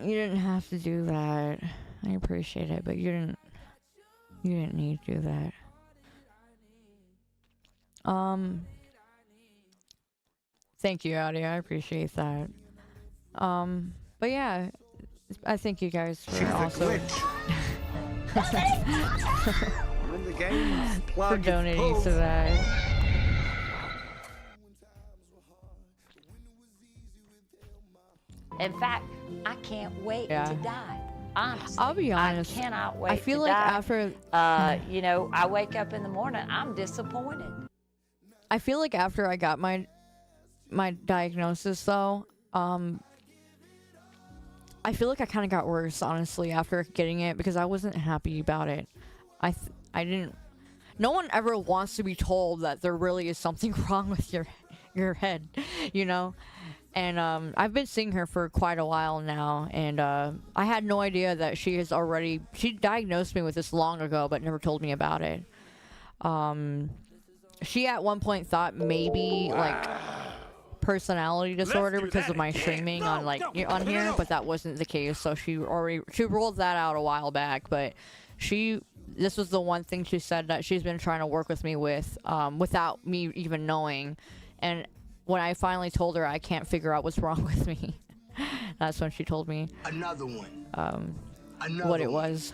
You didn't have to do that. I appreciate it, but you didn't need to do that. Thank you, Audio. I appreciate that. But yeah, I thank you guys for also... And the game's for plug is donating pulled. to that. In fact, I can't wait Yeah. to die. Honestly, I'll be honest. I cannot wait. I feel to like die. after you know, I wake up in the morning, I'm disappointed. I feel like after I got my diagnosis though, I feel like I kind of got worse honestly after getting it because I wasn't happy about it. I didn't. No one ever wants to be told that there really is something wrong with your head, you know. And I've been seeing her for quite a while now, and I had no idea that she diagnosed me with this long ago, but never told me about it. She at one point thought maybe like personality disorder because of my streaming on on here, but that wasn't the case. So she ruled that out a while back, but this was the one thing she said that she's been trying to work with me with without me even knowing. And when I finally told her I can't figure out what's wrong with me, that's when she told me another one. What it was.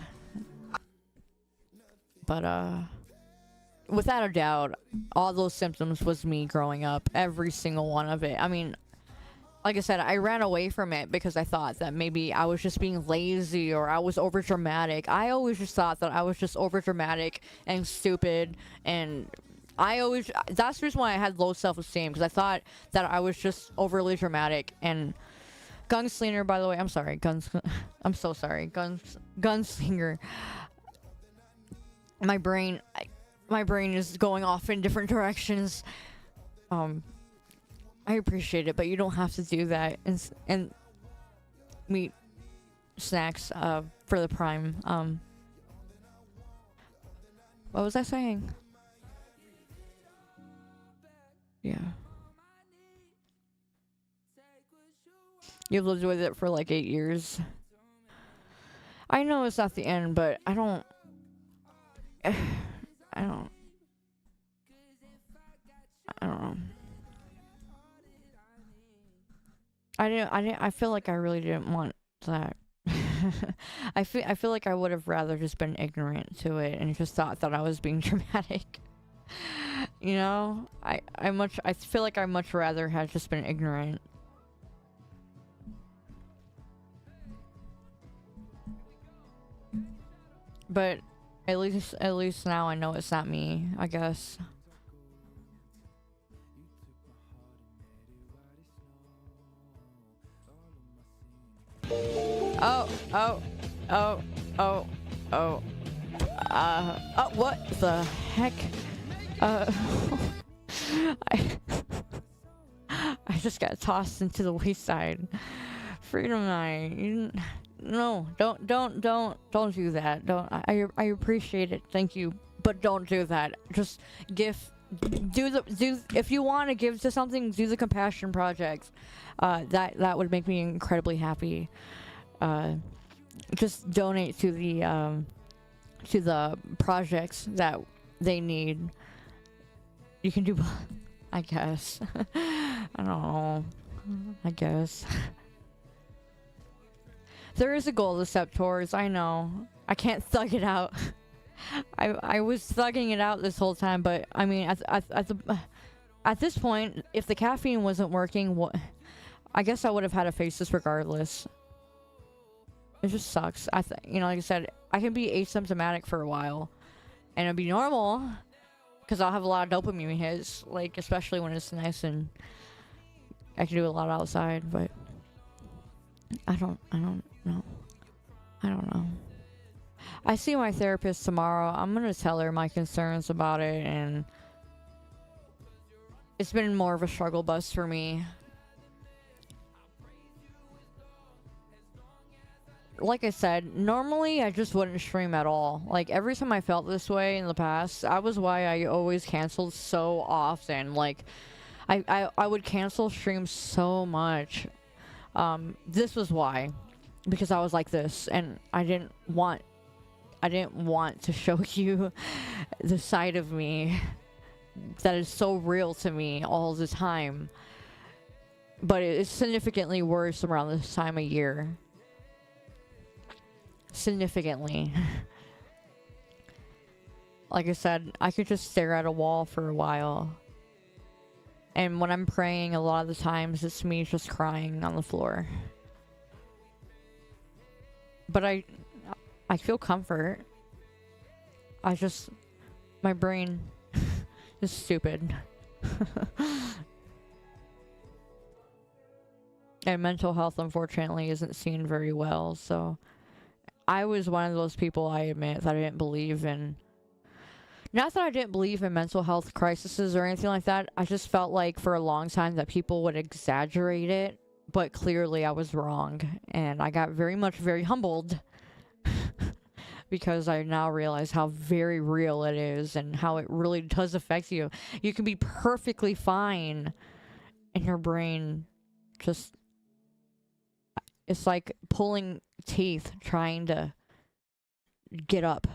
But without a doubt, all those symptoms was me growing up. Every single one of it. I mean, like I said, I ran away from it because I thought that maybe I was just being lazy or I was overdramatic. I always just thought that I was just overdramatic and stupid, and that's the reason why I had low self-esteem, because I thought that I was just overly dramatic. And Gunslinger, by the way, I'm sorry, I'm so sorry, Gunslinger. My brain is going off in different directions. I appreciate it, but you don't have to do that. And meat snacks for the Prime. What was I saying? Yeah. You've lived with it for like 8 years. I know it's not the end, but I don't know. I feel like I really didn't want that. I feel like I would have rather just been ignorant to it and just thought that I was being dramatic. You know, I feel like I much rather had just been ignorant. But at least now I know it's not me, I guess. What the heck? I just got tossed into the wayside. Freedom Night. No, don't do that. I appreciate it. Thank you, but don't do that. Just if you want to give to something, do the compassion projects. That would make me incredibly happy. Just donate to the projects that they need. You can do, I guess. I don't know. I guess. There is a goal to step towards, I know. I can't thug it out. I was thugging it out this whole time, but I mean, at this point, if the caffeine wasn't working, I guess I would have had to face this regardless. It just sucks. Like I said, I can be asymptomatic for a while, and it'll be normal, because I'll have a lot of dopamine hits, like especially when it's nice and I can do a lot outside. But I don't know. I see my therapist tomorrow. I'm gonna tell her my concerns about it, and it's been more of a struggle bus for me. Like I said, normally I just wouldn't stream at all. Like, every time I felt this way in the past, that was why I always canceled so often. Like, I would cancel streams so much. This was why. Because I was like this, and I didn't want to show you the side of me that is so real to me all the time. But it's significantly worse around this time of year. Significantly. like I said, I could just stare at a wall for a while. And when I'm praying, a lot of the times it's me just crying on the floor. But I feel comfort. My brain is stupid. And mental health, unfortunately, isn't seen very well, so I was one of those people, I admit, that I didn't believe in. Not that I didn't believe in mental health crises or anything like that. I just felt like for a long time that people would exaggerate it, but clearly I was wrong. And I got very humbled because I now realize how very real it is and how it really does affect you. You can be perfectly fine and your brain just... It's like pulling teeth trying to get up.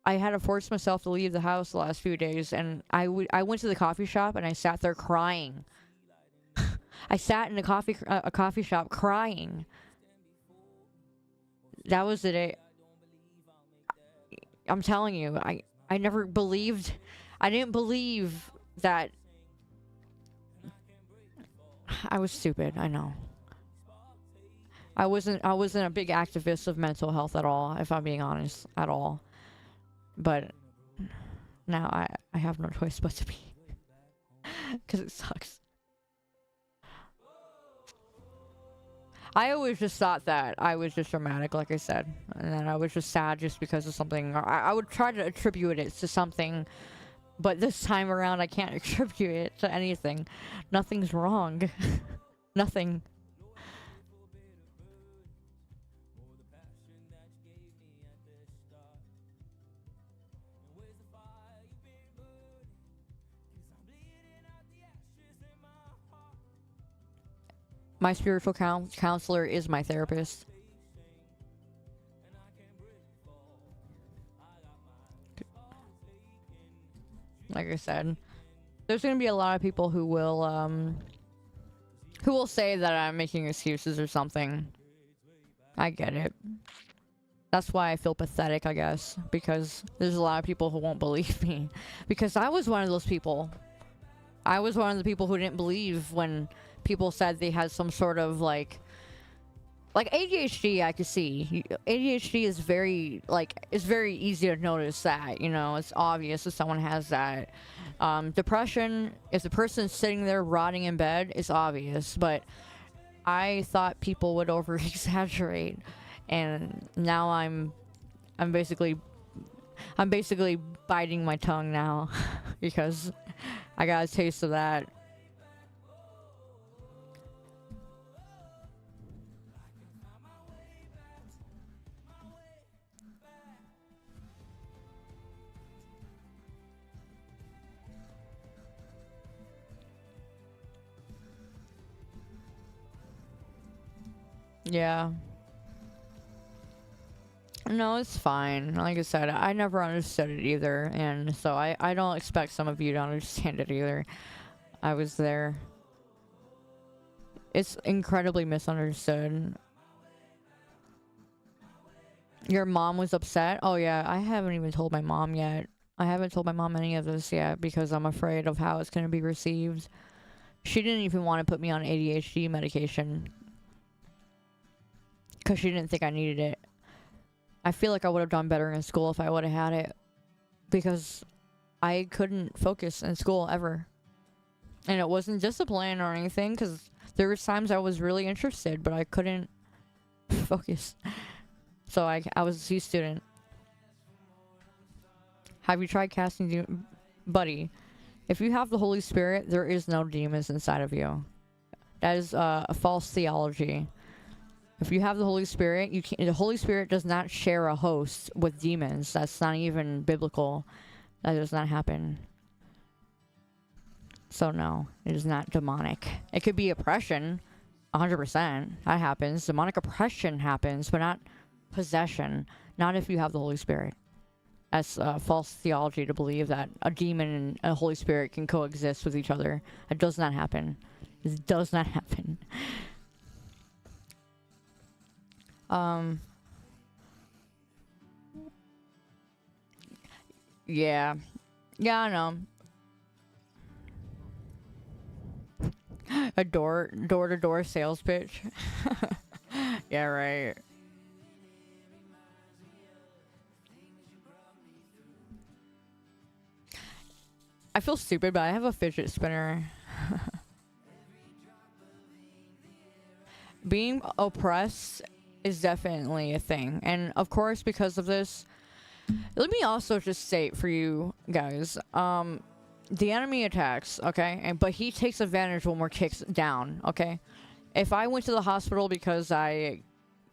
I had to force myself to leave the house the last few days, and I went to the coffee shop and I sat there crying. I sat in a coffee shop crying. That was the day. I'm telling you, I never believed. I didn't believe that. I was stupid, I know. I wasn't a big activist of mental health at all, if I'm being honest, at all. But now I have no choice but to be. Because it sucks. I always just thought that I was just dramatic, like I said. And then I was just sad just because of something. I would try to attribute it to something. But this time around, I can't attribute it to anything. Nothing's wrong. Nothing. My spiritual counselor is my therapist. Like I said, there's going to be a lot of people who will say that I'm making excuses or something. I get it. That's why I feel pathetic, I guess, because there's a lot of people who won't believe me. Because I was one of those people. I was one of the people who didn't believe when people said they had some sort of like ADHD. I could see ADHD is very it's very easy to notice that, you know, it's obvious if someone has that. Depression, if the person's sitting there rotting in bed, it's obvious, but I thought people would over exaggerate, and now I'm basically biting my tongue now because I got a taste of that. Yeah. No, it's fine. Like I said, I never understood it either, and so I don't expect some of you to understand it either. I was there. It's incredibly misunderstood. Your mom was upset? Oh yeah, I haven't even told my mom yet. I haven't told my mom any of this yet because I'm afraid of how it's going to be received. She didn't even want to put me on ADHD medication because she didn't think I needed it. I feel like I would have done better in school if I would have had it, because I couldn't focus in school ever. And it wasn't discipline or anything, because there was times I was really interested, but I couldn't focus. So I was a C student. Have you tried casting buddy? If you have the Holy Spirit, there is no demons inside of you. That is a false theology. If you have the Holy Spirit, the Holy Spirit does not share a host with demons. That's not even biblical. That does not happen. So no, it is not demonic. It could be oppression, 100%. That happens. Demonic oppression happens, but not possession. Not if you have the Holy Spirit. That's false theology to believe that a demon and a Holy Spirit can coexist with each other. It does not happen. It does not happen. Yeah. Yeah, I know. A door-to-door sales pitch. Yeah, right. I feel stupid, but I have a fidget spinner. Being oppressed is definitely a thing. And of course, because of this, let me also just state for you guys, the enemy attacks, okay? But he takes advantage when we're kicked down, okay? If I went to the hospital because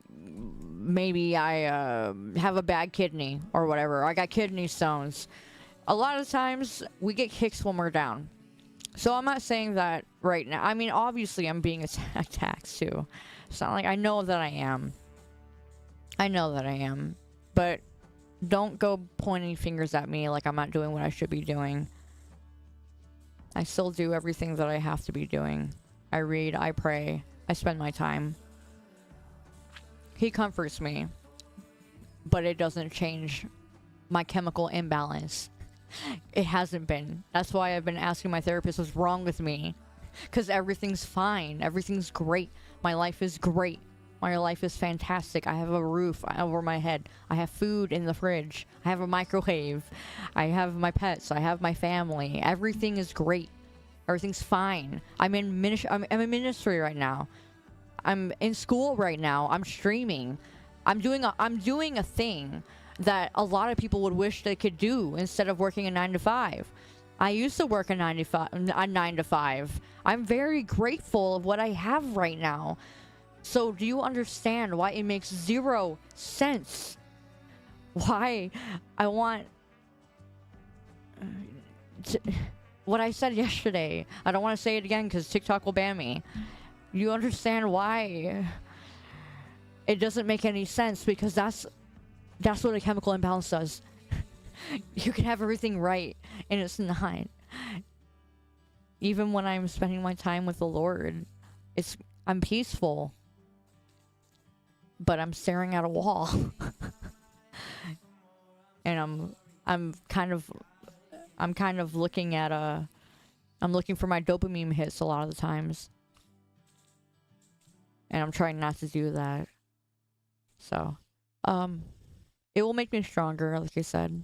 maybe I have a bad kidney or whatever, I got kidney stones, a lot of times we get kicks when we're down. So I'm not saying that right now. I mean, obviously I'm being attacked too. It's not like I know that I am. I know that I am. But don't go pointing fingers at me like I'm not doing what I should be doing. I still do everything that I have to be doing. I read, I pray, I spend my time. He comforts me, but it doesn't change my chemical imbalance. It hasn't been. That's why I've been asking my therapist what's wrong with me. Because everything's fine. Everything's great. My life is great. My life is fantastic. I have a roof over my head. I have food in the fridge. I have a microwave. I have my pets. I have my family. Everything is great. Everything's fine. I'm in ministry right now. I'm in school right now. I'm streaming. I'm doing a thing that a lot of people would wish they could do instead of working a 9 to 5. I used to work a 9 to 5. I'm very grateful of what I have right now. So do you understand why it makes 0 sense? Why I want what I said yesterday. I don't want to say it again because TikTok will ban me. You understand why it doesn't make any sense, because that's what a chemical imbalance does. You can have everything right, and it's not. Even when I'm spending my time with the Lord, I'm peaceful. But I'm staring at a wall. And I'm kind of looking at I'm looking for my dopamine hits a lot of the times. And I'm trying not to do that. So, it will make me stronger, like I said.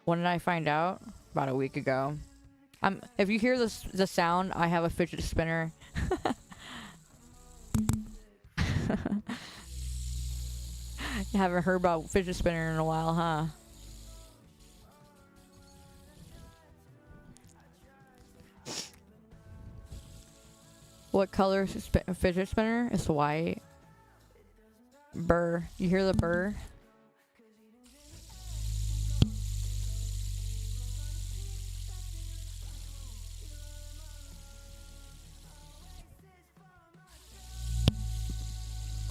When did I find out? About a week ago. If you hear the sound, I have a fidget spinner. You haven't heard about fidget spinner in a while, huh? What color is fidget spinner? It's white. Burr. You hear the burr?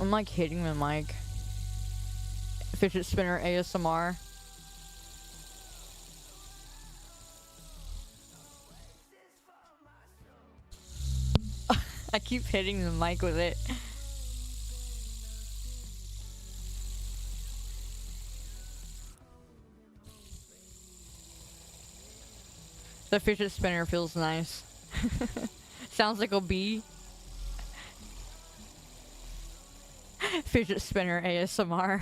I'm like hitting the mic. Fidget spinner ASMR. I keep hitting the mic with it. The fidget spinner feels nice. Sounds like a bee. Fidget spinner ASMR.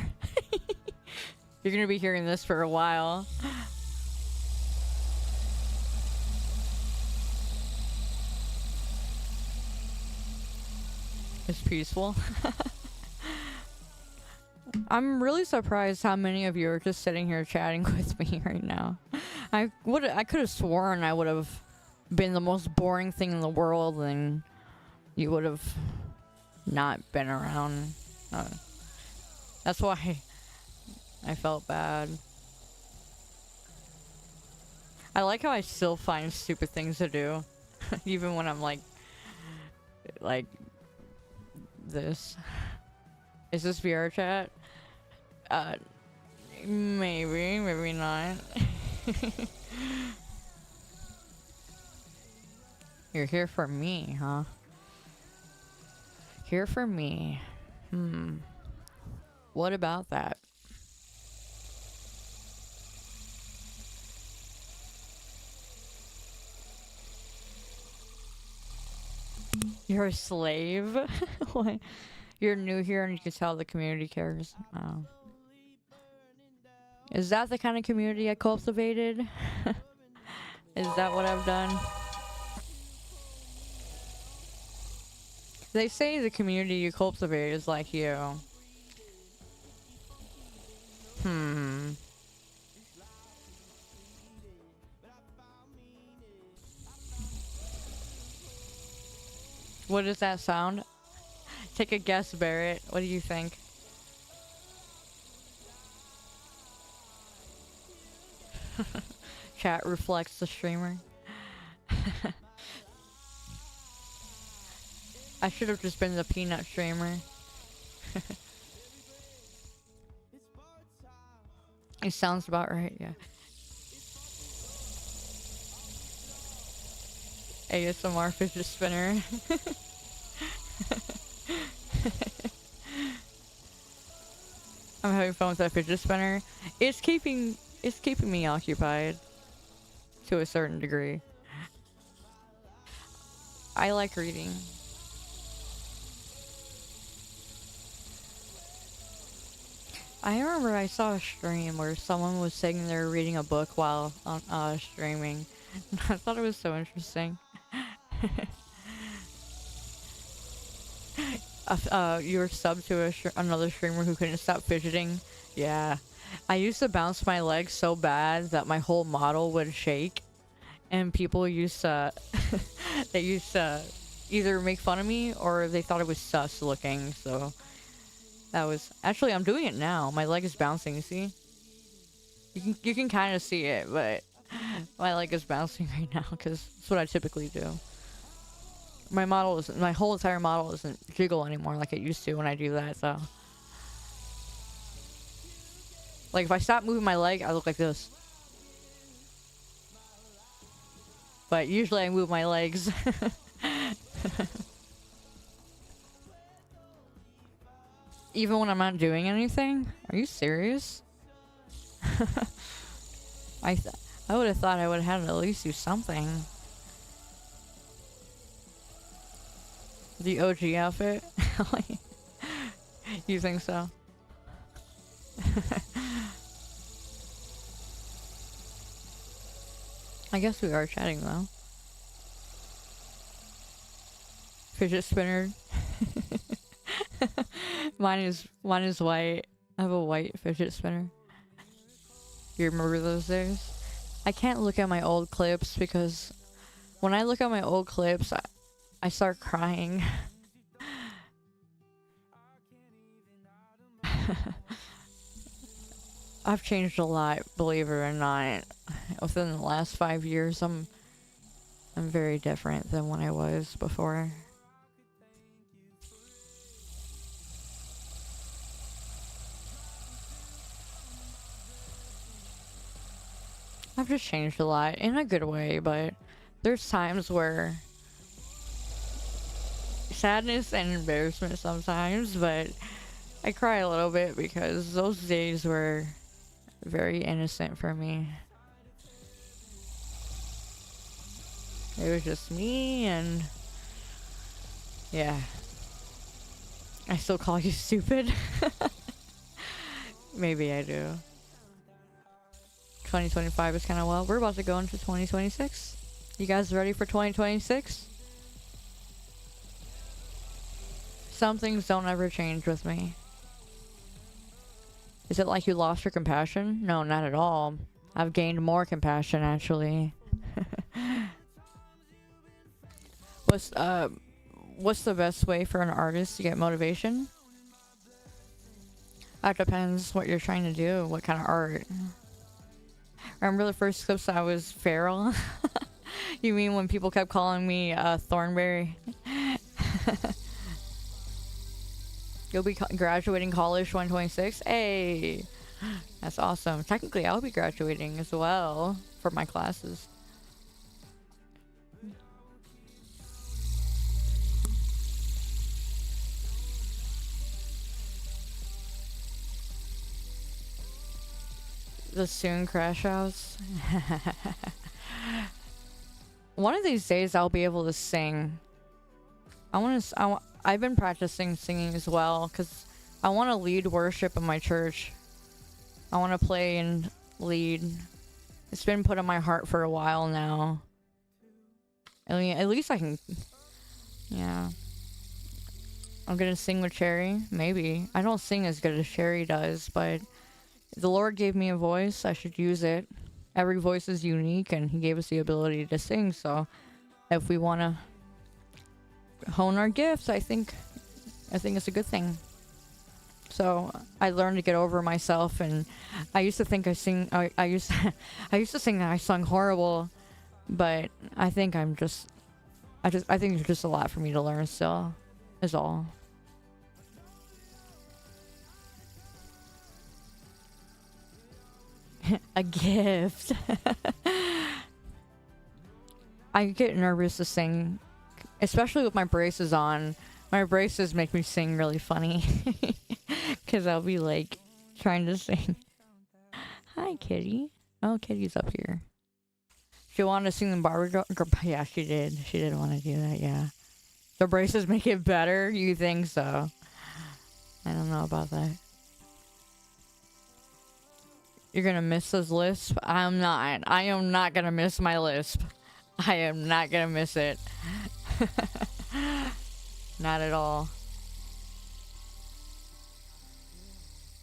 You're gonna be hearing this for a while. It's peaceful. I'm really surprised how many of you are just sitting here chatting with me right now. I could have sworn I would have been the most boring thing in the world and you would have not been around. That's why I felt bad. I like how I still find stupid things to do. Even when I'm like this. Is this VR chat? Maybe not. You're here for me, huh? Here for me. What about that? You're a slave? What? You're new here and you can tell the community cares. Oh. Is that the kind of community I cultivated? Is that what I've done? They say the community you cultivate is like you. What does that sound? Take a guess, Barrett. What do you think? Chat reflects the streamer. I should have just been the peanut streamer. It sounds about right, yeah. ASMR fidget spinner. I'm having fun with that fidget spinner. It's keeping me occupied to a certain degree. I like reading. I remember I saw a stream where someone was saying they were reading a book while on streaming. I thought it was so interesting. You were subbed to another streamer who couldn't stop fidgeting. Yeah. I used to bounce my legs so bad that my whole model would shake. And people used to... they used to either make fun of me or they thought it was sus looking, so... That was... Actually, I'm doing it now. My leg is bouncing, you see? You can kind of see it, but... My leg is bouncing right now, because that's what I typically do. My whole entire model doesn't jiggle anymore like it used to when I do that, so... Like, if I stop moving my leg, I look like this. But usually I move my legs. Even when I'm not doing anything? Are you serious? I would have thought I would have had to at least do something. The OG outfit? You think so? I guess we are chatting though. Fidget spinner. Mine is white. I have a white fidget spinner. You remember those days? I can't look at my old clips because when I look at my old clips, I start crying. I've changed a lot, believe it or not. Within the last 5 years, I'm very different than when I was before. I've just changed a lot in a good way, but there's times where sadness and embarrassment sometimes, but I cry a little bit because those days were very innocent for me. It was just me and yeah. I still call you stupid. Maybe I do. 2025 is kind of well. We're about to go into 2026. You guys ready for 2026? Some things don't ever change with me. Is it like you lost your compassion? No, not at all. I've gained more compassion, actually. What's the best way for an artist to get motivation? That depends what you're trying to do, what kind of art. Remember the first clips I was feral? You mean when people kept calling me Thornberry? You'll be graduating college 2026? Hey! That's awesome. Technically, I'll be graduating as well for my classes. The soon crash house. One of these days I'll be able to sing. I've been practicing singing as well because I want to lead worship in my church. I want to play and lead. It's been put on my heart for a while now. I mean, at least I can. Yeah. I'm gonna sing with Cherry. Maybe. I don't sing as good as Cherry does, but the Lord gave me a voice. I should use it. Every voice is unique, and He gave us the ability to sing. So, if we want to hone our gifts, I think it's a good thing. So I learned to get over myself, and I used to think I used to think that I sung horrible, but I think I think there's just a lot for me to learn still, is all. A gift. I get nervous to sing, especially with my braces on. My braces make me sing really funny. Because I'll be like trying to sing. Hi, Kitty. Oh, Kitty's up here. She wanted to sing the Barbie girl. Yeah, she did. She did want to do that, yeah. The braces make it better? You think so? I don't know about that. You're gonna miss this lisp? I'm not. I am not gonna miss my lisp. I am not gonna miss it. Not at all.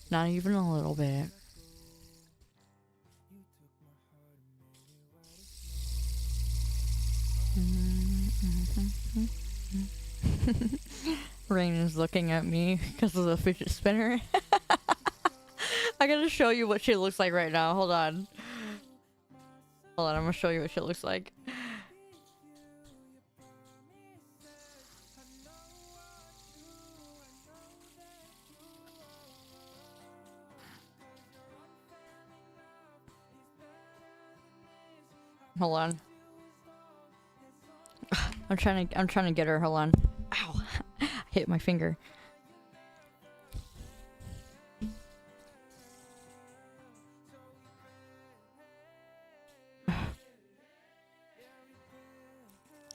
Not even a little bit. Rain is looking at me because of the fidget spinner. I gotta show you what she looks like right now. Hold on. Hold on, I'm gonna show you what she looks like. Hold on. I'm trying to get her. Hold on. Ow. I hit my finger.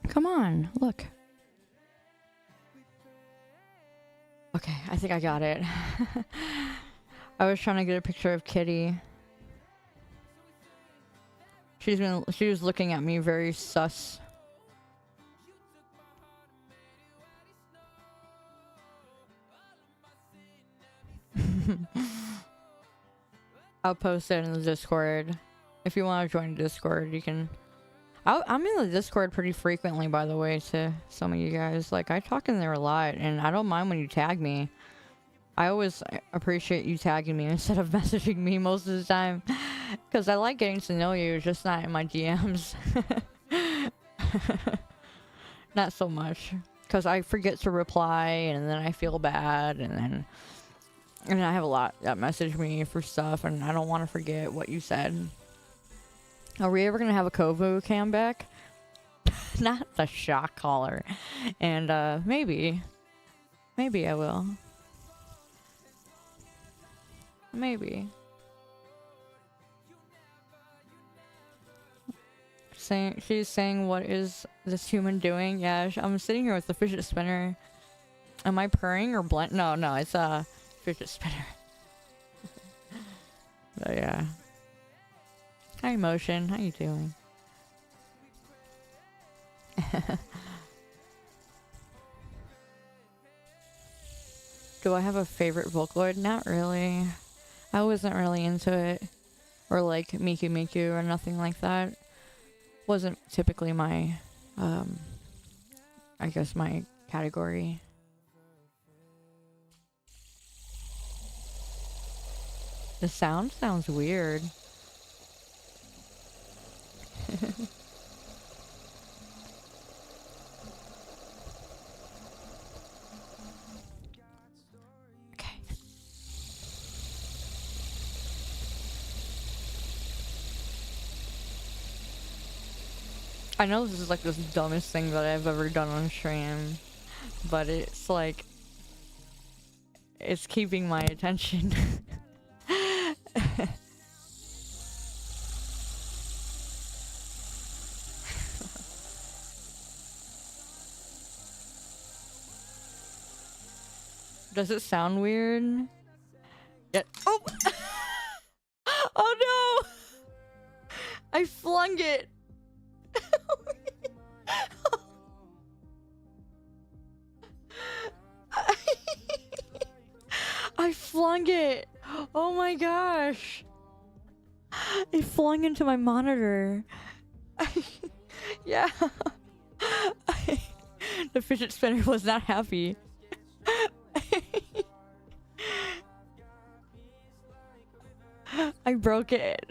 Come on, look. Okay, I think I got it. I was trying to get a picture of Kitty. She was looking at me very sus. I'll post it in the Discord. If you want to join the Discord, you can. I'm in the Discord pretty frequently, by the way, to some of you guys. Like, I talk in there a lot, and I don't mind when you tag me. I always appreciate you tagging me instead of messaging me most of the time. Because I like getting to know you, just not in my DMs. Not so much. Because I forget to reply, and then I feel bad, and I have a lot that message me for stuff, and I don't want to forget what you said. Are we ever going to have a Kovu cam back? Not the shock collar. And, maybe. Maybe I will. Maybe. She's saying, what is this human doing? Yeah, I'm sitting here with the fidget spinner. Am I purring or blunt? No, it's a fidget spinner. But yeah. Hi, Motion. How you doing? Do I have a favorite Vocaloid? Not really. I wasn't really into it. Or like Miku Miku or nothing like that. Wasn't typically my, I guess my category. The sound sounds weird. Okay. I know this is like the dumbest thing that I've ever done on stream, but it's like, it's keeping my attention. Does it sound weird? Yeah. Oh! Oh no! I flung it! I flung it! Oh my gosh! It flung into my monitor. Yeah. The fidget spinner was not happy. I broke it.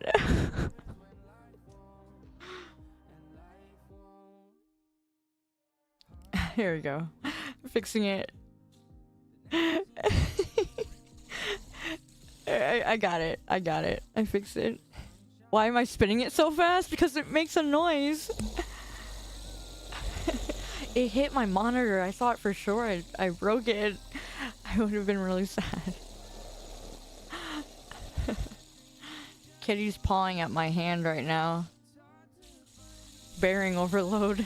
Here we go. Fixing it. I got it. I got it. I fixed it. Why am I spinning it so fast? Because it makes a noise. It hit my monitor. I thought for sure I broke it. I would have been really sad. Kitty's pawing at my hand right now. Bearing overload.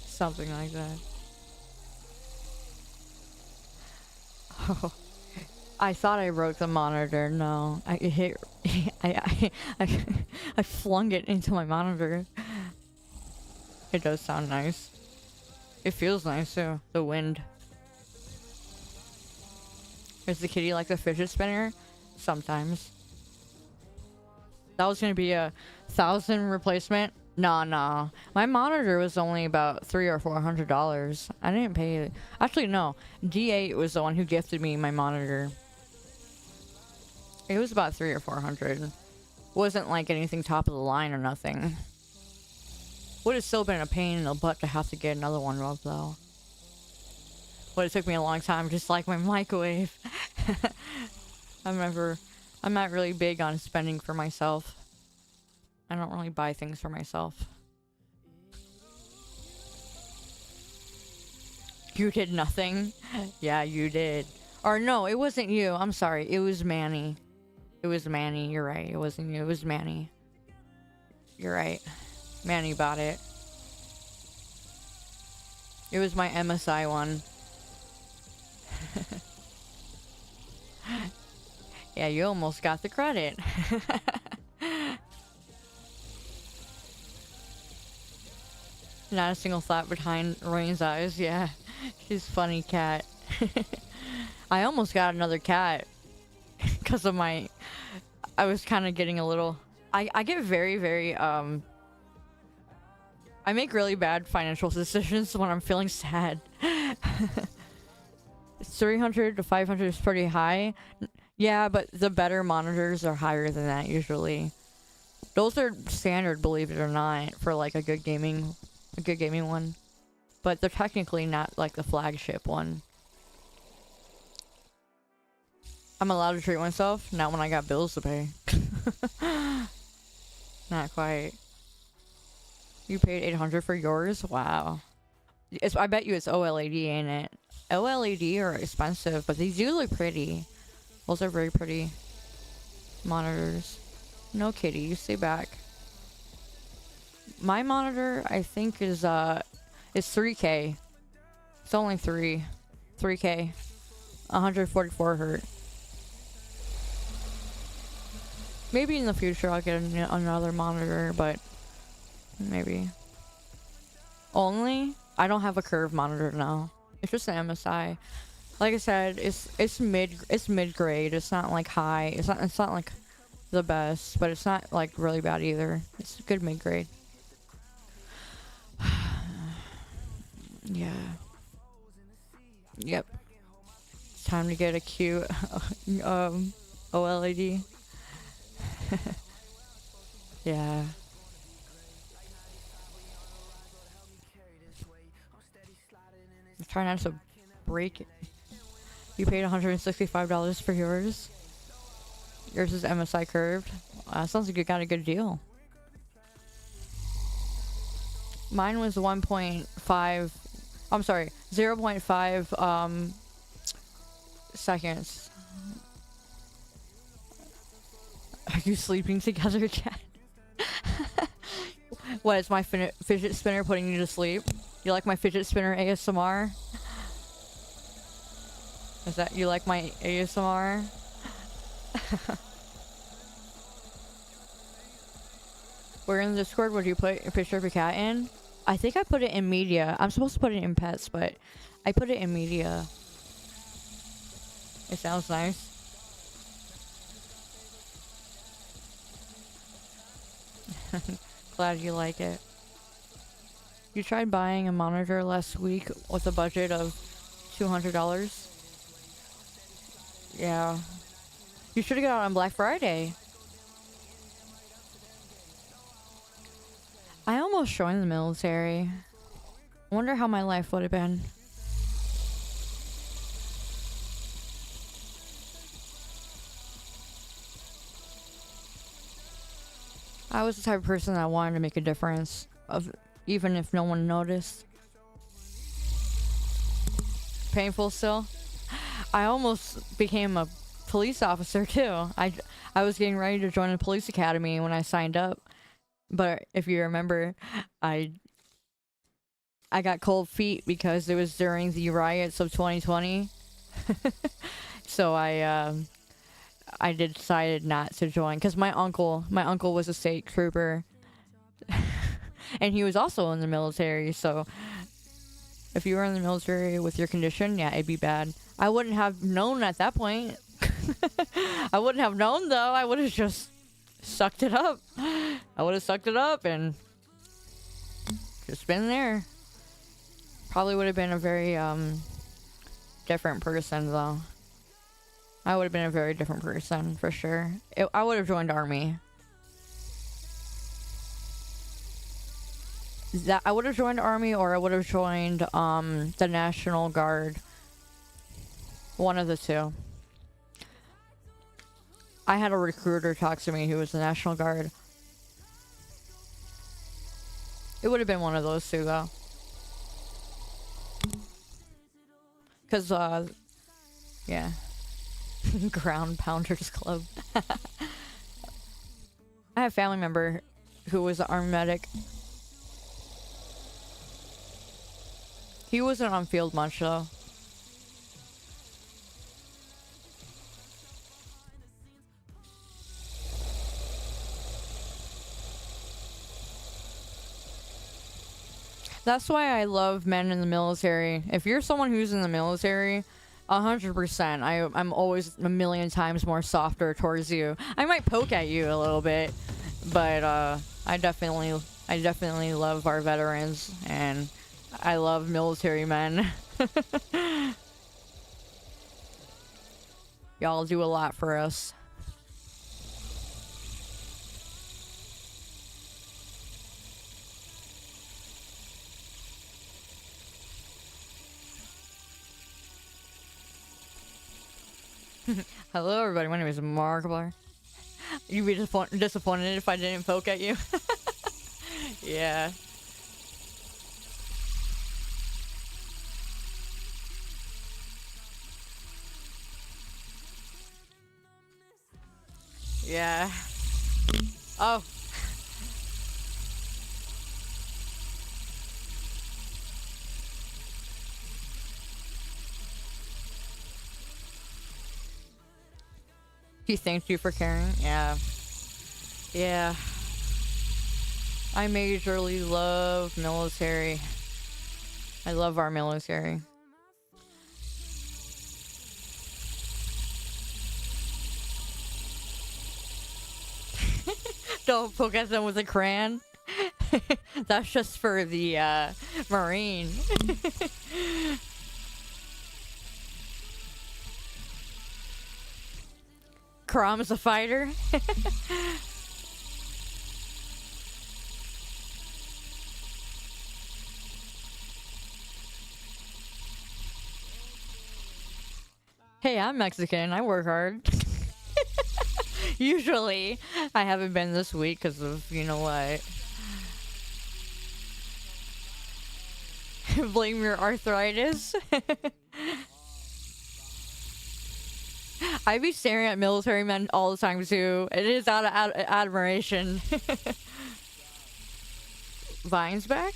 Something like that. Oh. I thought I broke the monitor. No, I hit. I flung it into my monitor. It does sound nice. It feels nice too. The wind. Is the kitty like the fidget spinner? Sometimes. That was gonna be a 1,000 replacement. No. My monitor was only about $300 or $400. I didn't pay. Actually, no. D8 was the one who gifted me my monitor. It was about $300 or $400. Wasn't like anything top of the line or nothing. Would have still been a pain in the butt to have to get another one rubbed though. But it took me a long time, just like my microwave. I'm not really big on spending for myself. I don't really buy things for myself. You did nothing? Yeah, you did. Or no, it wasn't you. I'm sorry. It was Manny. It was Manny. You're right. It wasn't you. It was Manny. You're right. Manny bought it. It was my MSI one. Yeah, you almost got the credit. Not a single thought behind Rain's eyes. Yeah, she's a funny cat. I almost got another cat because of my... I was kind of getting a little... I get very, I make really bad financial decisions when I'm feeling sad. 300 to 500 is pretty high. Yeah, but the better monitors are higher than that usually. Those are standard, believe it or not, for like a good gaming one. But they're technically not like the flagship one. I'm allowed to treat myself? Not when I got bills to pay. Not quite. You paid $800 for yours? Wow. I bet you it's OLED, ain't it? OLED are expensive, but these do look pretty. Those are very pretty monitors. No kitty, you stay back. My monitor, I think, is 3K. It's only 3K. 144 Hz. Maybe in the future I'll get another monitor, but maybe. Only? I don't have a curved monitor now. It's just an MSI. Like I said, it's mid grade. It's not like high. It's not like the best, but it's not like really bad either. It's good mid grade. Yeah. Yep. It's time to get a cute OLED. Yeah. Try not to break it. You paid $165 for yours. Yours is MSI curved. Sounds like you got a good deal. Mine was 1.5. I'm sorry, 0.5 seconds. Are you sleeping together, chat? What is my fidget spinner putting you to sleep? You like my fidget spinner ASMR? Is that you like my ASMR? Where in the Discord would you put a picture of your cat in? I think I put it in media. I'm supposed to put it in pets, but I put it in media. It sounds nice. Glad you like it. You tried buying a monitor last week with a budget of $200. Yeah. You should have got it on Black Friday. I almost joined the military. I wonder how my life would have been. I was the type of person that wanted to make a difference, even if no one noticed. Painful still. I almost became a police officer too. I was getting ready to join the police academy when I signed up, but if you remember, I got cold feet because it was during the riots of 2020. So I decided not to join because my uncle was a state trooper and he was also in the military. So if you were in the military with your condition, yeah, it'd be bad. I wouldn't have known at that point. I wouldn't have known though. I would have just sucked it up. I would have sucked it up and just been there. Probably would have been a very different person though. I would have been a very different person for sure. I would have joined Army. I would have joined Army, or I would have joined the National Guard. One of the two. I had a recruiter talk to me who was the National Guard. It would have been one of those two though. Cause yeah. Ground Pounders Club. I have a family member who was an army medic. He wasn't on field much though. That's why I love men in the military. If you're someone who's in the military, 100%. I'm always a million times more softer towards you. I might poke at you a little bit, but I definitely love our veterans, and I love military men. Y'all do a lot for us. Hello everybody, my name is Markiplier. You'd be disappointed if I didn't poke at you. Yeah. Yeah. Oh. He thanked you for caring. Yeah. Yeah. I majorly love military. I love our military. Don't poke at them with a crayon. That's just for the Marine. Crom is a fighter. Hey, I'm Mexican. I work hard. Usually. I haven't been this week because of, you know what. Blame your arthritis. I be staring at military men all the time too. It is out of admiration. Vine's back?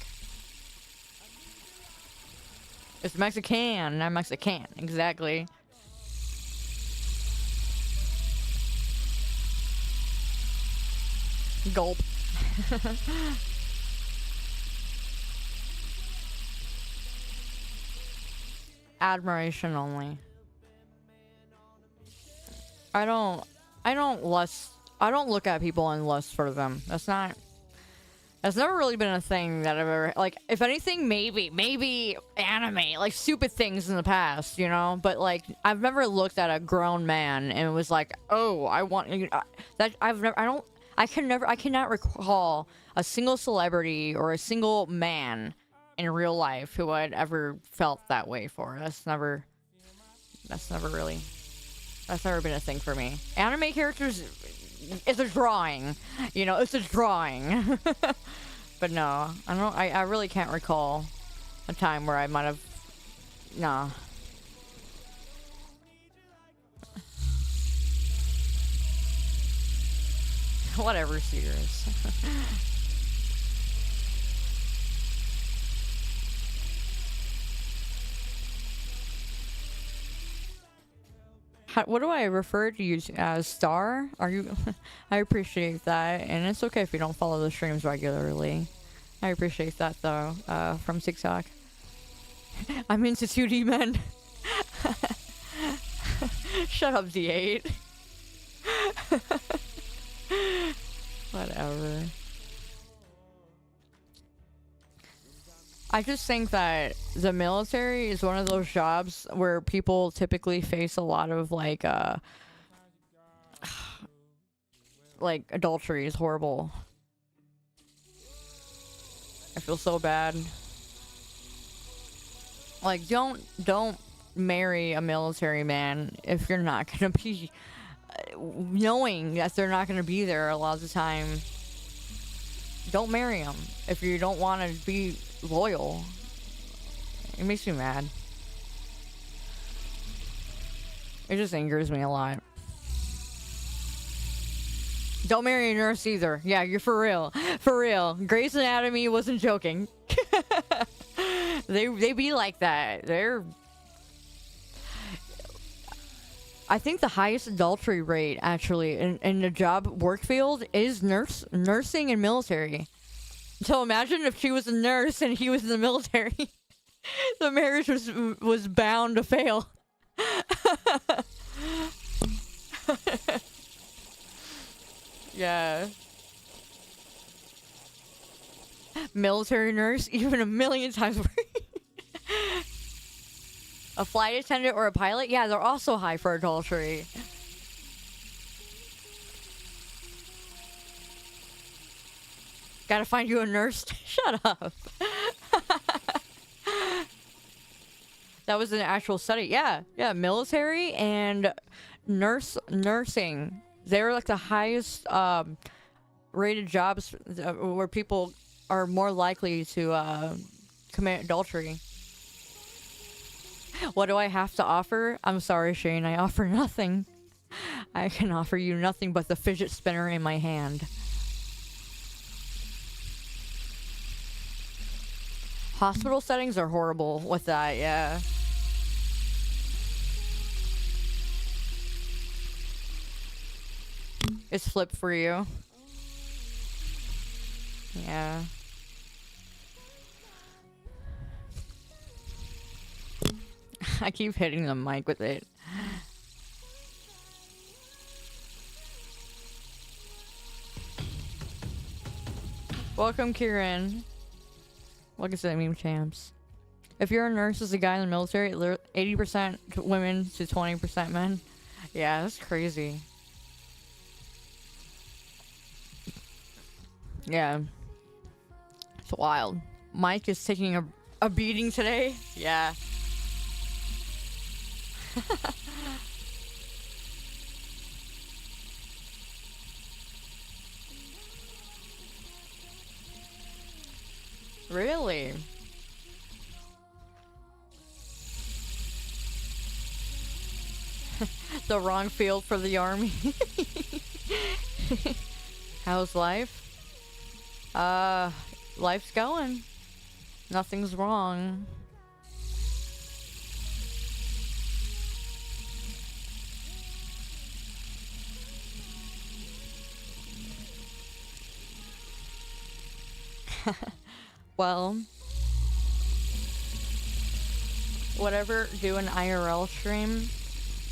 It's Mexican. I'm Mexican. Exactly. Gulp. Admiration only. I don't look at people and lust for them. That's never really been a thing that I've ever, like, if anything, maybe anime, like, stupid things in the past, you know? But, like, I've never looked at a grown man and was like, oh, I want, that, I cannot recall a single celebrity or a single man in real life who I'd ever felt that way for. That's never been a thing for me. Anime characters, it's a drawing, you know, it's a drawing. But no, I really can't recall a time where I might have, nah. Whatever, Sears. What do I refer to you as, Star? Are you? I appreciate that, and it's okay if you don't follow the streams regularly. I appreciate that though, from TikTok. I'm into 2D men. Shut up, D8. Whatever. I just think that the military is one of those jobs where people typically face a lot of like adultery is horrible. I feel so bad. Like, don't marry a military man if you're not gonna be knowing that they're not gonna be there a lot of the time. Don't marry them if you don't want to be loyal. It makes me mad. It just angers me a lot. Don't marry a nurse either. Yeah, you're for real. For real. Grey's Anatomy wasn't joking. They be like that. I think the highest adultery rate actually in the job work field is nursing and military. So imagine if she was a nurse and he was in the military. The marriage was bound to fail. Yeah. Military nurse, even a million times worse. A flight attendant or a pilot? Yeah, they're also high for adultery. Gotta find you a nurse? Shut up. That was an actual study. Yeah, military and nursing. They're like the highest rated jobs where people are more likely to commit adultery. What do I have to offer? I'm sorry, Shane. I offer nothing. I can offer you nothing but the fidget spinner in my hand. Hospital settings are horrible with that, yeah. It's flipped for you. Yeah. I keep hitting the mic with it. Welcome, Kieran. Welcome to the meme champs. If you're a nurse as a guy in the military, 80% women to 20% men. Yeah, that's crazy. Yeah. It's wild. Mike is taking a beating today. Yeah. Really? The wrong field for the army. How's life? Life's going. Nothing's wrong. Well, whatever, do an IRL stream.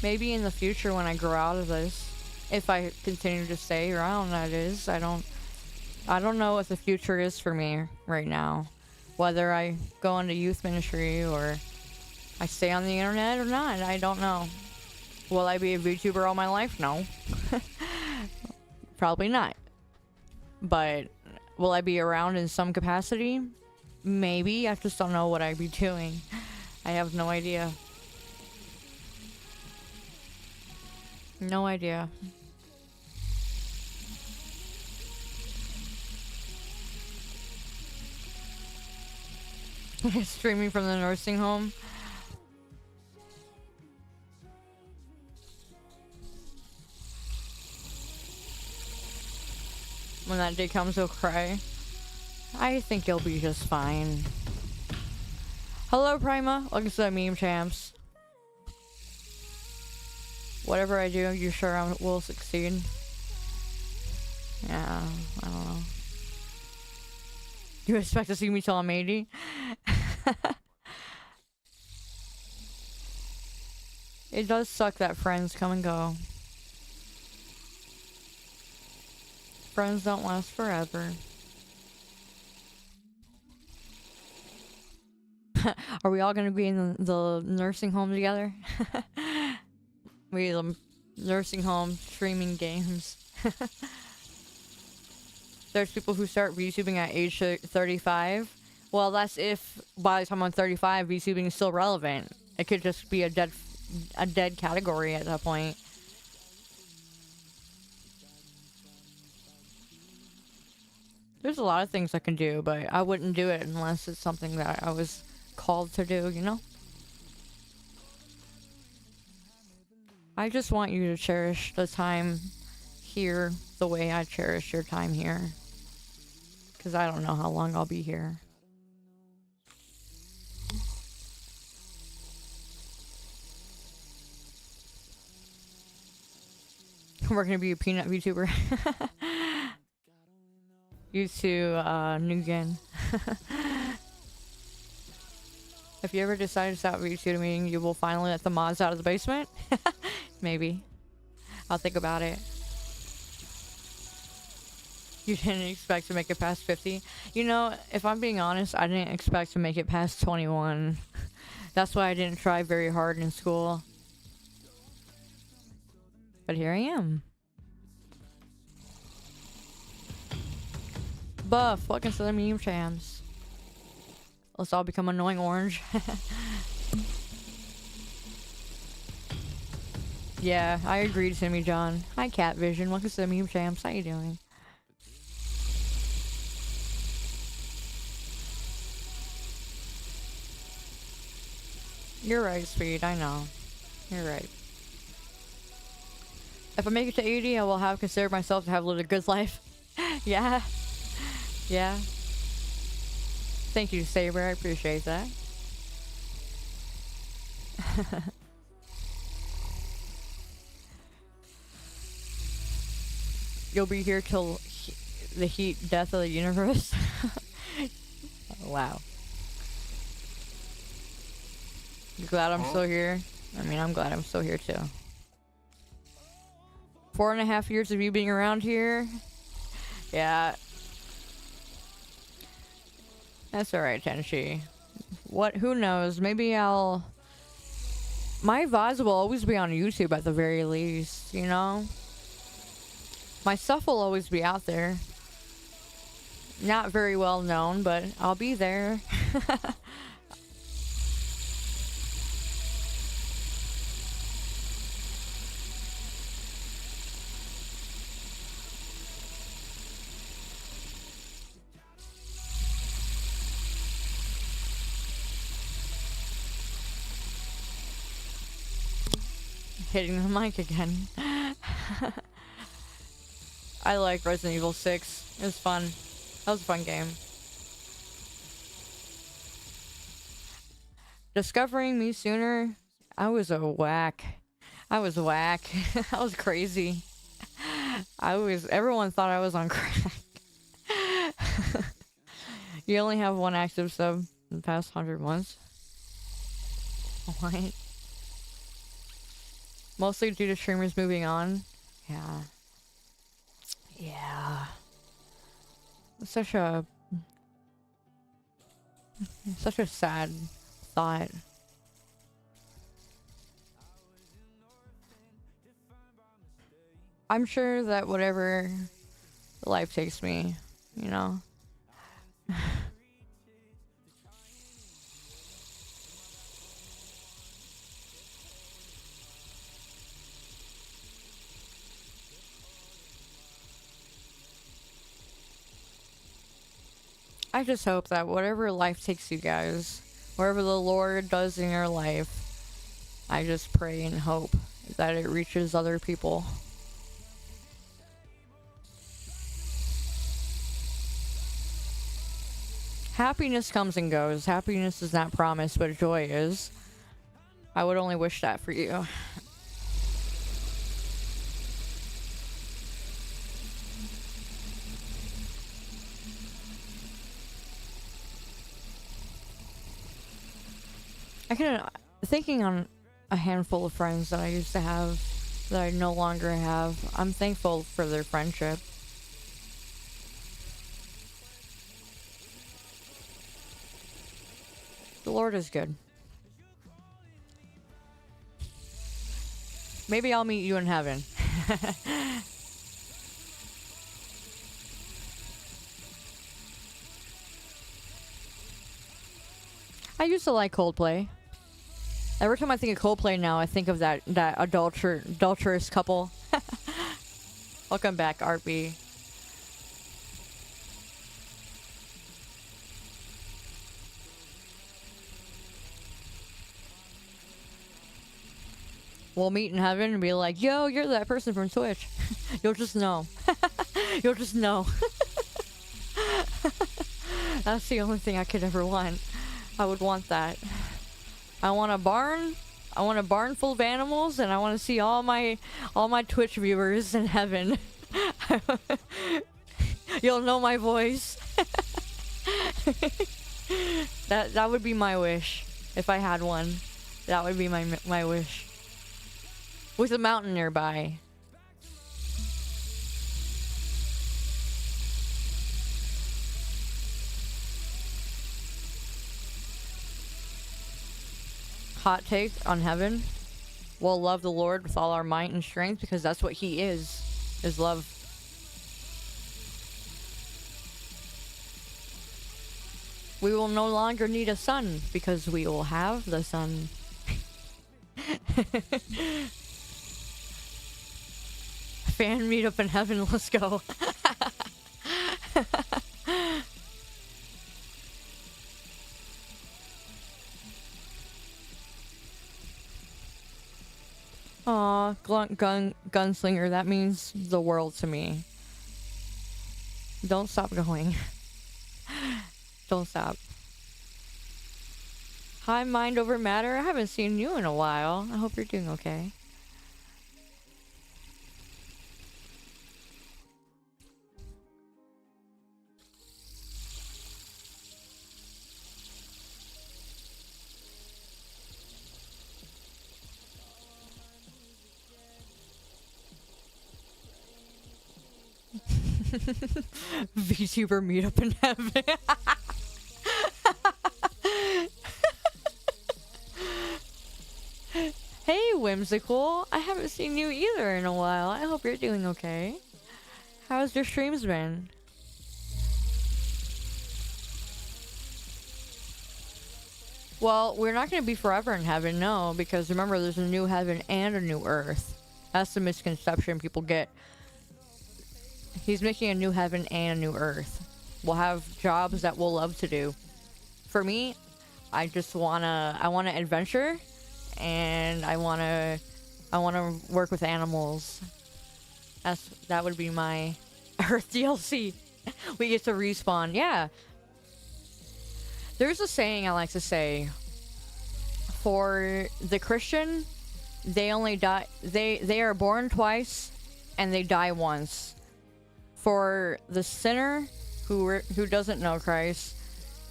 Maybe in the future when I grow out of this. If I continue to stay around, that is. I don't know what the future is for me right now. Whether I go into youth ministry or I stay on the internet or not, I don't know. Will I be a VTuber all my life? No. Probably not. But will I be around in some capacity? Maybe. I just don't know what I'd be doing. I have no idea. No idea. Streaming from the nursing home. When that day comes, he'll cry. I think you'll be just fine. Hello, Prima. Welcome to the Meme Champs. Whatever I do, you sure I will succeed? Yeah, I don't know. You expect to see me till I'm 80? It does suck that friends come and go. Friends don't last forever. Are we all gonna be in the nursing home together? We the nursing home streaming games. There's people who start VTubing at age 35. Well, that's if by the time I'm 35, VTubing is still relevant. It could just be a dead category at that point. There's a lot of things I can do, but I wouldn't do it unless it's something that I was called to do, you know? I just want you to cherish the time here the way I cherish your time here. Because I don't know how long I'll be here. We're gonna be a peanut VTuber. You too, Nugan. If you ever decide to stop VTubing, you will finally let the mods out of the basement? Maybe. I'll think about it. You didn't expect to make it past 50? You know, if I'm being honest, I didn't expect to make it past 21. That's why I didn't try very hard in school. But here I am. Buff, welcome to the Meme Champs. Let's all become annoying orange. Yeah, I agree, Timmy John. Hi, Cat Vision. Welcome to the Meme Champs. How you doing? You're right, Speed. I know. You're right. If I make it to 80, I will have considered myself to have lived a good life. Yeah. Yeah. Thank you, Saber. I appreciate that. You'll be here till the heat death of the universe. Oh, wow. You glad I'm still here? I mean, I'm glad I'm still here too. 4.5 years of you being around here. Yeah. That's alright, Tenshi. What? Who knows? Maybe I'll... My VODs will always be on YouTube at the very least, you know? My stuff will always be out there. Not very well known, but I'll be there. Hitting the mic again. I like Resident Evil 6. It was fun. That was a fun game. Discovering me sooner, I was a whack. I was whack. I was crazy. Everyone thought I was on crack. You only have one active sub in the past 100 months. What? Mostly due to streamers moving on. Yeah. Yeah. It's such a sad thought. I'm sure that whatever life takes me, you know. I just hope that whatever life takes you guys, wherever the Lord does in your life, I just pray and hope that it reaches other people. Happiness comes and goes. Happiness is not promised, but joy is. I would only wish that for you. Thinking on a handful of friends that I used to have that I no longer have. I'm thankful for their friendship. The Lord is good. Maybe I'll meet you in heaven. I used to like Coldplay. Every time I think of Coldplay now, I think of that adulterous couple. Welcome back, RB. We'll meet in heaven and be like, yo, you're that person from Twitch. You'll just know. You'll just know. That's the only thing I could ever want. I would want that. I want a barn full of animals, and I want to see all my Twitch viewers in heaven. You'll know my voice. That would be my wish if I had one. That would be my wish. With a mountain nearby. Hot take on heaven. We'll love the Lord with all our might and strength because that's what he is love. We will no longer need a sun because we will have the sun. Fan meetup in heaven, let's go. Aw, gunslinger, that means the world to me. Don't stop going. Don't stop. Hi, Mind Over Matter. I haven't seen you in a while. I hope you're doing okay. VTuber meetup in heaven. Hey, Whimsical. I haven't seen you either in a while. I hope you're doing okay. How's your streams been? Well, we're not going to be forever in heaven, no, because remember, there's a new heaven and a new earth. That's the misconception people get. He's making a new heaven and a new earth. We'll have jobs that we'll love to do. For me, I want to adventure, and I want to work with animals. That would be my Earth DLC. We get to respawn. Yeah. There's a saying I like to say. For the Christian, they only die. They are born twice, and they die once. For the sinner who doesn't know Christ,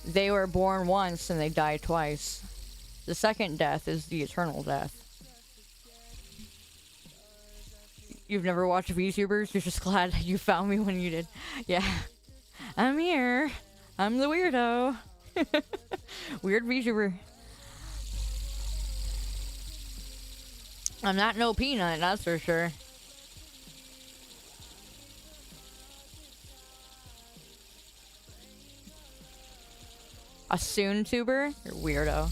They were born once and they die twice. The second death is the eternal death. You've never watched VTubers? You're just glad you found me when you did. Yeah. I'm here. I'm the weirdo. Weird VTuber. I'm not no peanut, that's for sure. A soon tuber? You're weirdo.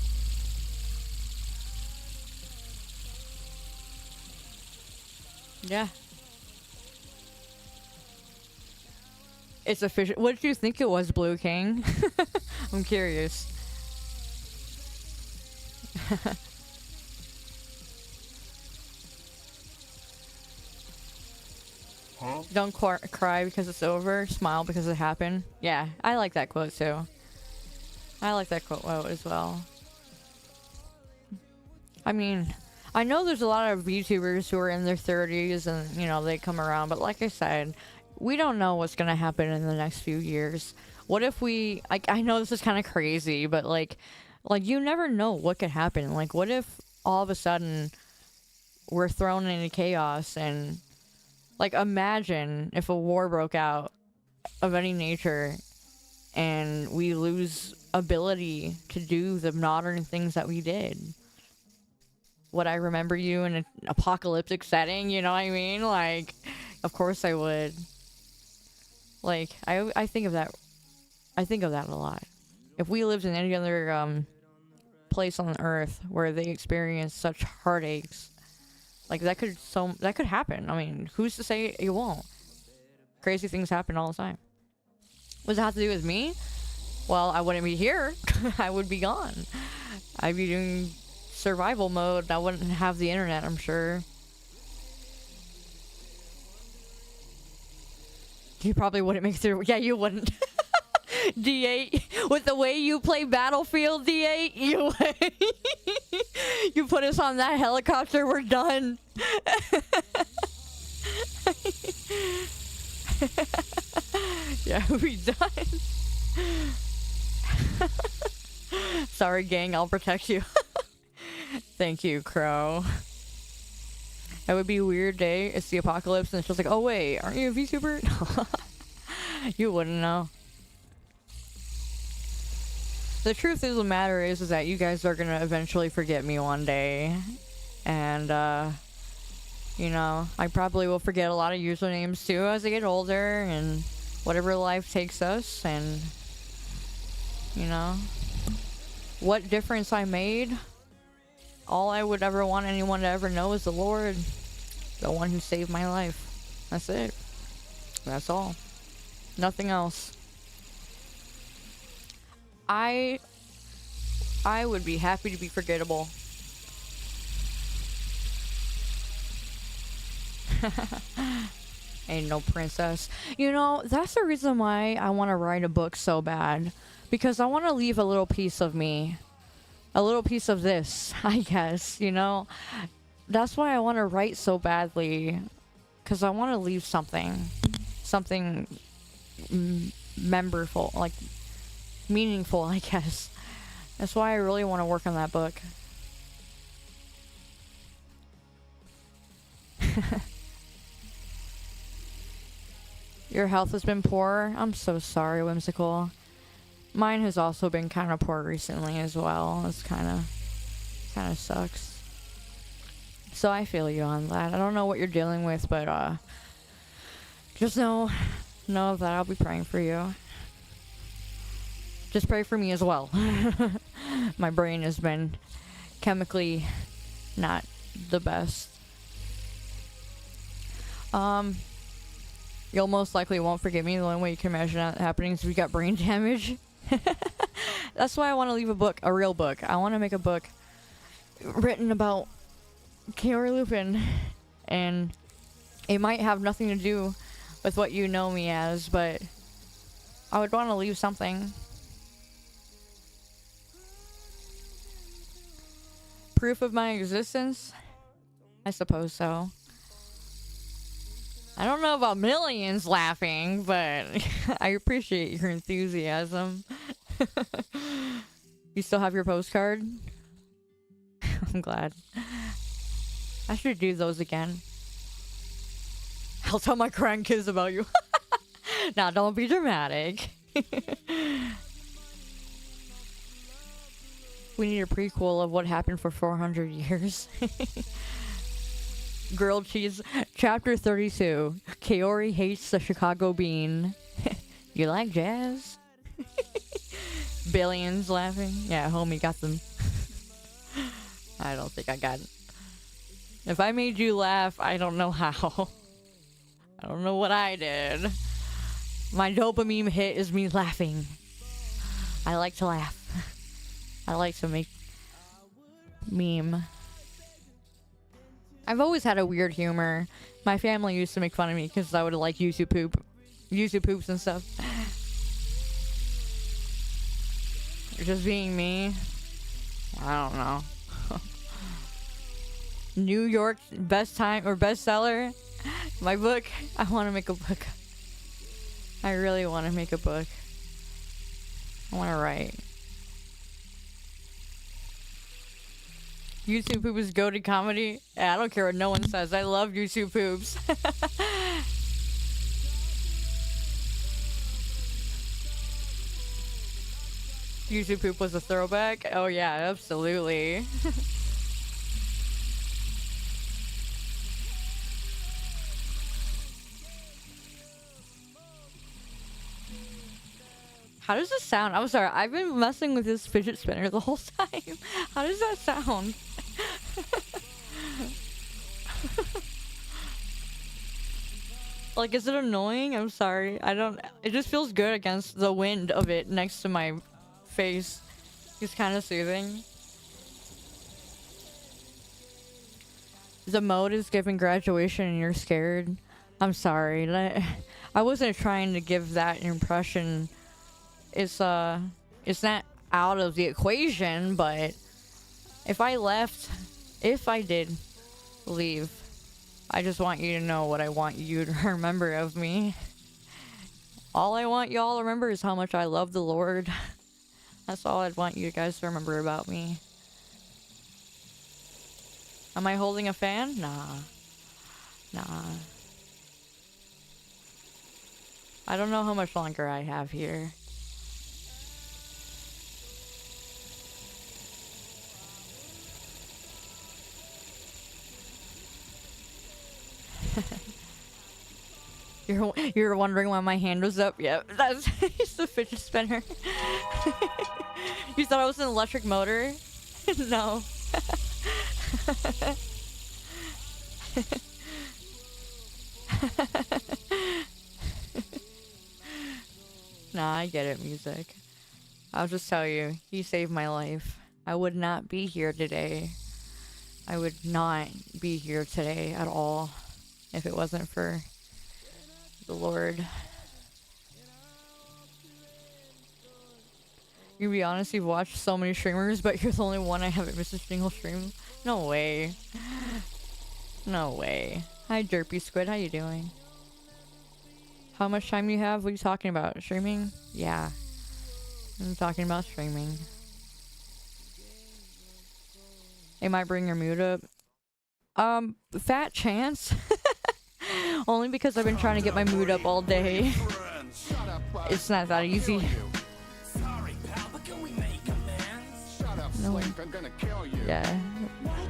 Yeah. It's official. What did you think it was, Blue King? I'm curious. Huh? Don't cry because it's over. Smile because it happened. Yeah, I like that quote too. I like that quote as well. I mean, I know there's a lot of VTubers who are in their 30s and, you know, they come around. But like I said, we don't know what's going to happen in the next few years. What if we... Like, I know this is kind of crazy, but like, you never know what could happen. Like, what if all of a sudden we're thrown into chaos and... Like, imagine if a war broke out of any nature and we lose ability to do the modern things that we did. Would I remember you in an apocalyptic setting? You know what I mean? Like, of course I would. Like, I think of that. I think of that a lot. If we lived in any other place on Earth where they experience such heartaches, like that could happen. I mean, who's to say it won't? Crazy things happen all the time. What does it have to do with me? Well, I wouldn't be here. I would be gone. I'd be doing survival mode. I wouldn't have the internet, I'm sure. You probably wouldn't make it through. Yeah, you wouldn't. D8, with the way you play Battlefield, D8, you put us on that helicopter, we're done. Yeah, we done. Sorry, gang, I'll protect you. Thank you, Crow. That would be a weird day. It's the apocalypse, and it's just like, oh wait, aren't you a VTuber? You wouldn't know. The truth of the matter is that you guys are gonna eventually forget me one day. And, you know, I probably will forget a lot of usernames too as I get older and whatever life takes us. And, you know, what difference I made, all I would ever want anyone to ever know is the Lord, the one who saved my life. That's it. That's all. Nothing else. I would be happy to be forgettable. Ain't no princess. You know, that's the reason why I want to write a book so bad. Because I want to leave a little piece of me. A little piece of this, I guess, you know? That's why I want to write so badly. Because I want to leave something. Something memorable, like meaningful, I guess. That's why I really want to work on that book. Your health has been poor? I'm so sorry, Whimsical. Mine has also been kind of poor recently as well. It's kind of sucks. So I feel you on that. I don't know what you're dealing with, but just know that I'll be praying for you. Just pray for me as well. My brain has been chemically not the best. You'll most likely won't forgive me. The only way you can imagine that happening is if you got brain damage. That's why I want to leave a book, a real book. I want to make a book written about Kiori Lupin. And it might have nothing to do with what you know me as, but I would want to leave something. Proof of my existence? I suppose so. I don't know about millions laughing, but I appreciate your enthusiasm. You still have your postcard? I'm glad. I should do those again. I'll tell my grandkids about you. Now, don't be dramatic. We need a prequel of what happened for 400 years. Grilled cheese. Chapter 32. Kaori hates the Chicago bean. You like jazz? Billions laughing. Yeah, homie got them. I don't think I got it. If I made you laugh, I don't know how. I don't know what I did. My dopamine hit is me laughing. I like to laugh. I like to make meme. I've always had a weird humor. My family used to make fun of me because I would like YouTube poops and stuff. Just being me. I don't know. New York bestseller. My book. I want to make a book. I really want to make a book. I want to write. YouTube poop is go-to comedy. Yeah, I don't care what no one says. I love YouTube poops. YouTube poop was a throwback. Oh yeah, absolutely. How does this sound? I'm sorry, I've been messing with this fidget spinner the whole time. How does that sound? Like, is it annoying? I'm sorry. It just feels good against the wind of it next to my face. It's kind of soothing. The mode is giving graduation and you're scared. I'm sorry. I wasn't trying to give that impression. It's not out of the equation, but if I did leave, I just want you to know what I want you to remember of me. All I want y'all to remember is how much I love the Lord. That's all I'd want you guys to remember about me. Am I holding a fan? Nah. I don't know how much longer I have here. You're wondering why my hand was up? Yep, that's it's the fidget spinner. You thought it was an electric motor? No. Nah, I get it, music. I'll just tell you, he saved my life. I would not be here today. I would not be here today at all if it wasn't for the Lord. You be honest, you've watched so many streamers, but you're the only one I haven't missed a single stream. No way. No way. Hi, Derpy Squid. How you doing? How much time do you have? What are you talking about? Streaming? Yeah. I'm talking about streaming. It might bring your mood up. Fat chance. Only because I've been trying to get my mood up all day. It's not that easy. No. Yeah.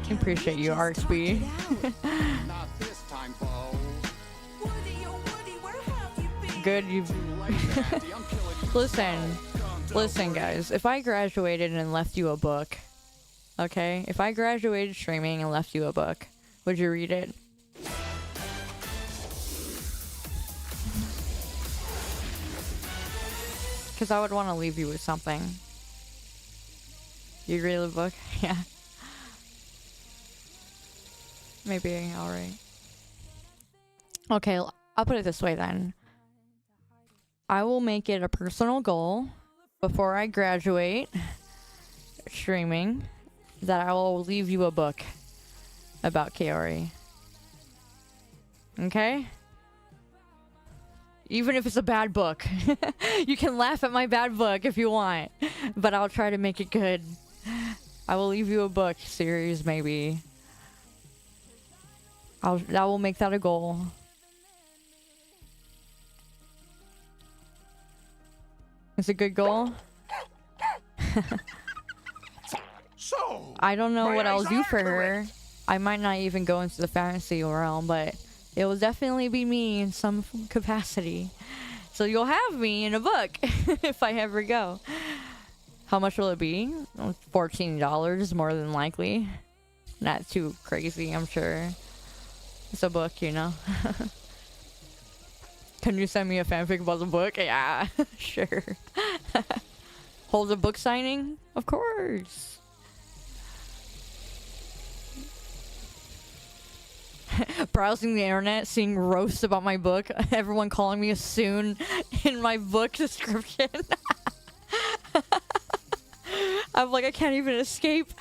I appreciate you, RXB. Good, you've... Listen, guys. If I graduated and left you a book, okay? If I graduated streaming and left you a book, would you read it? Because I would want to leave you with something. You read the book? Yeah. Maybe, alright. Okay, I'll put it this way then. I will make it a personal goal before I graduate streaming that I will leave you a book about Kaori. Okay? Even if it's a bad book. You can laugh at my bad book if you want, but I'll try to make it good. I will leave you a book series, maybe. I will make that a goal. It's a good goal. So, I don't know my what I'll eyes do are for her. correct. I might not even go into the fantasy realm, but it will definitely be me in some capacity. So you'll have me in a book if I ever go. How much will it be? $14 more than likely. Not too crazy, I'm sure. It's a book, you know. Can you send me a fanfic about the book? Yeah, sure. Hold a book signing? Of course. Browsing the internet, seeing roasts about my book, everyone calling me a soon in my book description. I'm like, I can't even escape.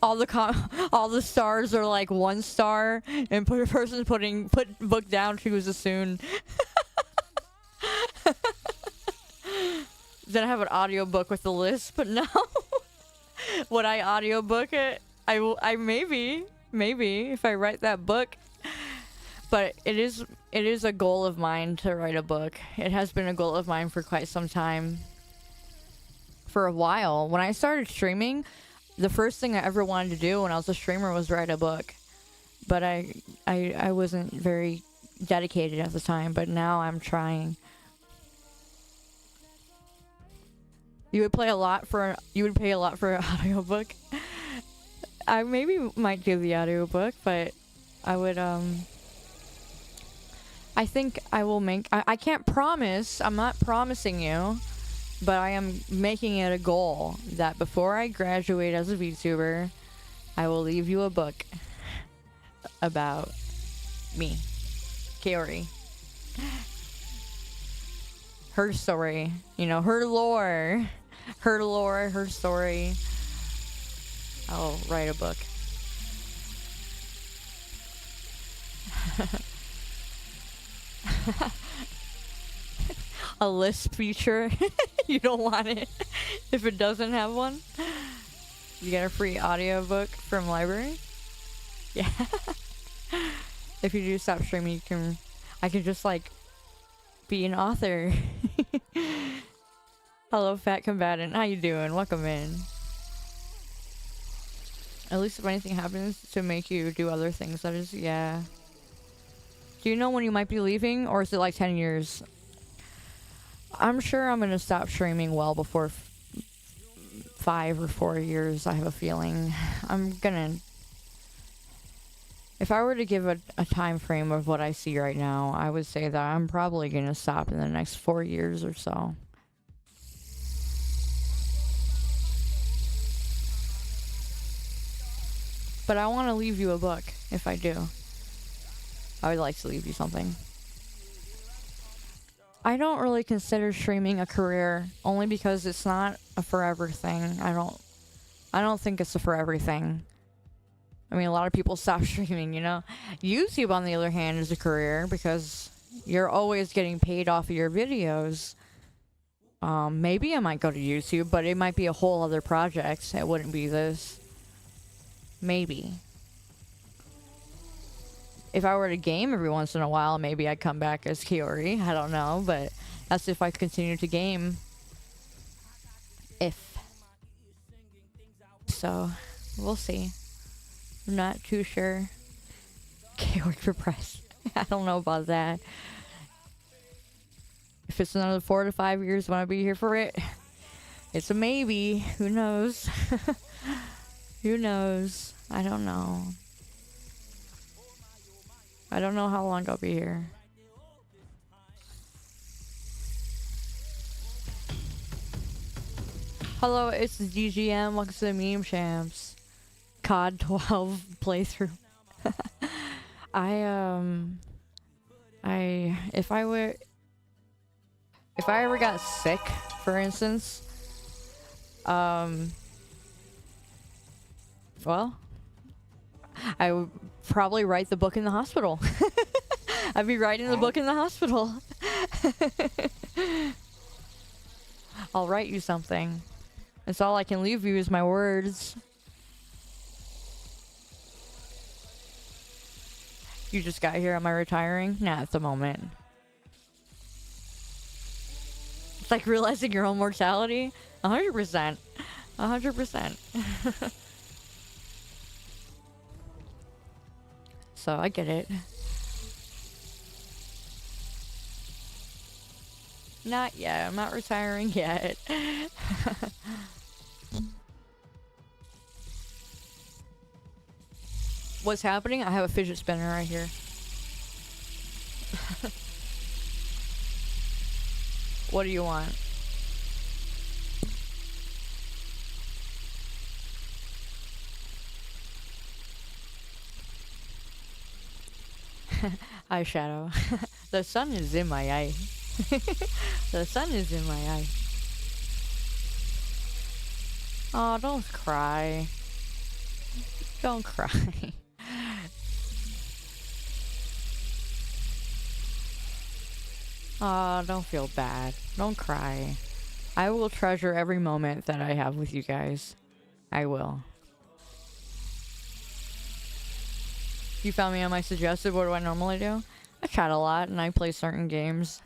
All the stars are like 1 star, and a person put book down, she was a soon. Then I have an audiobook with the list, but no. Would I audiobook it? I maybe if I write that book. But it is a goal of mine to write a book. It has been a goal of mine for quite some time. For a while, when I started streaming, the first thing I ever wanted to do when I was a streamer was write a book. But I wasn't very dedicated at the time, but now I'm trying. You would pay a lot for an audiobook. I maybe might do the audiobook, but I would I think I will make I can't promise, I'm not promising you, but I am making it a goal that before I graduate as a VTuber, I will leave you a book about me, Kaori. Her story, you know, her lore, her story. I'll write a book. A list feature. You don't want it if it doesn't have one. You get a free audiobook from library. Yeah. If you do stop streaming, I can just like be an author. Hello, fat combatant. How you doing? Welcome in. At least if anything happens to make you do other things, that is, yeah. Do you know when you might be leaving, or is it like 10 years? I'm sure I'm going to stop streaming well before 5 or 4 years, I have a feeling. I'm going to... If I were to give a time frame of what I see right now, I would say that I'm probably going to stop in the next 4 years or so. But I want to leave you a book, if I do. I would like to leave you something. I don't really consider streaming a career, only because it's not a forever thing. I don't think it's a forever thing. I mean, a lot of people stop streaming, you know? YouTube, on the other hand, is a career because you're always getting paid off of your videos. Maybe I might go to YouTube, but it might be a whole other project. It wouldn't be this. Maybe. If I were to game every once in a while, maybe I'd come back as Kaori. I don't know, but that's if I continue to game. If. So, we'll see. I'm not too sure. Kaori for press. I don't know about that. If it's another 4 to 5 years when I be here for it, it's a maybe. Who knows? Who knows? I don't know. I don't know how long I'll be here. Hello, it's the DGM. Welcome to the Meme Champs. COD 12 playthrough. If I ever got sick, for instance, well, I would probably write the book in the hospital. I'd be writing the book in the hospital. I'll write you something. That's all I can leave you is my words. You just got here. Am I retiring? Nah, at the moment. It's like realizing your own mortality. 100%. 100%. So I get it. Not yet. I'm not retiring yet. What's happening? I have a fidget spinner right here. What do you want? Eyeshadow. The sun is in my eye. The sun is in my eye. Oh, don't cry. Don't cry. Oh, don't feel bad. Don't cry. I will treasure every moment that I have with you guys. I will. You found me on my suggested. What do I normally do? I chat a lot and I play certain games.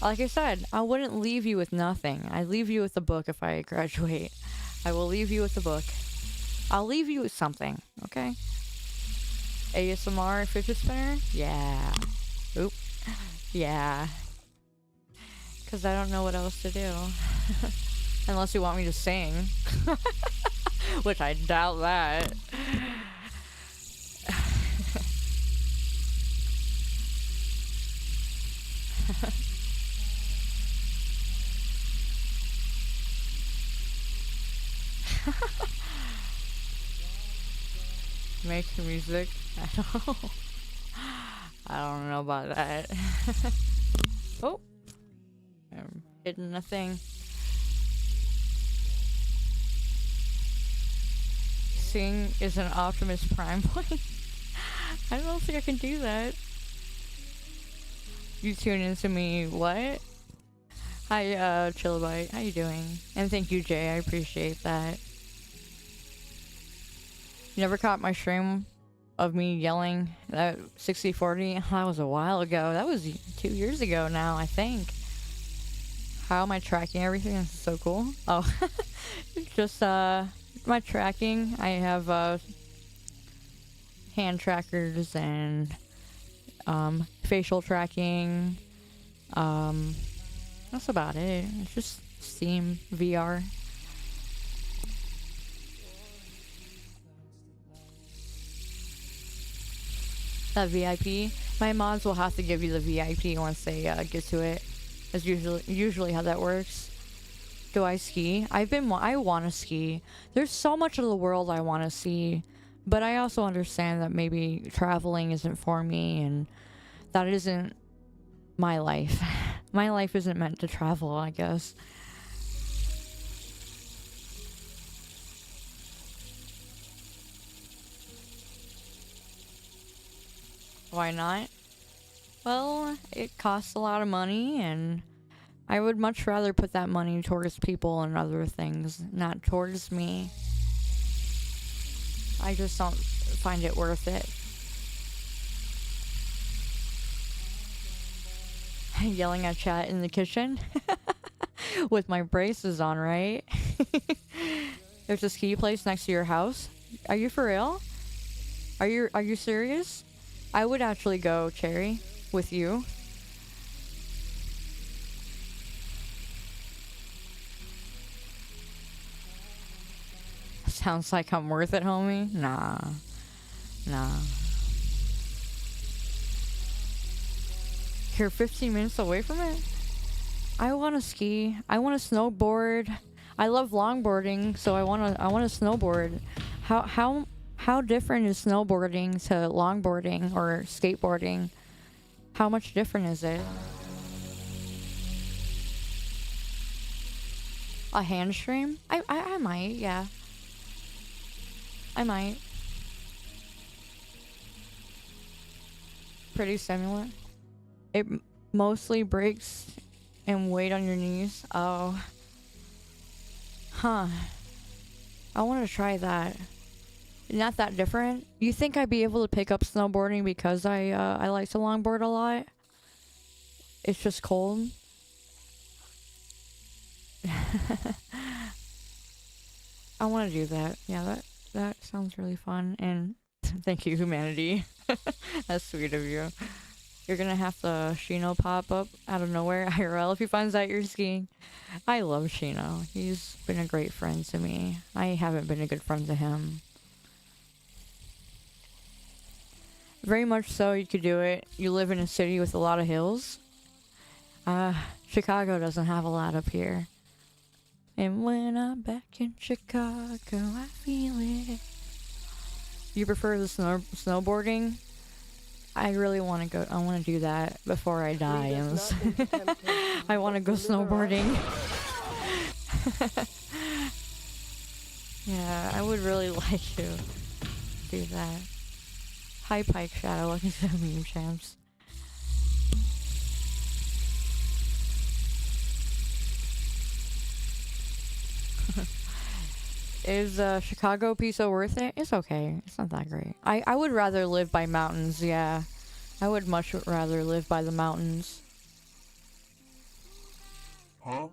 Like I said, I wouldn't leave you with nothing. I'd leave you with a book if I graduate. I will leave you with a book. I'll leave you with something, okay? ASMR fidget spinner? Yeah. Oop. Yeah. Because I don't know what else to do. Unless you want me to sing. Which I doubt that. Make music? I don't know about that. Oh. I'm hitting a thing. Sing is an Optimus Prime point. I don't think I can do that. You tune into me, what? Hi, Chillabite. How you doing? And thank you, Jay. I appreciate that. You never caught my stream of me yelling at 6040? That was a while ago. That was 2 years ago now, I think. How am I tracking everything? This is so cool. Oh, just, my tracking. I have, hand trackers and, facial tracking. That's about it. It's just Steam VR. That VIP, my mods will have to give you the VIP once they get to it. That's usually how that works. Do I ski? I want to ski. There's so much of the world I want to see, but I also understand that maybe traveling isn't for me, and that isn't my life. My life isn't meant to travel, I guess. Why not? Well, it costs a lot of money, and I would much rather put that money towards people and other things, not towards me. I just don't find it worth it. Yelling at chat in the kitchen with my braces on, right? There's a ski place next to your house. Are you for real? Are you serious? I would actually go, Cherry, with you. Sounds like I'm worth it, homie. Nah. You're 15 minutes away from it? I want to ski. I want to snowboard. I love longboarding, so I want to snowboard. How different is snowboarding to longboarding or skateboarding? How much different is it? A hand stream? I might, yeah. I might. pretty similar. It mostly breaks and weight on your knees. Oh. Huh. I want to try that. Not that different. You think I'd be able to pick up snowboarding because I like to longboard a lot? It's just cold. I want to do that. Yeah, that sounds really fun. And thank you, humanity. That's sweet of you. You're gonna have the Shino pop up out of nowhere, IRL, if he finds out you're skiing. I love Shino. He's been a great friend to me. I haven't been a good friend to him. Very much so, you could do it. You live in a city with a lot of hills. Chicago doesn't have a lot up here. And when I'm back in Chicago, I feel it. You prefer the snowboarding? I really want to go. I want to do that before I die. I want to go snowboarding. Yeah, I would really like to do that. Hi, Pike Shadow. Welcome to the meme champs. Is Chicago pizza worth it? It's okay. It's not that great. I would rather live by mountains, yeah. I would much rather live by the mountains. Huh?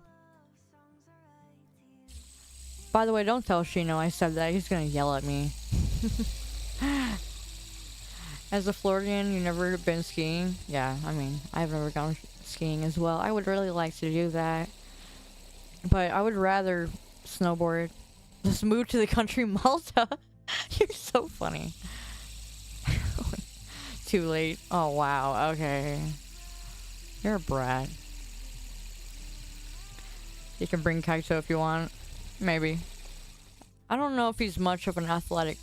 By the way, don't tell Shino I said that. He's gonna yell at me. As a Floridian, you never been skiing? Yeah, I mean, I've never gone skiing as well. I would really like to do that. But I would rather snowboard. Just move to the country Malta. You're so funny. Too late. Oh, wow. Okay. You're a brat. You can bring Kaito if you want. Maybe. I don't know if he's much of an athletic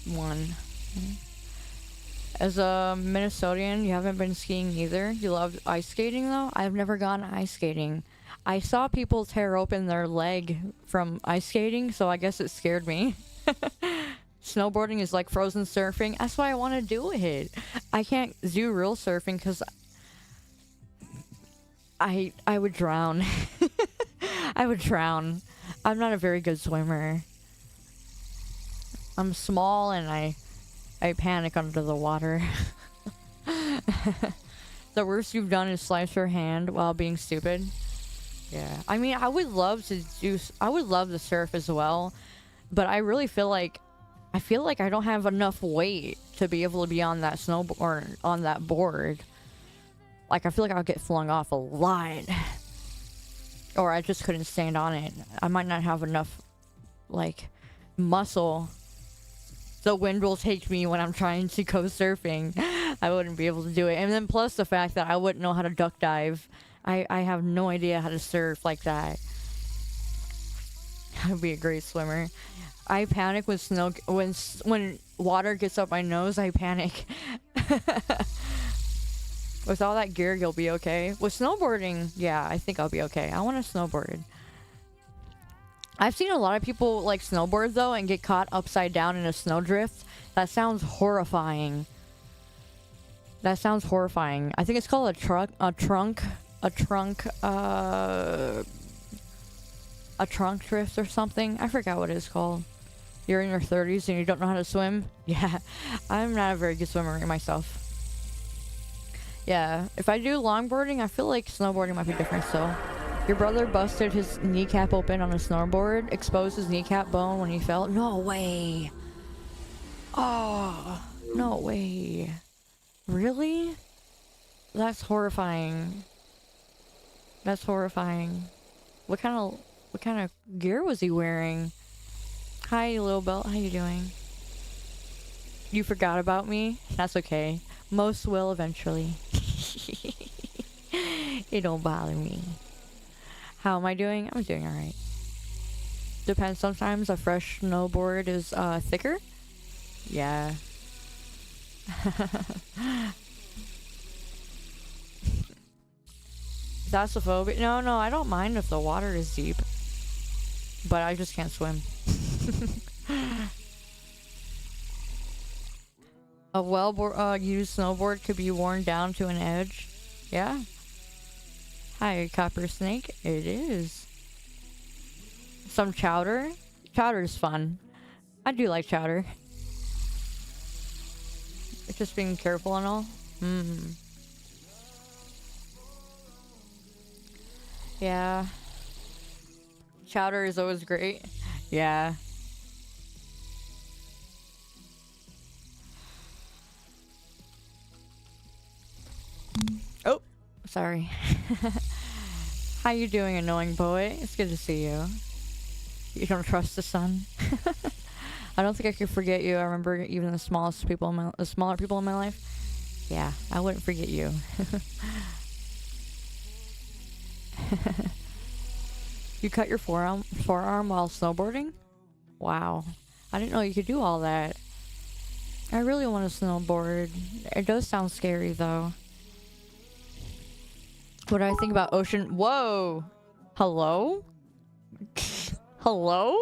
one. As a Minnesotan, you haven't been skiing either. You love ice skating, though? I've never gone ice skating. I saw people tear open their leg from ice skating, so I guess it scared me. Snowboarding is like frozen surfing. That's why I want to do it. I can't do real surfing because I would drown. I would drown. I'm not a very good swimmer. I'm small and I panic under the water. The worst you've done is slice your hand while being stupid. Yeah, I mean, I would love to surf as well, but I really feel like I don't have enough weight to be able to be on that snowboard, on that board. Like, I feel like I'll get flung off a lot, or I just couldn't stand on it. I might not have enough, like, muscle. The wind will take me when I'm trying to go surfing. I wouldn't be able to do it, and then plus the fact that I wouldn't know how to duck dive. I have no idea how to surf like that. I'd be a great swimmer. I panic when when water gets up my nose. I panic. With all that gear, you'll be okay. With snowboarding, yeah, I think I'll be okay. I want to snowboard. I've seen a lot of people like snowboard though and get caught upside down in a snowdrift. That sounds horrifying. That sounds horrifying. I think it's called a trunk drift or something. I forgot what it's called. You're in your 30s and you don't know how to swim? Yeah, I'm not a very good swimmer myself. Yeah, if I do longboarding, I feel like snowboarding might be different still. Your brother busted his kneecap open on a snowboard, exposed his kneecap bone when he fell. No way. Oh, no way. Really? That's horrifying. That's horrifying. What kind of gear was he wearing? Hi, Lil Belt. How you doing? You forgot about me? That's okay. Most will eventually. It don't bother me. How am I doing? I'm doing alright. Depends. Sometimes a fresh snowboard is thicker. Yeah. Thalassophobia? No, I don't mind if the water is deep. But I just can't swim. A well-used snowboard could be worn down to an edge. Yeah. Hi, Copper Snake. It is. Some chowder. Chowder is fun. I do like chowder. Just being careful and all. Yeah. Chowder is always great. Yeah. Oh, sorry. How you doing, annoying boy? It's good to see you. You don't trust the sun? I don't think I could forget you. I remember even the smallest people, the smaller people in my life. Yeah, I wouldn't forget you. You cut your forearm while snowboarding? Wow. I didn't know you could do all that. I really want to snowboard. It does sound scary, though. What do I think about ocean? Whoa! Hello? Hello?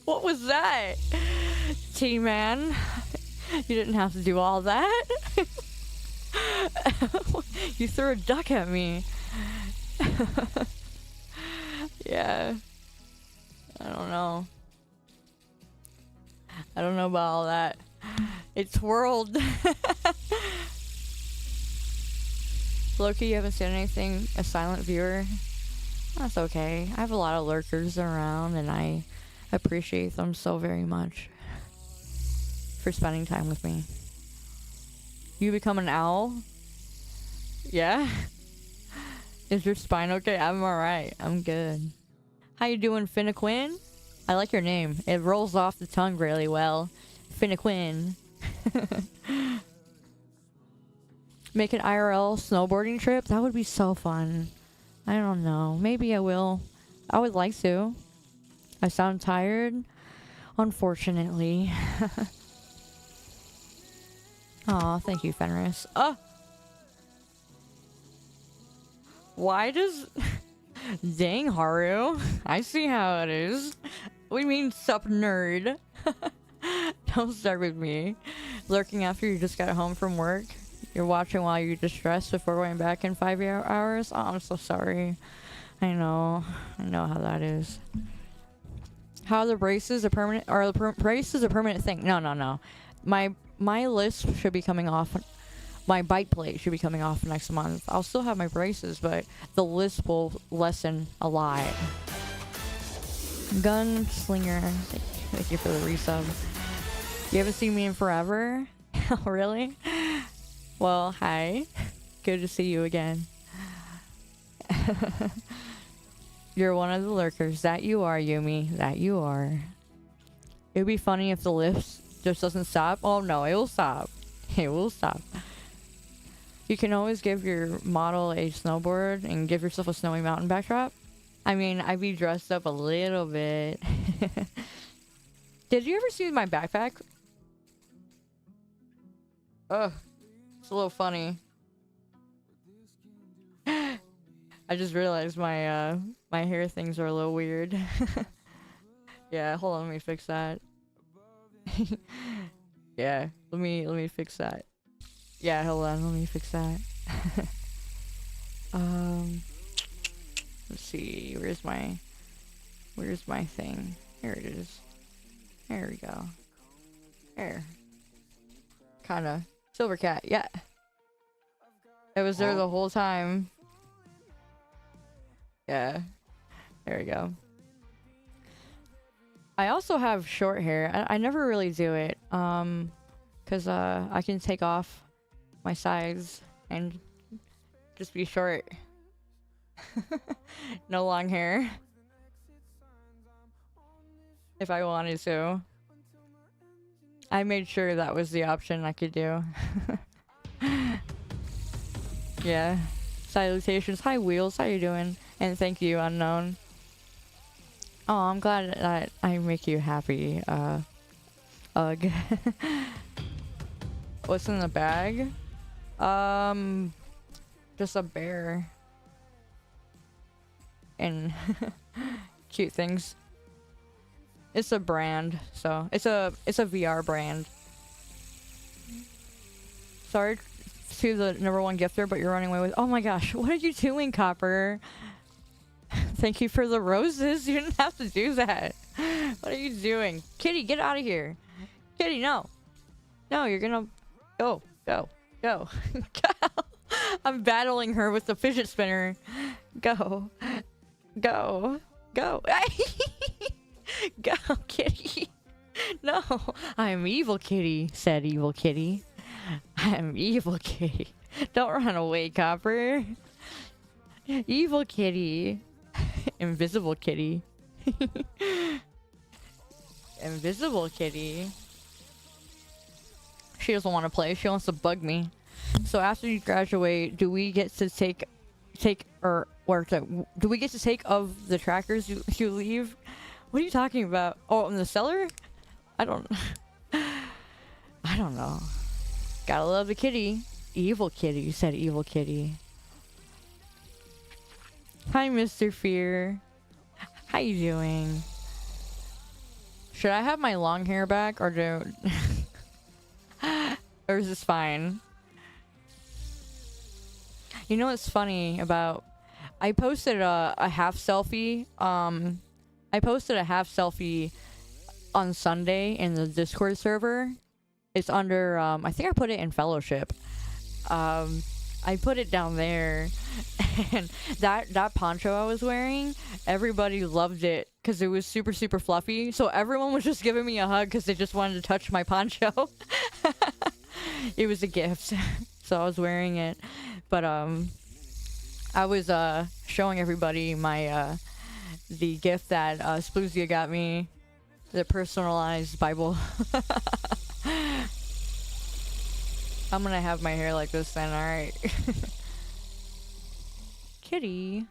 What was that? T-Man? You didn't have to do all that. You threw a duck at me. Yeah. I don't know. I don't know about all that. It twirled. Loki, you haven't seen anything? A silent viewer? That's okay. I have a lot of lurkers around, and I appreciate them so very much for spending time with me. You become an owl? Yeah? Is your spine okay? I'm alright. I'm good. How you doing, Finnequin? I like your name. It rolls off the tongue really well. Finnequin. Make an IRL snowboarding trip? That would be so fun. I don't know. Maybe I will. I would like to. I sound tired? Unfortunately. Aw, thank you, Fenris. Why does... Dang, Haru. I see how it is. What do you mean, sup, nerd? Don't start with me. Lurking after you just got home from work. You're watching while you're distressed before going back in 5 hours? Oh, I'm so sorry. I know how that is. How are the braces a permanent... Are the braces a permanent thing? No. My list should be coming off... My bike plate should be coming off next month. I'll still have my braces, but the list will lessen a lot. Gunslinger, thank you for the resub. You haven't seen me in forever? Oh, really? Well, hi. Good to see you again. You're one of the lurkers. That you are, Yumi. That you are. It would be funny if the lift just doesn't stop. Oh no, it will stop. It will stop. You can always give your model a snowboard and give yourself a snowy mountain backdrop. I mean, I'd be dressed up a little bit. Did you ever see my backpack? Ugh. It's a little funny. I just realized my my hair things are a little weird. Yeah, hold on, let me fix that. Yeah, let me fix that. Yeah, hold on, let me fix that. Let's see, where's my thing? Here it is. There we go. There. Kinda. Silver cat, yeah. It was there the whole time. Yeah. There we go. I also have short hair. I never really do it. Cause I can take off my sides and just be short. No long hair. If I wanted to. I made sure that was the option I could do. Yeah. Salutations. Hi, Wheels. How you doing? And thank you, Unknown. Oh, I'm glad that I make you happy, Ugh. What's in the bag? Just a bear. And cute things. It's a brand, so it's a VR brand. Sorry to the #1 gifter, but you're running away with. Oh my gosh, what are you doing, Copper? Thank you for the roses. You didn't have to do that. What are you doing? Kitty, get out of here. Kitty, no. No, you're gonna... Go. Go. Go. Go. I'm battling her with the fidget spinner. Go. Go. Go. Go, Kitty. No. I'm evil Kitty, said evil Kitty. I'm evil Kitty. Don't run away, Copper. Evil Kitty. Invisible Kitty. Invisible Kitty. She doesn't want to play. She wants to bug me. So after you graduate, do we get to take do we get to take of the trackers you leave? What are you talking about? Oh, in the cellar? I don't know. Gotta love the kitty. Evil Kitty. You said evil Kitty. Hi, Mr. Fear. How you doing? Should I have my long hair back or or is this fine? You know what's funny about... I posted a half selfie. I posted a half selfie on Sunday in the Discord server. It's under... I think I put it in Fellowship. I put it down there. And that poncho I was wearing, everybody loved it because it was super, super fluffy. So everyone was just giving me a hug because they just wanted to touch my poncho. It was a gift. So I was wearing it. But I was showing everybody my the gift that Sploozia got me, the personalized Bible. I'm gonna have my hair like this then, alright. Kitty.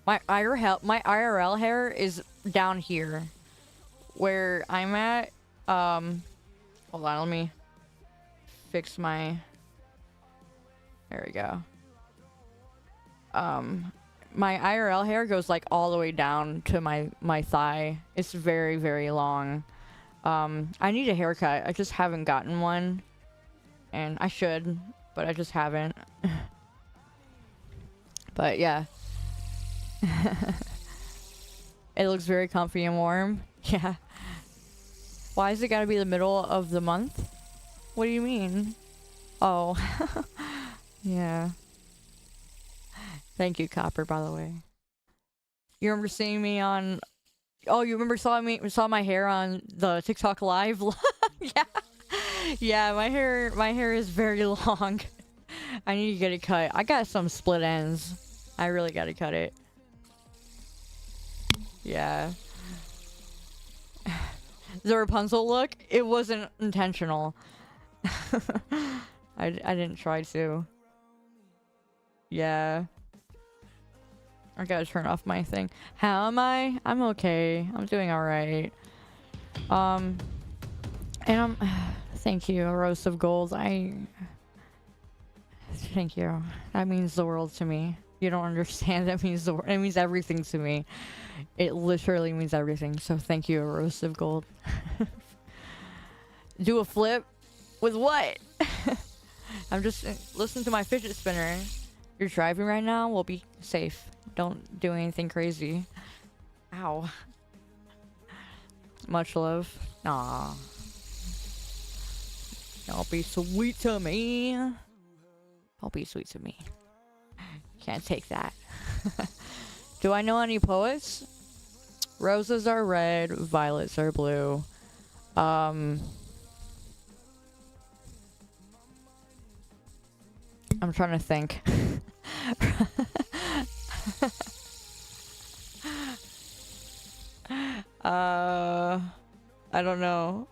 My IRL hair is down here. Where I'm at. Hold on, let me fix my... There we go. My IRL hair goes like all the way down to my thigh. It's very, very long. I need a haircut. I just haven't gotten one. And I should, but I just haven't. But yeah. It looks very comfy and warm. Yeah. Why is it gotta be the middle of the month? What do you mean? Oh. Yeah. Thank you, Copper, by the way. You remember seeing me on... Oh, you remember saw my hair on the TikTok live? Yeah. Yeah, my hair is very long. I need to get it cut. I got some split ends. I really gotta cut it. Yeah. The Rapunzel look, it wasn't intentional. I didn't try to. Yeah. I gotta turn off my thing. How am I? I'm okay. I'm doing alright. And I'm... Thank you, a roast of gold. Thank you. That means the world to me. You don't understand. That means it means everything to me. It literally means everything. So thank you, a roast of gold. Do a flip? With what? I'm just listening to my fidget spinner. You're driving right now? We'll be safe. Don't do anything crazy. Ow. Much love. Aw. Don't be sweet to me. Don't be sweet to me. Can't take that. Do I know any poets? Roses are red, violets are blue. I'm trying to think. I don't know.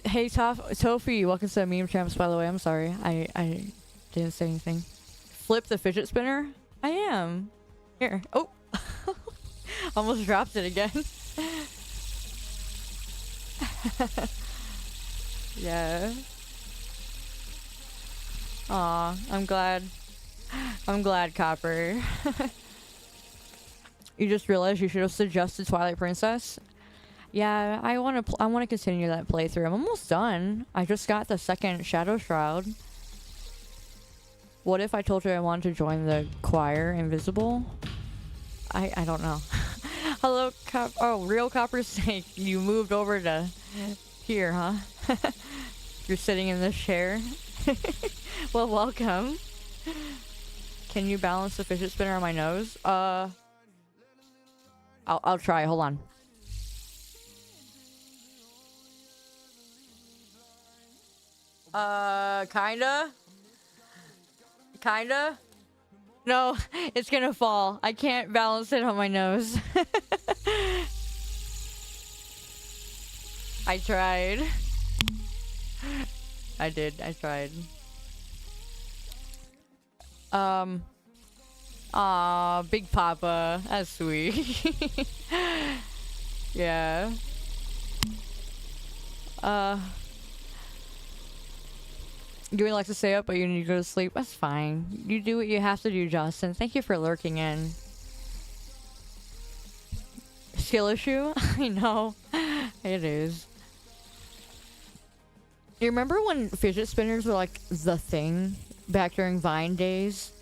Hey, Tofi, welcome to the Meme Champs, by the way. I'm sorry. I didn't say anything. Flip the fidget spinner? I am. Here. Oh. Almost dropped it again. Yeah. Aw, I'm glad. I'm glad, Copper. You just realized you should have suggested Twilight Princess? Yeah, I want to continue that playthrough. I'm almost done. I just got the second Shadow Shroud. What if I told you I wanted to join the choir Invisible? I don't know. Hello, Real Copper Snake. You moved over to here, huh? You're sitting in this chair. Well, welcome. Can you balance the fidget spinner on my nose? I'll try. Hold on. Kinda. No, it's gonna fall. I can't balance it on my nose. I tried. I tried. Aw, Big Papa. That's sweet. Yeah. You would like to stay up, but you need to go to sleep. That's fine. You do what you have to do, Justin. Thank you for lurking in. Skill issue? I know. It is. You remember when fidget spinners were like the thing back during Vine days?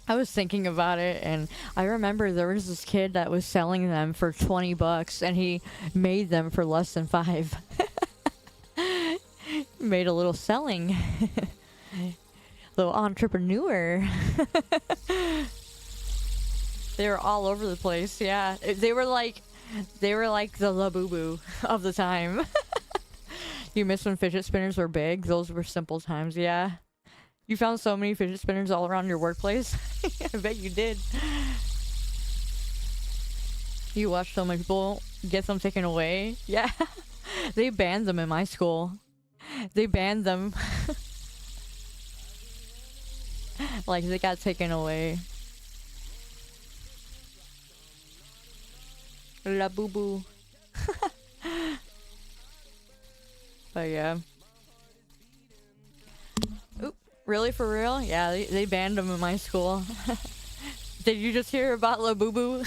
I was thinking about it, and I remember there was this kid that was selling them for $20, and he made them for less than $5. Made a little selling. Little entrepreneur. They were all over the place. Yeah, they were like the Labubu of the time. You miss when fidget spinners were big? Those were simple times. Yeah. You found so many fidget spinners all around your workplace. I bet you did. You watched so many people get them taken away. Yeah. They banned them in my school. They banned them. Like, they got taken away. La boo boo. But yeah. Oop, really, for real? Yeah, they banned them in my school. Did you just hear about La Boo Boo?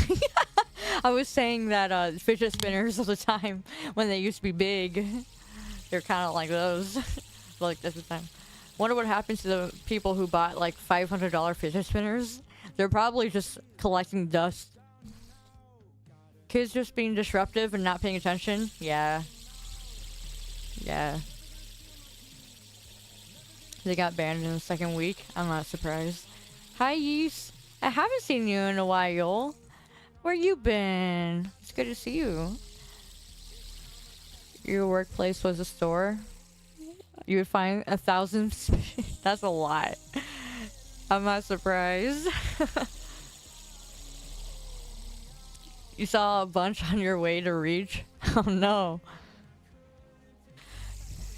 I was saying that fidget spinners all the time, when they used to be big, they're kind of like those. Like at the time. Wonder what happened to the people who bought like $500 fidget spinners. They're probably just collecting dust. Kids just being disruptive and not paying attention. Yeah. Yeah. They got banned in the second week. I'm not surprised. Hi, Yeast. I haven't seen you in a while. Where you been? It's good to see you. Your workplace was a store. You would find 1,000. That's a lot. I'm not surprised. You saw a bunch on your way to Reach? Oh no.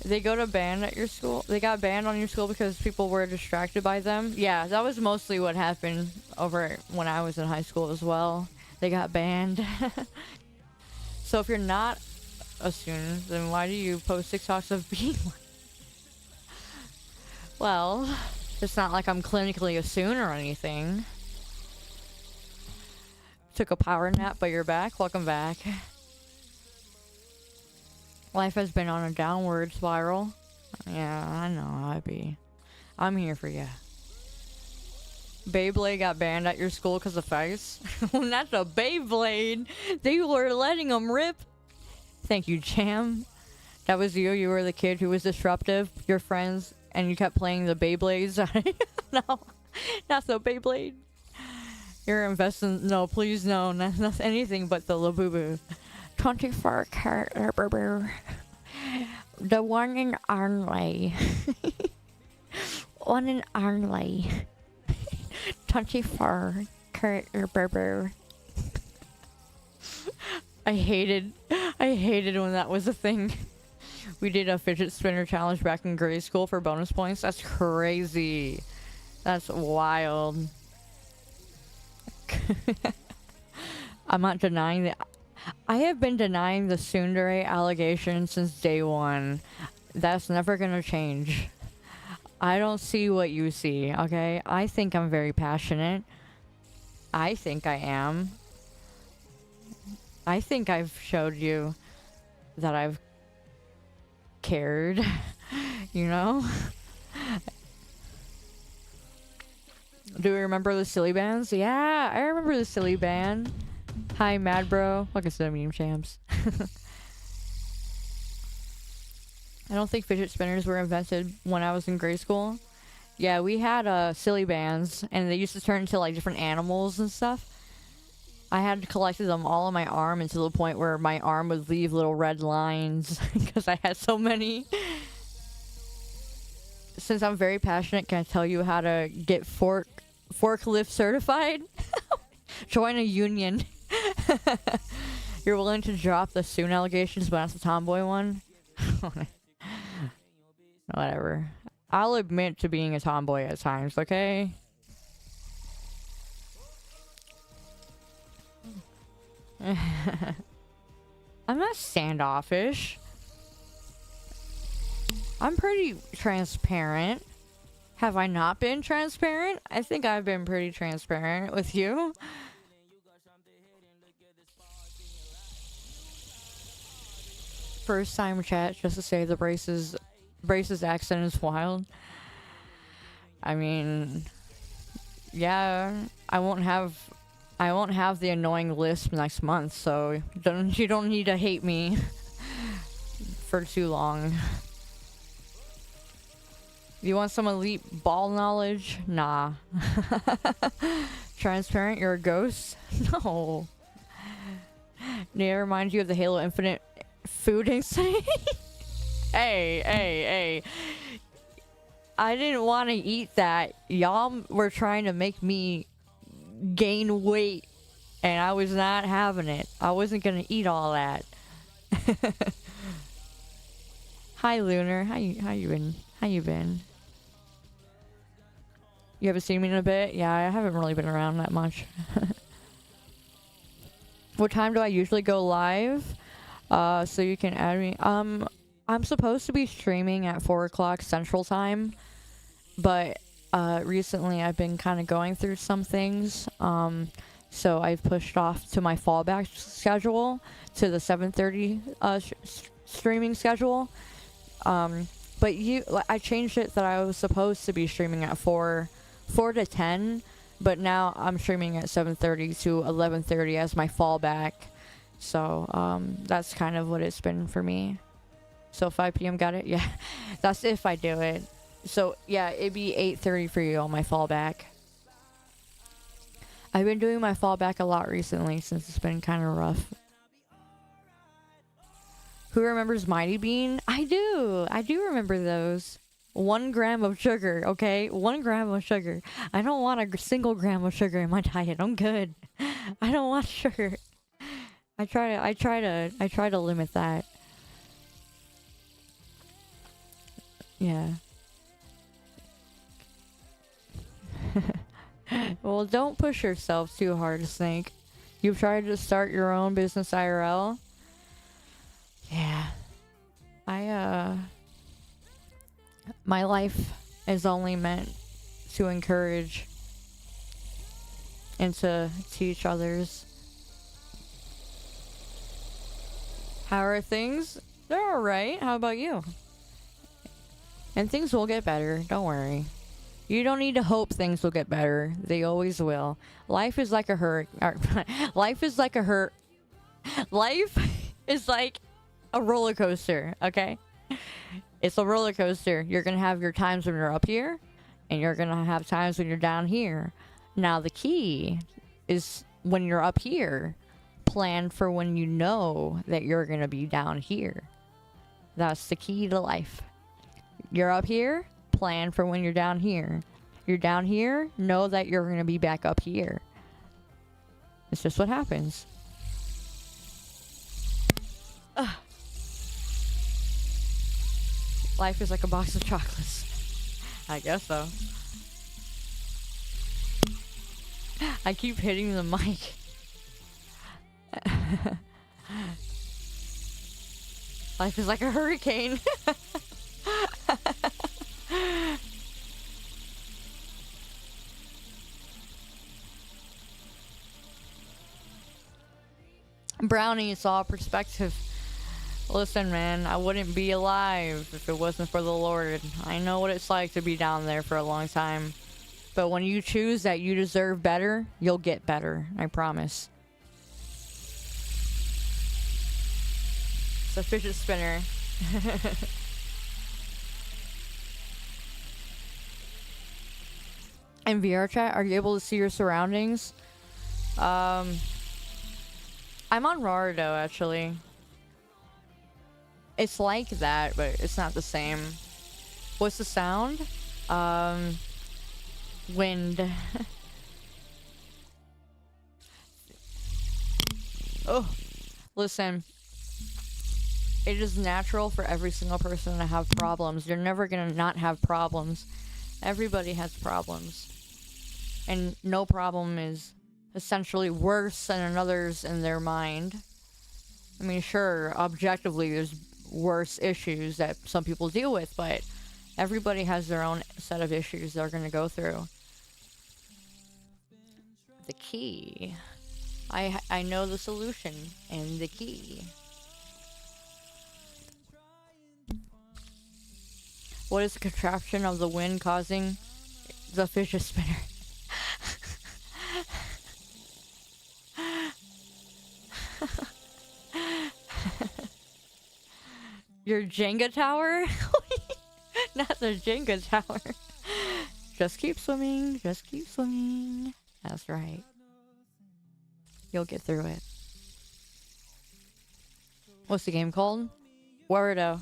They go to ban at your school? They got banned on your school because people were distracted by them? Yeah, that was mostly what happened over when I was in high school as well. They got banned. So if you're not a student, then why do you post TikToks of being like... Well, it's not like I'm clinically a student or anything. Took a power nap, but you're back. Welcome back. Life has been on a downward spiral. Yeah, I know. I'm here for you. Beyblade got banned at your school because of fights. Not the Beyblade. They were letting them rip. Thank you, Jam. That was you. You were the kid who was disruptive. Your friends, and you kept playing the Beyblades. No, not the Beyblade. You're investing. No, please, no. Not anything but the Labubu. 24 karat Labubu. The one in Arnley. One in Arnley. 24 karat Labubu. I hated when that was a thing. We did a fidget spinner challenge back in grade school for bonus points. That's crazy. That's wild. I'm not denying that. I have been denying the Tsundere allegation since day one. That's never gonna change. I don't see what you see, okay? I think I'm very passionate. I think I am. I think I've showed you that I've cared, you know? Do we remember the silly bands? Yeah, I remember the silly band. Hi, Mad Bro. Welcome to the Meme Champs. I don't think fidget spinners were invented when I was in grade school. Yeah, we had silly bands, and they used to turn into like different animals and stuff. I had collected them all on my arm until the point where my arm would leave little red lines because I had so many. Since I'm very passionate, can I tell you how to get forklift certified? Join a union. You're willing to drop the soon allegations, but that's the tomboy one? Whatever. I'll admit to being a tomboy at times, okay? I'm not standoffish. I'm pretty transparent. Have I not been transparent? I think I've been pretty transparent with you. First time chat, just to say the braces accent is wild. I mean, yeah, I won't have the annoying lisp next month, so you don't need to hate me for too long. You want some elite ball knowledge? Nah. Transparent, you're a ghost? No. Need I remind you of the Halo Infinite food instinct? Hey. I didn't want to eat that. Y'all were trying to make me gain weight, and I was not having it. I wasn't gonna eat all that. Hi, Lunar. How you been? You haven't seen me in a bit? Yeah, I haven't really been around that much. What time do I usually go live? So you can add me. I'm supposed to be streaming at 4 o'clock Central Time, but recently I've been kind of going through some things. So I've pushed off to my fallback schedule to the 7:30 streaming schedule. But I changed it that I was supposed to be streaming at 4 to 10, but now I'm streaming at 7:30 to 11:30 as my fallback. So that's kind of what it's been for me. So 5 p.m. got it? Yeah, that's if I do it. So yeah, it'd be 8:30 for you on my fallback. I've been doing my fallback a lot recently since it's been kind of rough. Who remembers Mighty Bean? I do remember those. 1 gram of sugar, okay? 1 gram of sugar. I don't want a single gram of sugar in my diet. I'm good. I don't want sugar. I try to limit that. Yeah. Well, don't push yourself too hard, Snake. You've tried to start your own business IRL? Yeah. My life is only meant to encourage and to teach others. How are things? They're alright. How about you? And things will get better. Don't worry. You don't need to hope things will get better. They always will. Life is like a Life is like a roller coaster, okay? It's a roller coaster. You're gonna have your times when you're up here, and you're gonna have times when you're down here. Now the key is when you're up here, plan for when you know that you're gonna be down here. That's the key to life. You're up here, plan for when you're down here. You're down here, know that you're gonna be back up here. It's just what happens. Ugh. Life is like a box of chocolates. I guess so. I keep hitting the mic. Life is like a hurricane. Brownie, it's all perspective. Listen, man, I wouldn't be alive if it wasn't for the Lord. I know what it's like to be down there for a long time. But when you choose that you deserve better, you'll get better. I promise. It's a fidget spinner. In VR chat, are you able to see your surroundings? I'm on Rorado, actually. It's like that, but it's not the same. What's the sound? Wind. Oh, listen. It is natural for every single person to have problems. You're never gonna not have problems. Everybody has problems. And no problem is essentially worse than another's in their mind. I mean, sure, objectively, there's worse issues that some people deal with, but everybody has their own set of issues they're gonna go through. The key. I know the solution and the key. What is the contraption of the wind causing the fidget spinner? Your Jenga tower? Not the Jenga tower. Just keep swimming. Just keep swimming. That's right. You'll get through it. What's the game called? Wordo.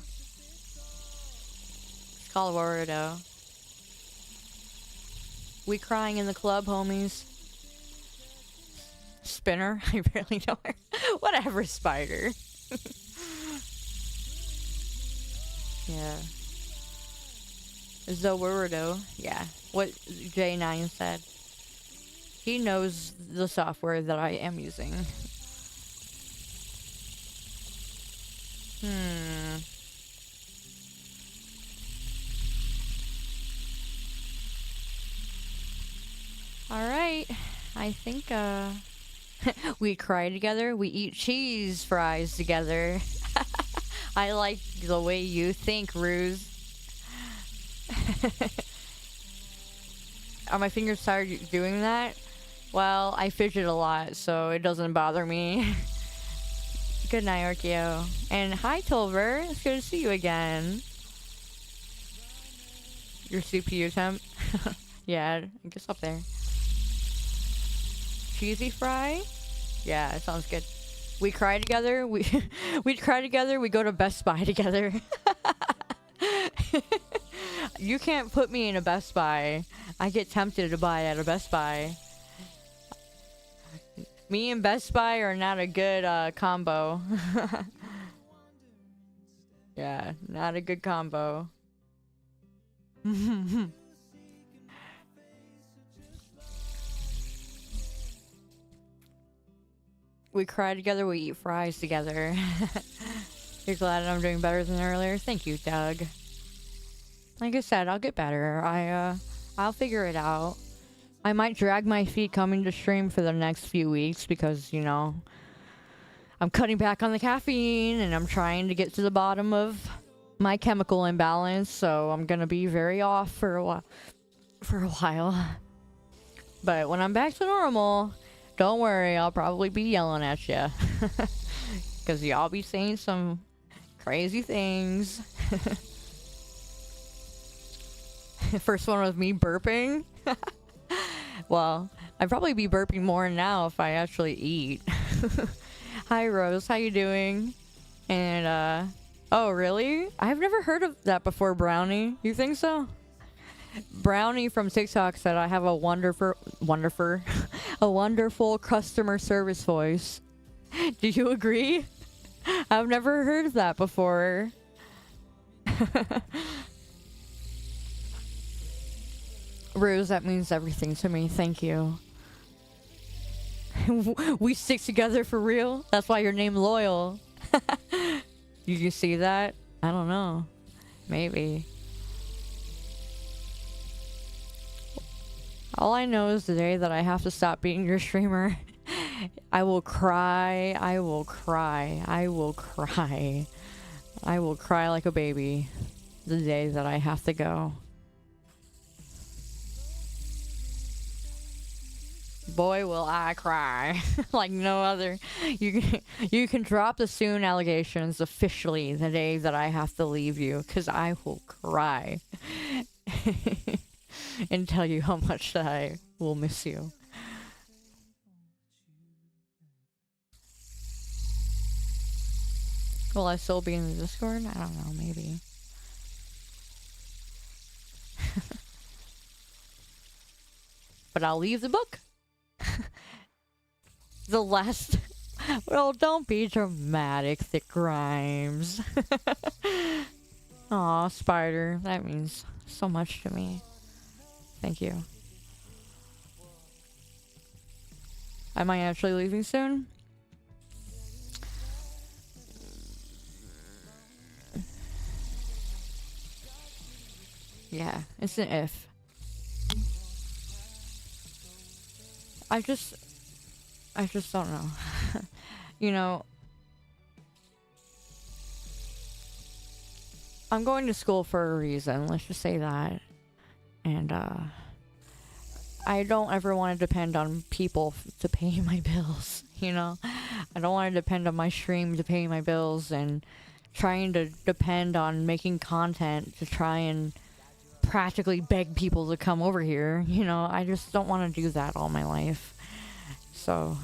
It's called Wordo. We crying in the club, homies. Spinner? I barely know her. Whatever, Spider. Yeah. Wordo. Yeah. What J9 said. He knows the software that I am using. Alright. I think, we cry together. We eat cheese fries together. I like the way you think, Ruse. Are my fingers tired doing that? Well, I fidget a lot, so it doesn't bother me. Good night, Orkio. And hi, Tolver. It's good to see you again. Your CPU temp? Yeah, I guess up there. Cheesy fry? Yeah, it sounds good. We cry together. We cry together. We go to Best Buy together. You can't put me in a Best Buy. I get tempted to buy at a Best Buy. Me and Best Buy are not a good combo. Yeah, not a good combo. We cry together, we eat fries together. You're glad I'm doing better than earlier? Thank you, Doug. Like I said, I'll get better. I'll figure it out. I might drag my feet coming to stream for the next few weeks because, you know, I'm cutting back on the caffeine and I'm trying to get to the bottom of my chemical imbalance, so I'm gonna be very off for a while. But when I'm back to normal, don't worry, I'll probably be yelling at you. Because y'all be saying some crazy things. First one was me burping. Well, I'd probably be burping more now if I actually eat. Hi, Rose. How you doing? And, oh, really? I've never heard of that before, Brownie. You think so? Brownie from TikTok said I have a wonderful customer service voice. Do you agree? I've never heard of that before. Rose, that means everything to me. Thank you. We stick together for real? That's why your name Loyal. You can see that? I don't know. Maybe. All I know is today that I have to stop being your streamer. I will cry. I will cry. I will cry. I will cry like a baby the day that I have to go. Boy, will I cry like no other. You can drop the soon allegations officially the day that I have to leave you, because I will cry and tell you how much that I will miss you. Will I still be in the Discord? I don't know, maybe. But I'll leave the book. The last... Well, don't be dramatic, Thick Grimes. Aw, Spider. That means so much to me. Thank you. Am I actually leaving soon? Yeah, it's an if. I just don't know. You know, I'm going to school for a reason, let's just say that. And, I don't ever want to depend on people to pay my bills, you know? I don't want to depend on my stream to pay my bills and trying to depend on making content to try and practically beg people to come over here, you know? I just don't want to do that all my life. So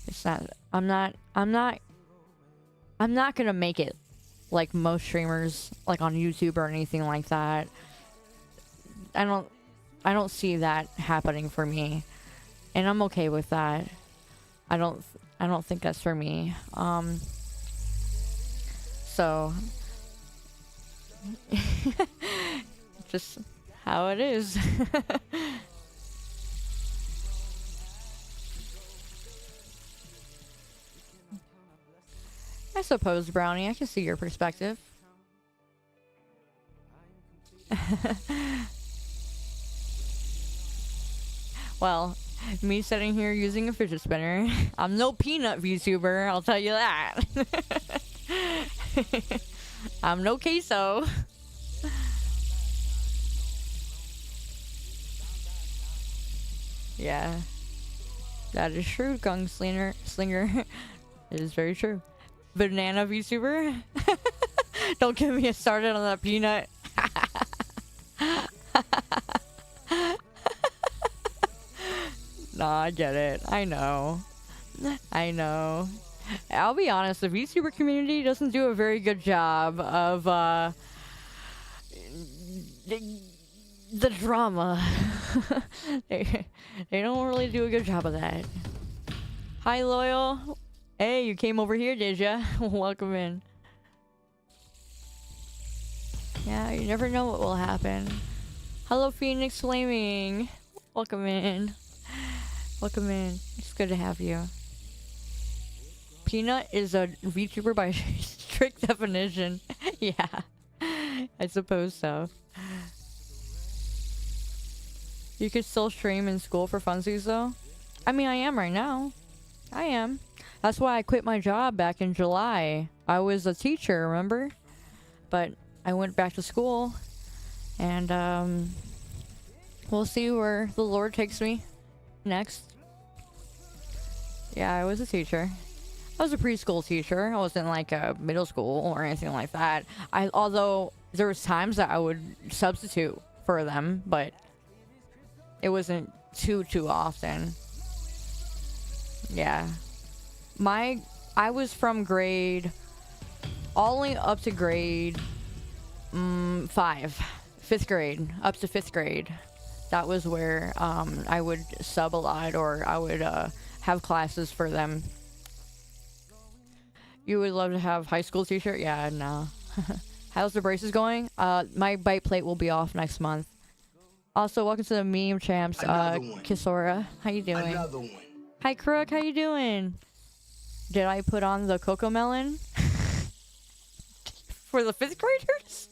it's not I'm not gonna make it like most streamers, like on YouTube or anything like that. I don't see that happening for me, and I'm okay with that. I don't think that's for me. So just how it is. I suppose, Brownie, I can see your perspective. Well, me sitting here using a fidget spinner, I'm no peanut VTuber, I'll tell you that. I'm no queso. Yeah, that is true, Gunslinger. It is very true. Banana VTuber? Don't get me started on that peanut. Nah, I get it. I know. I'll be honest, the VTuber community doesn't do a very good job of the drama. they don't really do a good job of that. Hi, Loyal. Hey, you came over here, did ya? Welcome in. Yeah, you never know what will happen. Hello, Phoenix Flaming. Welcome in. Welcome in. It's good to have you. Peanut is a VTuber by strict definition. Yeah, I suppose so. You could still stream in school for funsies, though? I mean, I am right now. I am. That's why I quit my job back in July. I was a teacher, remember? But I went back to school. And, we'll see where the Lord takes me next. Yeah, I was a teacher. I was a preschool teacher. I wasn't like a middle school or anything like that. Although there was times that I would substitute for them, but it wasn't too often. Yeah. I was from grade only up to grade 5. 5th grade. Up to 5th grade. That was where I would sub a lot, or I would have classes for them. You would love to have high school t-shirt? Yeah, no. How's the braces going? My bite plate will be off next month. Also, welcome to the meme champs, Kisora. How you doing? Another one. Hi, Crook. How you doing? Did I put on the Coco Melon? For the 5th graders?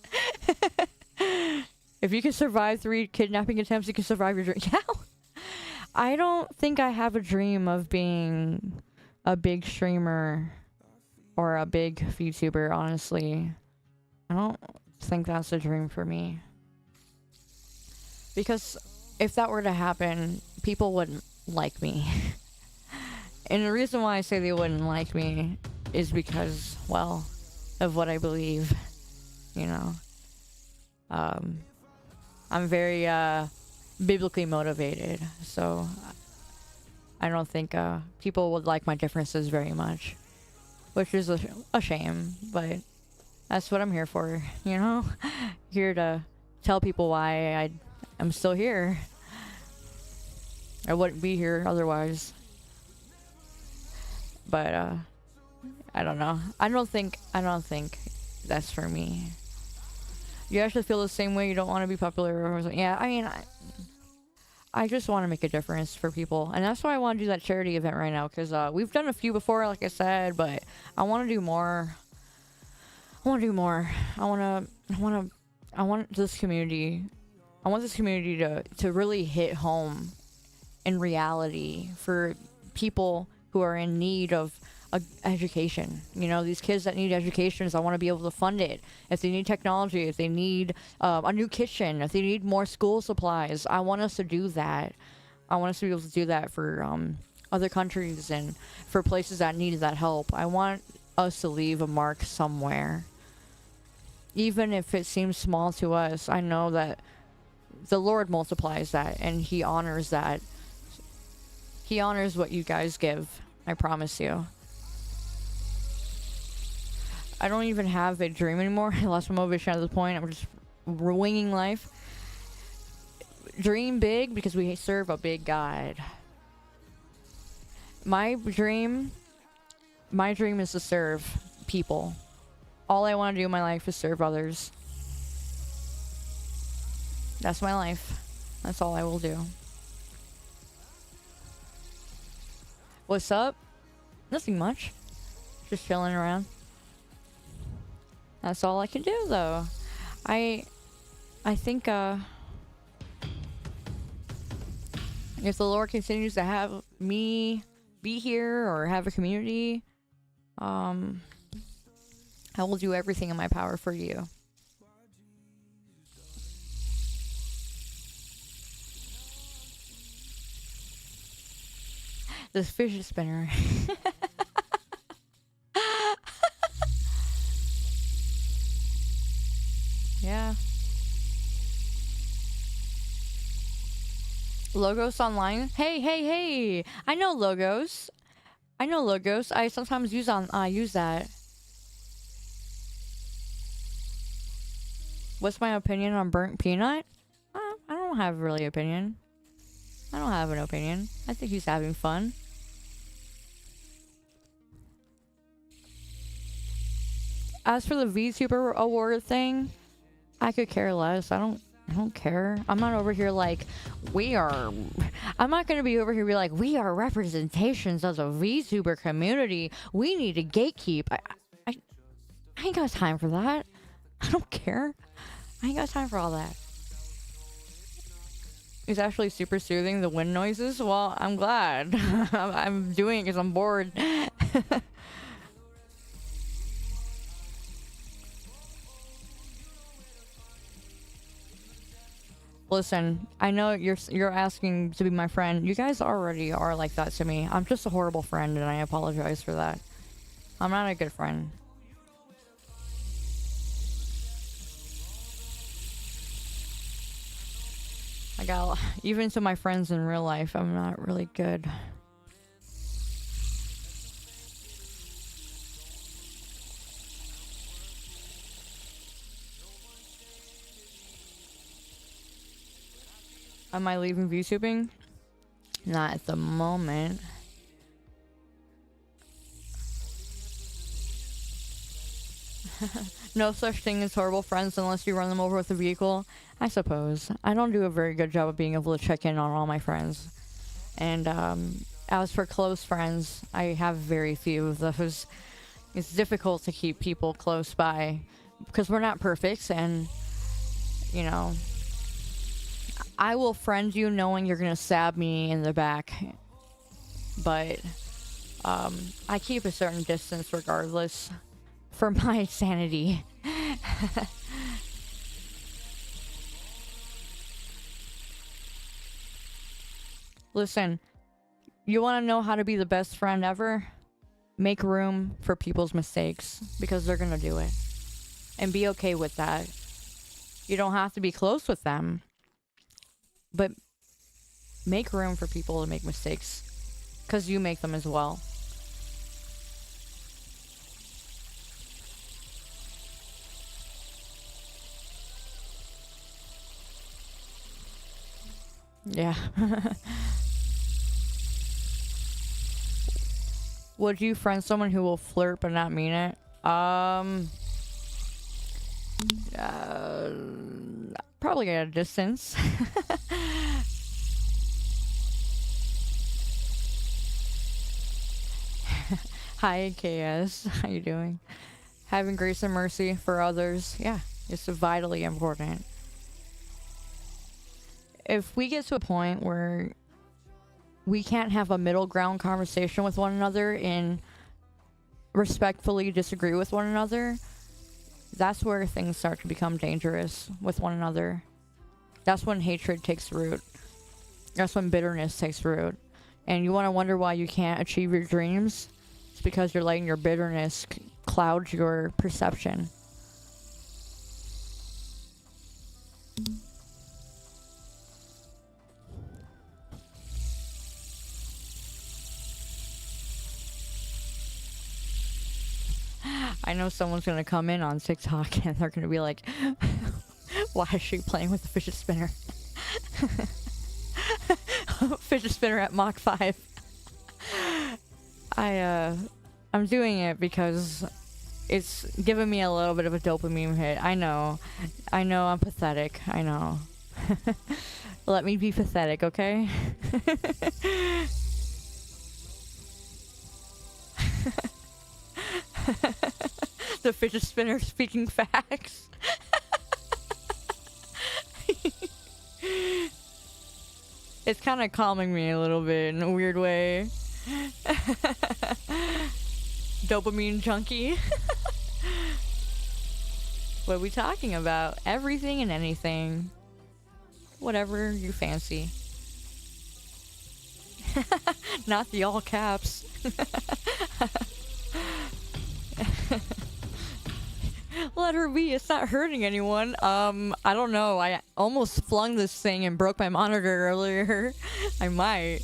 If you can survive 3 kidnapping attempts, you can survive your dream. Yeah. I don't think I have a dream of being a big streamer or a big VTuber, honestly. I don't think that's a dream for me. Because if that were to happen, people wouldn't like me. And the reason why I say they wouldn't like me is because, well, of what I believe, you know. I'm very biblically motivated, so I don't think people would like my differences very much, which is a shame, but that's what I'm here for, you know? Here to tell people why I'm still here. I wouldn't be here otherwise. But I don't know. I don't think that's for me. You actually feel the same way? You don't want to be popular or something? Yeah, I mean, I just want to make a difference for people, and that's why I want to do that charity event right now, because we've done a few before, like I said, but I want to do more. I want this community. I want this community to really hit home in reality for people who are in need of education. You know, these kids that need educations, I want to be able to fund it. If they need technology, if they need a new kitchen, if they need more school supplies, I want us to do that. I want us to be able to do that for other countries and for places that need that help. I want us to leave a mark somewhere. Even if it seems small to us, I know that the Lord multiplies that and He honors that. He honors what you guys give. I promise you. I don't even have a dream anymore. I lost my motivation at this point. I'm just winging life. Dream big because we serve a big God. My dream is to serve people. All I want to do in my life is serve others. That's my life. That's all I will do. What's up? Nothing much. Just chilling around. That's all I can do, though. I think, if the Lord continues to have me be here or have a community, I will do everything in my power for you. This fidget spinner. Yeah. Logos online? Hey. I know logos. I sometimes use that. What's my opinion on burnt peanut? I don't have really opinion. I don't have an opinion. I think he's having fun. As for the VTuber award thing, I could care less. I don't care. I'm not over here like I'm not gonna be over here be like, we are representations of the VTuber community. We need to gatekeep. I ain't got time for that. I don't care. I ain't got time for all that. It's actually super soothing, the wind noises. Well, I'm glad. I'm doing it because I'm bored. Listen, I know you're asking to be my friend. You guys already are like that to me. I'm just a horrible friend, and I apologize for that. I'm not a good friend. Even to my friends in real life, I'm not really good. Am I leaving VTubing? Not at the moment. No such thing as horrible friends unless you run them over with a vehicle. I suppose. I don't do a very good job of being able to check in on all my friends. And as for close friends, I have very few of those. It's difficult to keep people close by because we're not perfect, and you know, I will friend you knowing you're gonna stab me in the back. But I keep a certain distance regardless for my sanity. Listen, you want to know how to be the best friend ever? Make room for people's mistakes because they're gonna do it. And be okay with that. You don't have to be close with them. But make room for people to make mistakes. Because you make them as well. Yeah. Would you friend someone who will flirt but not mean it? Probably at a distance. Hi, KS. How you doing? Having grace and mercy for others. Yeah, it's vitally important. If we get to a point where we can't have a middle ground conversation with one another and respectfully disagree with one another, that's where things start to become dangerous with one another. That's when hatred takes root. That's when bitterness takes root. And you want to wonder why you can't achieve your dreams? It's because you're letting your bitterness cloud your perception. I know someone's gonna come in on TikTok and they're gonna be like, why is she playing with the fidget spinner? Fidget spinner at Mach 5. I'm doing it because it's giving me a little bit of a dopamine hit. I know I'm pathetic. I know. Let me be pathetic, okay? The fidget spinner speaking facts. It's kind of calming me a little bit in a weird way. Dopamine junkie. What are we talking about? Everything and anything. Whatever you fancy. Not the all caps. Let her be. It's not hurting anyone. I don't know. I almost flung this thing and broke my monitor earlier. I might.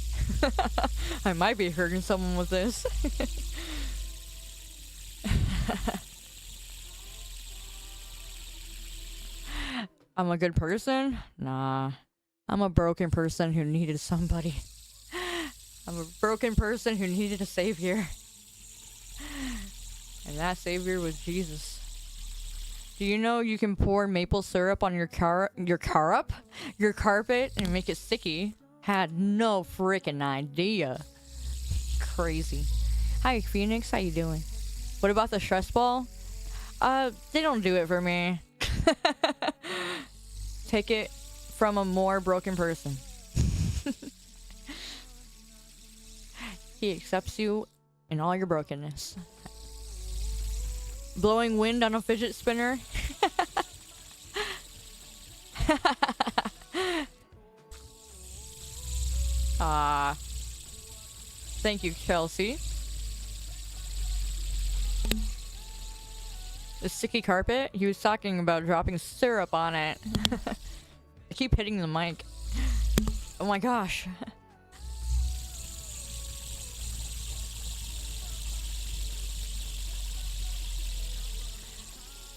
I might be hurting someone with this. I'm a good person? Nah. I'm a broken person who needed somebody. I'm a broken person who needed a savior. And that savior was Jesus. Do you know you can pour maple syrup on your carpet and make it sticky? Had no freaking idea. Crazy. Hi, Phoenix. How you doing? What about the stress ball? They don't do it for me. Take it from a more broken person. He accepts you in all your brokenness. Blowing wind on a fidget spinner. Thank you, Chelsea. The sticky carpet? He was talking about dropping syrup on it. I keep hitting the mic. Oh my gosh.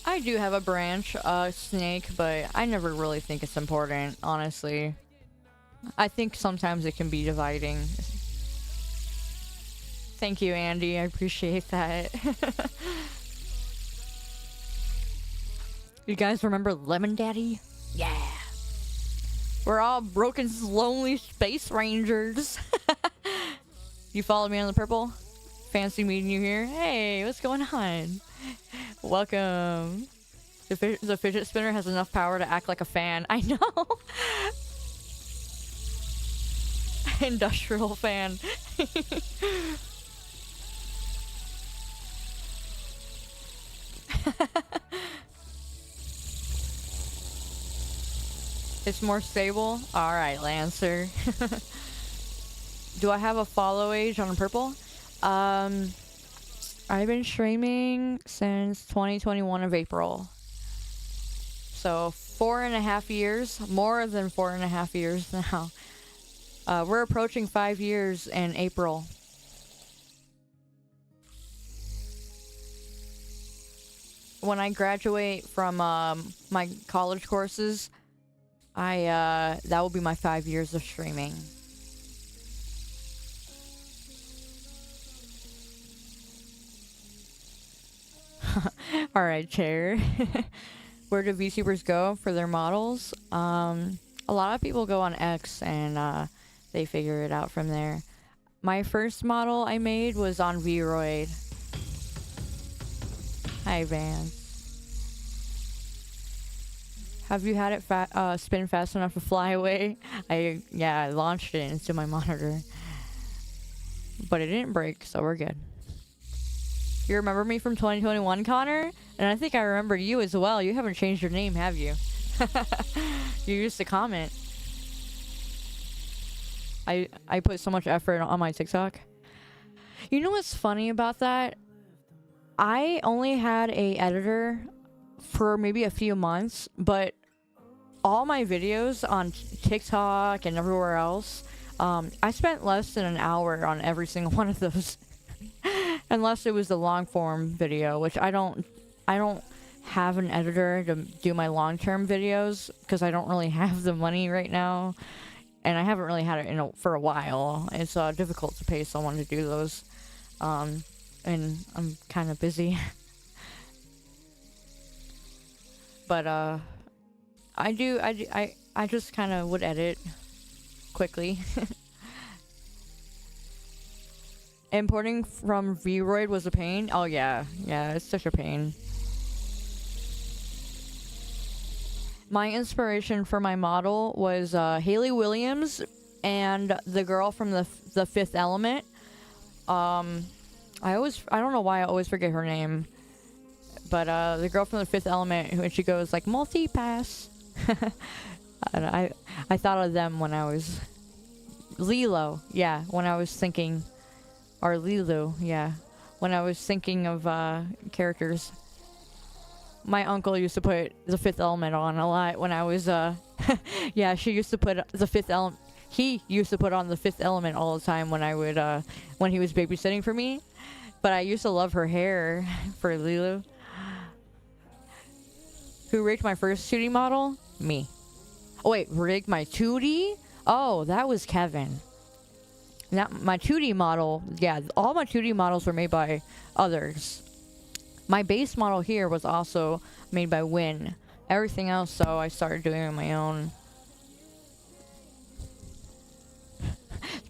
I do have a branch, snake, but I never really think it's important, honestly. I think sometimes it can be dividing. Thank you, Andy. I appreciate that. You guys remember Lemon Daddy? Yeah. We're all broken, lonely space rangers. You followed me on the purple? Fancy meeting you here. Hey, what's going on? Welcome. The fidget spinner has enough power to act like a fan. I know. Industrial fan. It's more stable? Alright, Lancer. Do I have a follow age on purple? I've been streaming since 2021 of April. So 4.5 years, more than 4.5 years now. We're approaching 5 years in April. When I graduate from my college courses, that will be my 5 years of streaming. Alright, chair. Where do VTubers go for their models? A lot of people go on X and they figure it out from there. My first model I made was on Vroid. Hi, Vance. Have you had it spin fast enough to fly away? I launched it into my monitor. But it didn't break, so we're good. You remember me from 2021, Connor? And I think I remember you as well. You haven't changed your name, have you? You used to comment. I put so much effort on my TikTok. You know what's funny about that? I only had a editor for maybe a few months, but all my videos on TikTok and everywhere else, I spent less than an hour on every single one of those. Unless it was the long form video, which I don't have an editor to do my long term videos because I don't really have the money right now, and I haven't really had it for a while. It's difficult to pay someone to do those, and I'm kind of busy. But I just kind of would edit quickly. Importing from Vroid was a pain. Oh yeah, it's such a pain. My inspiration for my model was Haley Williams and the girl from the Fifth Element. I don't know why I always forget her name, but the girl from the Fifth Element, when she goes like multi-pass. I thought of them when I was Lilo. Yeah, when I was thinking. Or Lilu, yeah. When I was thinking of characters. My uncle used to put the Fifth Element on a lot when I was, yeah, she used to put the Fifth Element. He used to put on the Fifth Element all the time when I would, when he was babysitting for me. But I used to love her hair for Lilu. Who rigged my first 2D model? Me. Oh wait, rigged my 2D? Oh, that was Kevin. Now, my 2D model, yeah, all my 2D models were made by others. My base model here was also made by Win. Everything else, so I started doing it on my own.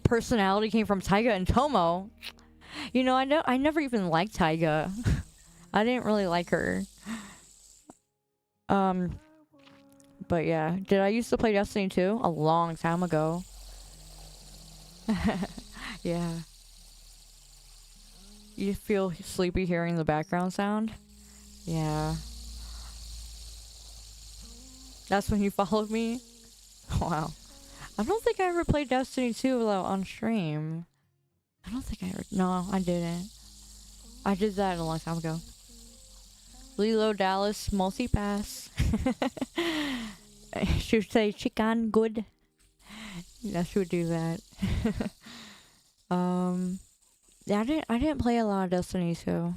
Personality came from Taiga and Tomo. You know, I never even liked Taiga. I didn't really like her. But yeah, did I used to play Destiny 2? A long time ago. Yeah. You feel sleepy hearing the background sound? Yeah. That's when you followed me? Wow. I don't think I ever played Destiny 2 though on stream. I don't think I ever... No, I didn't. I did that a long time ago. Lilo Dallas multi-pass. She would say chicken good. Yeah, she would do that. Yeah, I didn't play a lot of Destiny 2.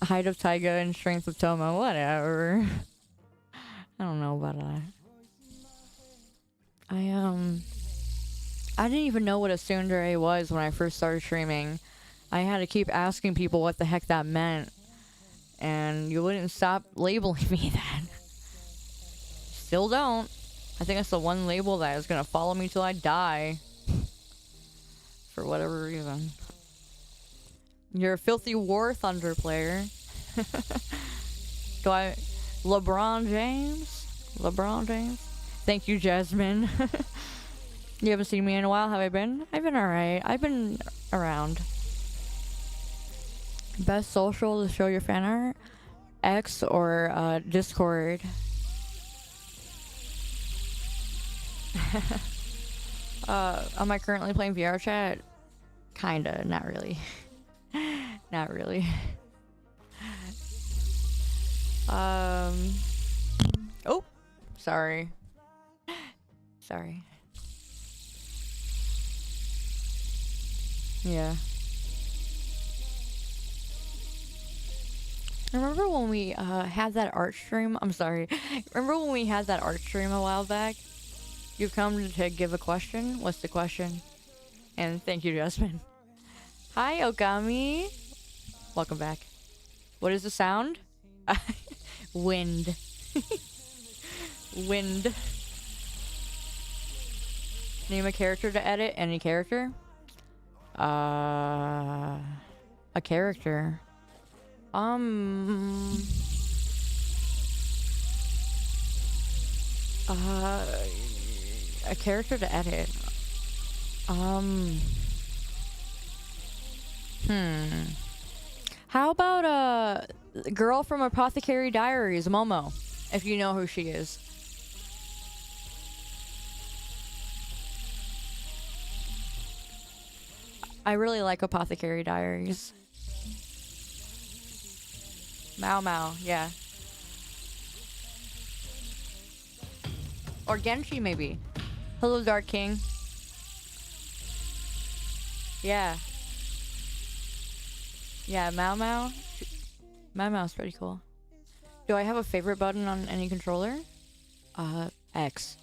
Height of Taiga and strength of Tomo, whatever. I don't know about that. I didn't even know what a Tsundere was when I first started streaming. I had to keep asking people what the heck that meant. And you wouldn't stop labeling me that. Still don't. I think that's the one label that is gonna follow me till I die. For whatever reason. You're a filthy War Thunder player. LeBron James? LeBron James? Thank you, Jasmine. You haven't seen me in a while. Have I been? I've been alright. I've been around. Best social to show your fan art? X or Discord? Am I currently playing VR chat? Kinda, not really. Not really. Oh, sorry. Sorry. Yeah. Remember when we had that art stream? I'm sorry. Remember when we had that art stream a while back? You've come to give a question? What's the question? And thank you, Jasmine. Hi, Okami. Welcome back. What is the sound? Wind. Wind. Name a character to edit. Any character? A character. A character to edit. How about a girl from Apothecary Diaries, Momo, if you know who she is. I really like Apothecary Diaries. Mao Mao, yeah. Or Genshi, maybe. Hello, Dark King. Yeah. Yeah, Mao Mao. Mao Mao's pretty cool. Do I have a favorite button on any controller? X.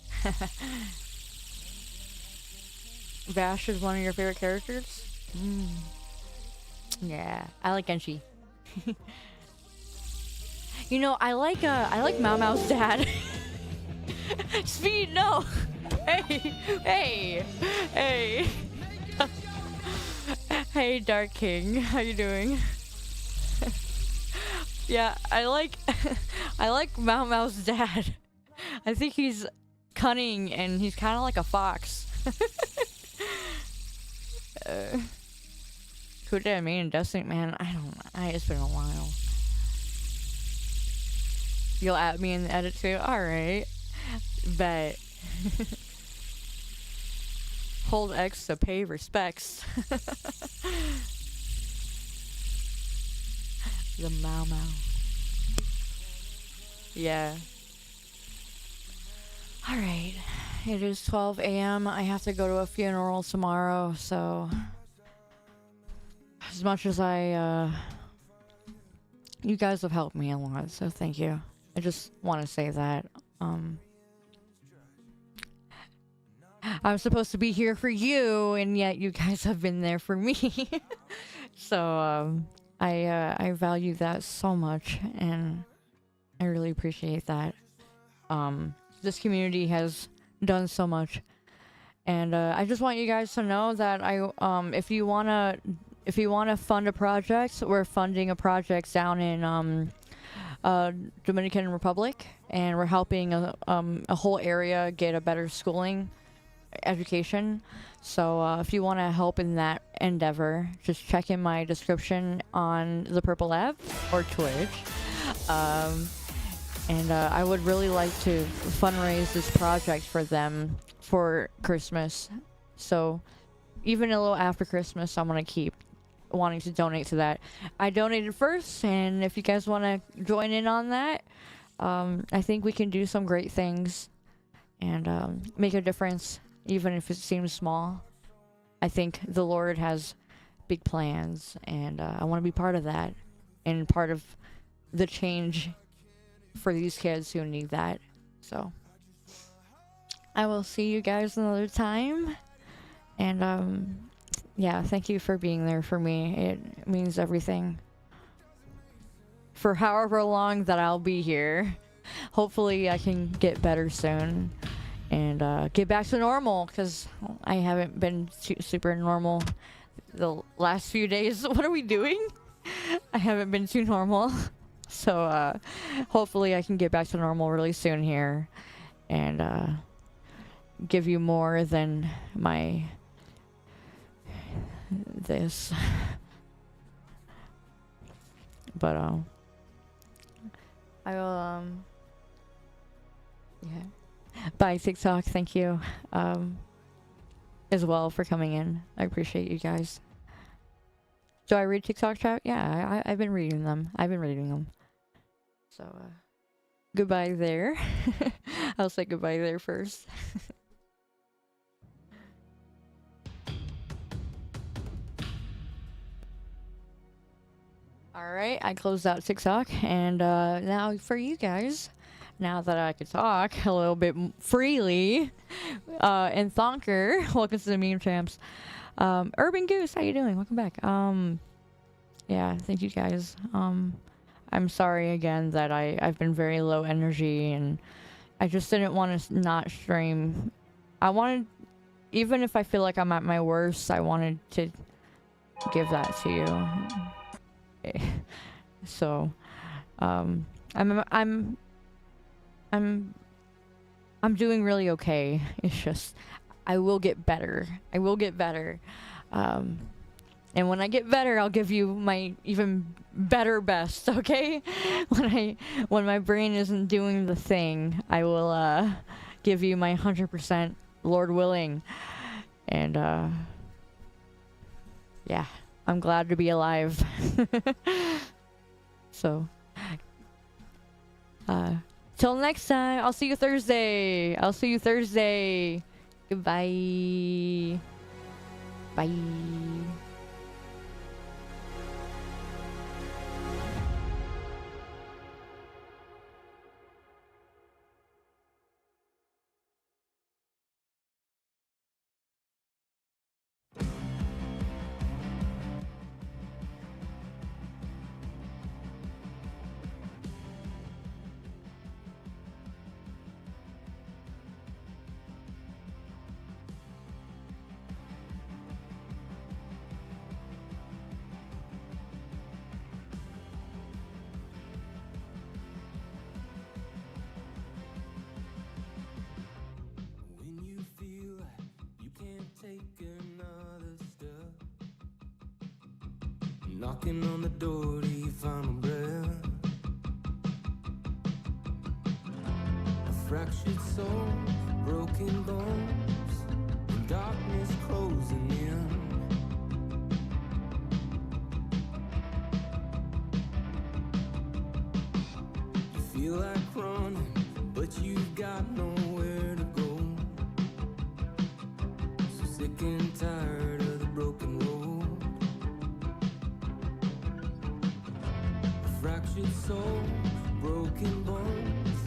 Vash is one of your favorite characters? Yeah, I like Genshi. You know, I like Mao Mao's dad. Speed, no! Hey! Hey, Dark King, how you doing? Yeah, I like Mao Mao's dad. I think he's cunning and he's kind of like a fox. Who did I mean in Destiny? Man, I don't know. It's been a while. You'll add me in the edit too? Alright. Bet. Hold X to pay respects. The Mao Mao. Yeah. Alright. It is 12 a.m. I have to go to a funeral tomorrow, so... As much as you guys have helped me a lot, so thank you. I just want to say that. I'm supposed to be here for you, and yet you guys have been there for me. So, I value that so much, and I really appreciate that. This community has done so much, and I just want you guys to know that if you wanna fund a project, we're funding a project down in Dominican Republic, and we're helping a whole area get a better schooling education. So if you want to help in that endeavor, just check in my description on the Purple Lab or Twitch. And I would really like to fundraise this project for them for Christmas. So even a little after Christmas, I'm going to keep wanting to donate to that. I donated first, and if you guys want to join in on that, I think we can do some great things and make a difference, even if it seems small. I think the Lord has big plans, and I want to be part of that and part of the change for these kids who need that. So I will see you guys another time, and yeah, thank you for being there for me. It means everything. For however long that I'll be here. Hopefully I can get better soon and get back to normal, because I haven't been super normal the last few days. What are we doing? I haven't been too normal. So hopefully I can get back to normal really soon here and give you more than my this. But I will yeah. Bye TikTok, thank you as well for coming in. I appreciate you guys. Do I read TikTok chat? Yeah, I've been reading them. So goodbye there. I'll say goodbye there first. Alright, I closed out TikTok, and now for you guys, now that I could talk a little bit freely, and Thonker, welcome to the Meme Champs. Urban Goose, how you doing? Welcome back. Yeah, thank you guys. I'm sorry again that I've been very low energy, and I just didn't want to not stream. I wanted, even if I feel like I'm at my worst, I wanted to give that to you. So, I'm doing really okay. It's just, I will get better. And when I get better, I'll give you my even better best, okay? When my brain isn't doing the thing, I will give you my 100%, Lord willing. And yeah, I'm glad to be alive. So, till next time, I'll see you Thursday. Goodbye. Bye. Knocking on the door to your final breath. A fractured soul, broken bones, and darkness closing in. You feel like running, but you've got nowhere to go. So sick and tired of the broken road. Fractured souls, broken bones,